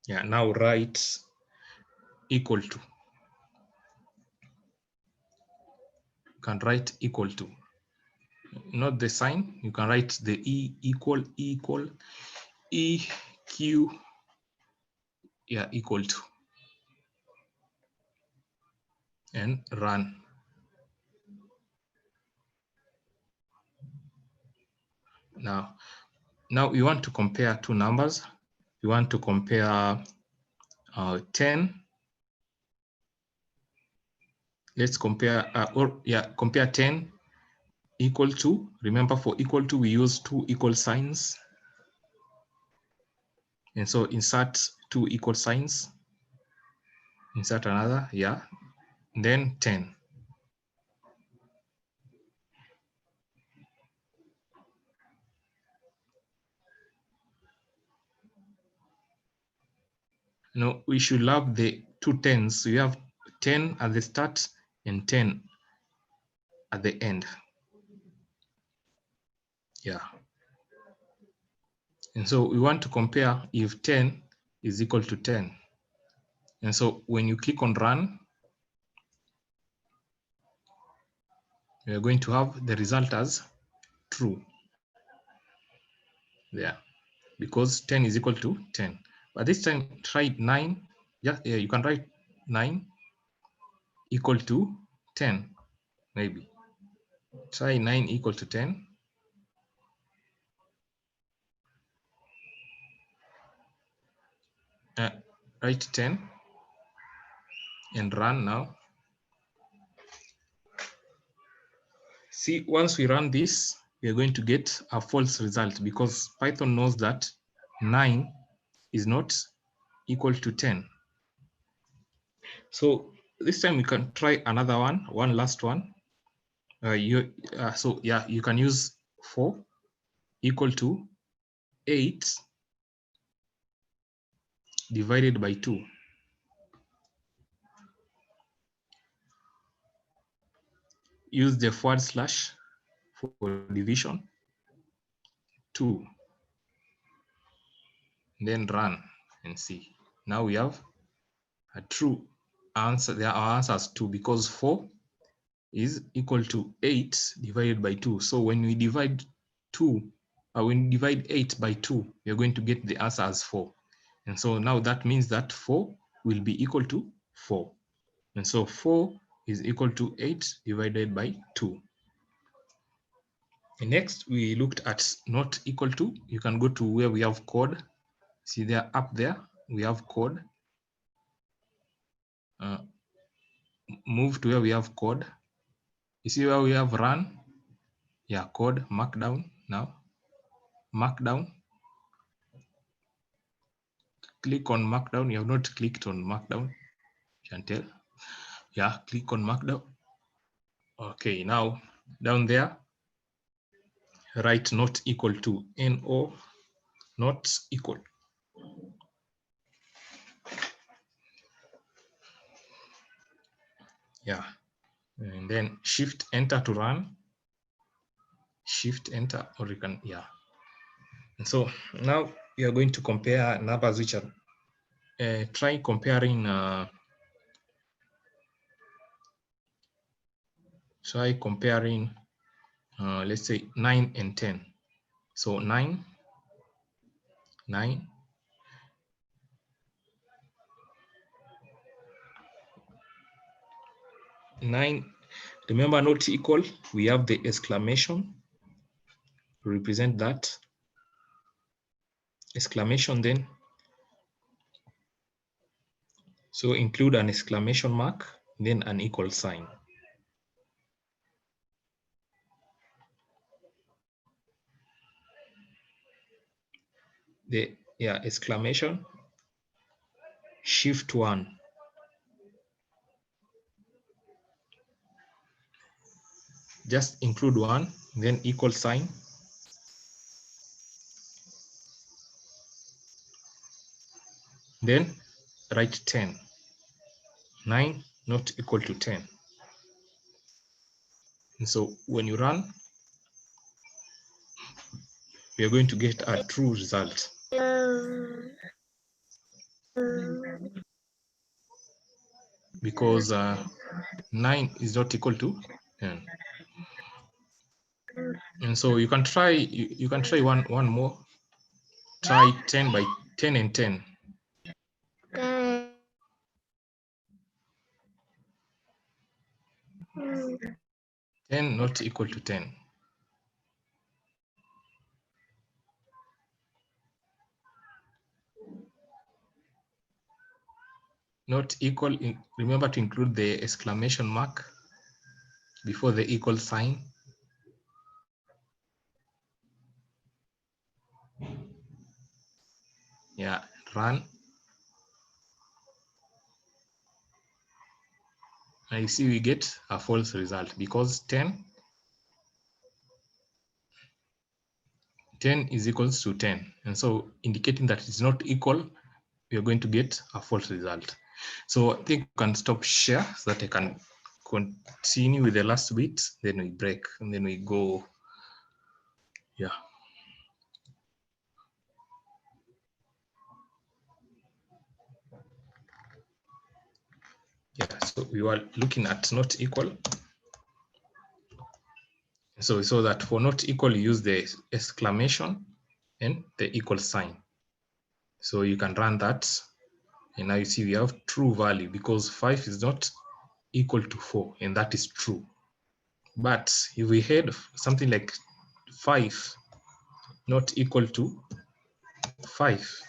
Yeah, now write equal to. You can write equal to. Not the sign. You can write the equal, EQ. Yeah, equal to. and run. Now we want to compare two numbers. We want to compare 10. Let's compare, compare 10 equal to, remember for equal to, we use two equal signs. And so insert two equal signs, insert another, then 10. Now we should have the two tens. We have 10 at the start and 10 at the end. Yeah. And so we want to compare if 10 is equal to 10. And so when you click on run, we are going to have the result as true there, because 10 is equal to 10. But this time try 9. Yeah, you can write 9 equal to 10, maybe. Try 9 equal to 10. Write 10 and run now. See, once we run this, we are going to get a false result because Python knows that 9 is not equal to 10. So this time we can try another one last one. You can use 4 equal to 8 divided by 2. Use the forward slash for division, 2. Then run and see. Now we have a true answer. There are answers 2 because 4 is equal to 8 divided by 2. So when we divide 8 by 2, we are going to get the answer as 4. And so now that means that 4 will be equal to 4. And so 4 is equal to 8 divided by 2. And next, we looked at not equal to. You can go to where we have code. See there, up there, we have code. Move to where we have code. You see where we have run? Yeah, code, markdown now. Markdown. Click on markdown. You have not clicked on markdown, Chantel. Yeah, click on markdown. Okay, now down there, write not equal to, NO, not equal. Yeah, and then shift enter to run. Shift enter, or you can, And so now we are going to compare numbers which are, try comparing, let's say 9 and 10. So 9, 9, 9, remember not equal, we have the exclamation to represent that. Exclamation then. So include an exclamation mark, then an equal sign. The exclamation, shift 1. Just include 1, then equal sign. Then write 10. 9 not equal to 10. And so when you run, we are going to get a true result. Because 9 is not equal to 10. And so you can try one more. Try 10 by 10 and 10. 10 not equal to 10. Not equal, remember to include the exclamation mark before the equal sign. Yeah, run. And you see we get a false result because 10 is equals to 10. And so indicating that it's not equal, we are going to get a false result. So I think we can stop share so that I can continue with the last bit, then we break and then we go. Yeah. Yeah, so we were looking at not equal. So we saw that for not equal, you use the exclamation and the equal sign. So you can run that. And now you see we have true value because 5 is not equal to 4, and that is true. But if we had something like 5 not equal to 5,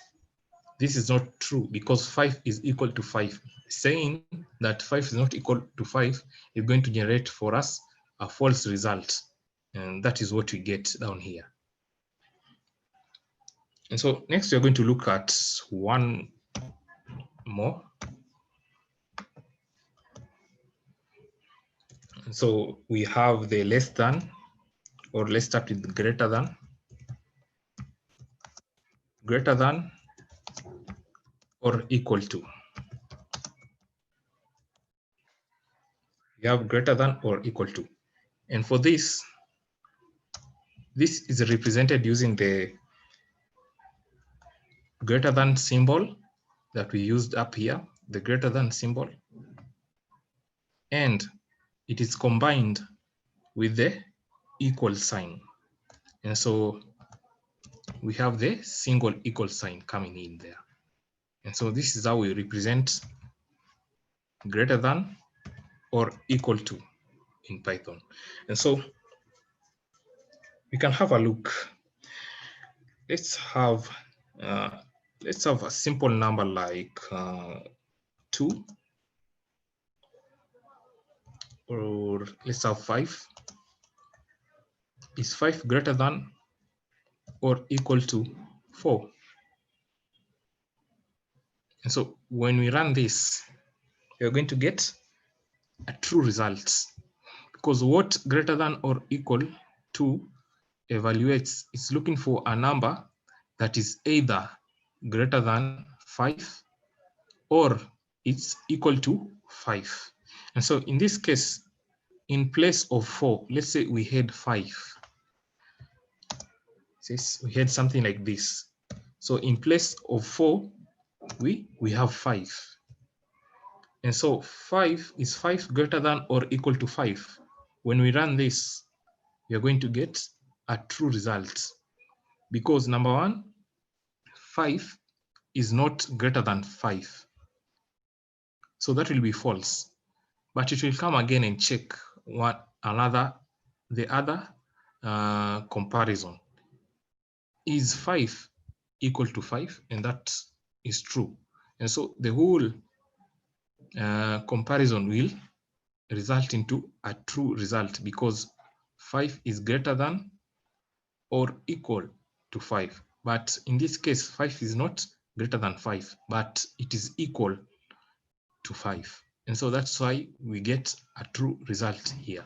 this is not true because 5 is equal to 5. Saying that 5 is not equal to 5 is going to generate for us a false result. And that is what we get down here. And so next we're going to look at one more. And so we have the less than, or let's start with greater than. Greater than or equal to. We have greater than or equal to. And for this is represented using the greater than symbol that we used up here, the greater than symbol. And it is combined with the equal sign. And so we have the single equal sign coming in there. And so this is how we represent greater than or equal to in Python. And so we can have a look. Let's have a simple number like 2, or let's have 5. Is 5 greater than or equal to 4? And so when we run this, you're going to get a true result, because what greater than or equal to evaluates is looking for a number that is either greater than 5 or it's equal to 5. And so in this case, in place of 4, let's say we had 5. We had something like this. So in place of 4, we have 5. And so 5 is 5 greater than or equal to 5. When we run this, we are going to get a true result, because number one, 5 is not greater than 5. So that will be false. But it will come again and check the other comparison. Is 5 equal to 5? And that is true. And so the whole comparison will result into a true result, because 5 is greater than or equal to 5. But in this case, 5 is not greater than 5, but it is equal to 5. And so that's why we get a true result here.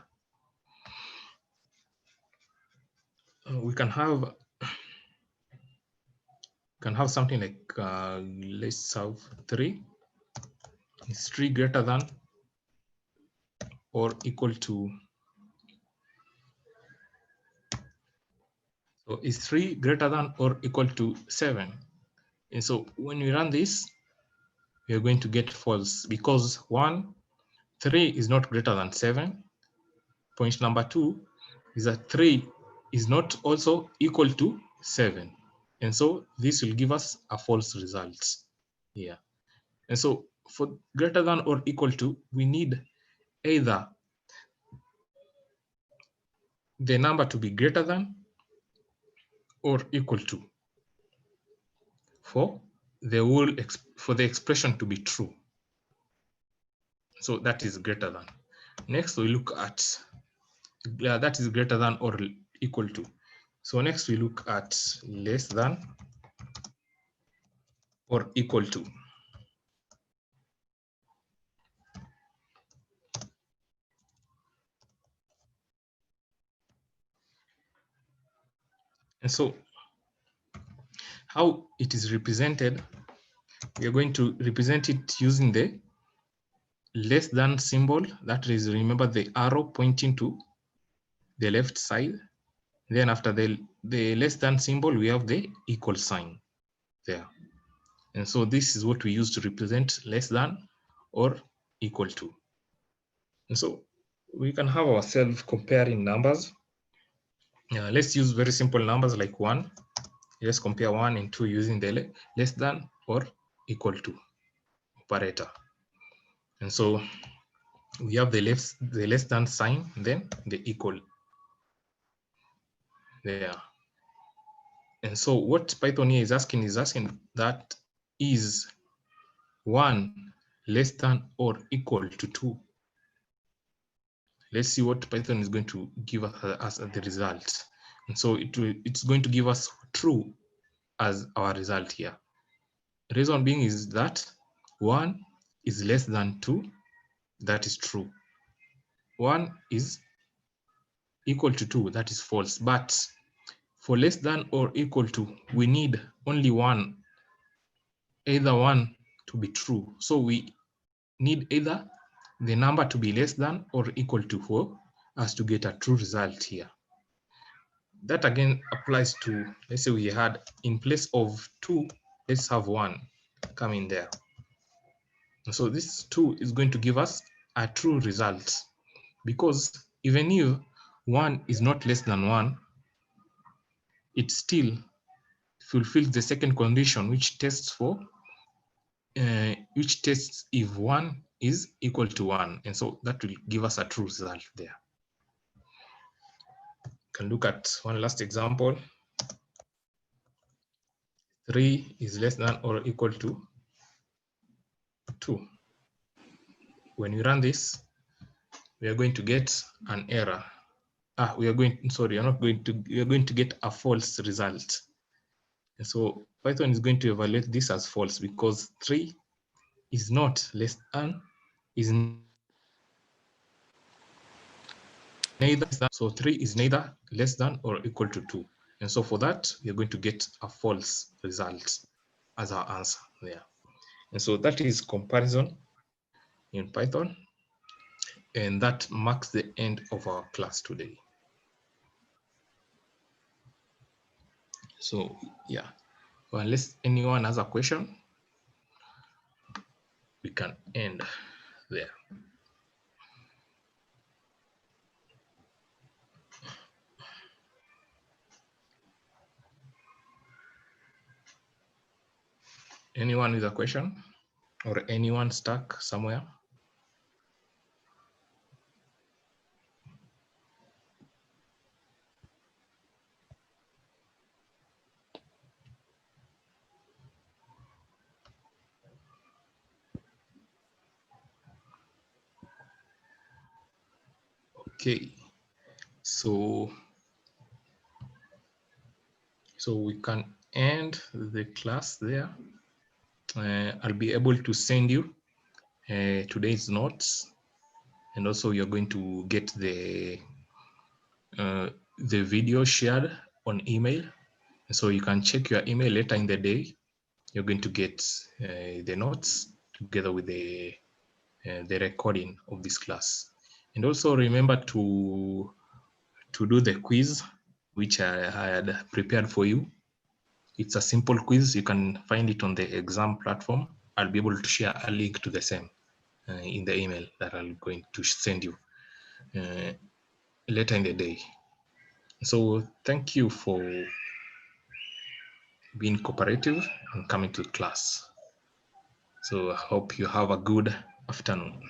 We can have something like let's have 3. Is 3 greater than or equal to, so is 3 greater than or equal to 7? And so when we run this, we are going to get false, because 1, 3 is not greater than 7. Point number 2 is that 3 is not also equal to 7. And so this will give us a false result here. And so for greater than or equal to, we need either the number to be greater than or equal to for the expression to be true. So that is greater than. Next we look at that is greater than or equal to. So next we look at less than or equal to. And so how it is represented, we are going to represent it using the less than symbol. That is, remember the arrow pointing to the left side. Then after the less than symbol, we have the equal sign there. And so this is what we use to represent less than or equal to. And so we can have ourselves comparing numbers. Let's use very simple numbers like 1. Let's compare 1 and 2 using the less than or equal to operator. And so we have the less than sign, then the equal there. And so what Python here is asking that is 1 less than or equal to 2. Let's see what Python is going to give us as the result. And so it's going to give us true as our result here. The reason being is that 1 is less than 2. That is true. 1 is equal to 2. That is false. But for less than or equal to, we need only one, either one to be true. So we need either the number to be less than or equal to for us to get a true result here. That again applies to, let's say we had in place of 2, let's have 1 come in there. And so this 2 is going to give us a true result, because even if 1 is not less than 1, it still fulfills the second condition, which tests if 1 is equal to 1. And so that will give us a true result there. Can look at one last example. 3 is less than or equal to 2. When we run this, we are going to get an error. We are going to get a false result. And so Python is going to evaluate this as false because 3 is not less than, is neither, so 3 is neither less than or equal to 2. And so for that, we are going to get a false result as our answer there. And so that is comparison in Python. And that marks the end of our class today. So yeah, well, unless anyone has a question, we can end there. Anyone with a question or anyone stuck somewhere? Okay, so we can end the class there. I'll be able to send you today's notes, and also you're going to get the video shared on email, so you can check your email later in the day. You're going to get the notes together with the recording of this class. And also remember to do the quiz, which I had prepared for you. It's a simple quiz. You can find it on the exam platform. I'll be able to share a link to the same in the email that I'm going to send you later in the day. So thank you for being cooperative and coming to class. So I hope you have a good afternoon.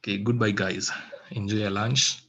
Okay, goodbye, guys. Enjoy your lunch.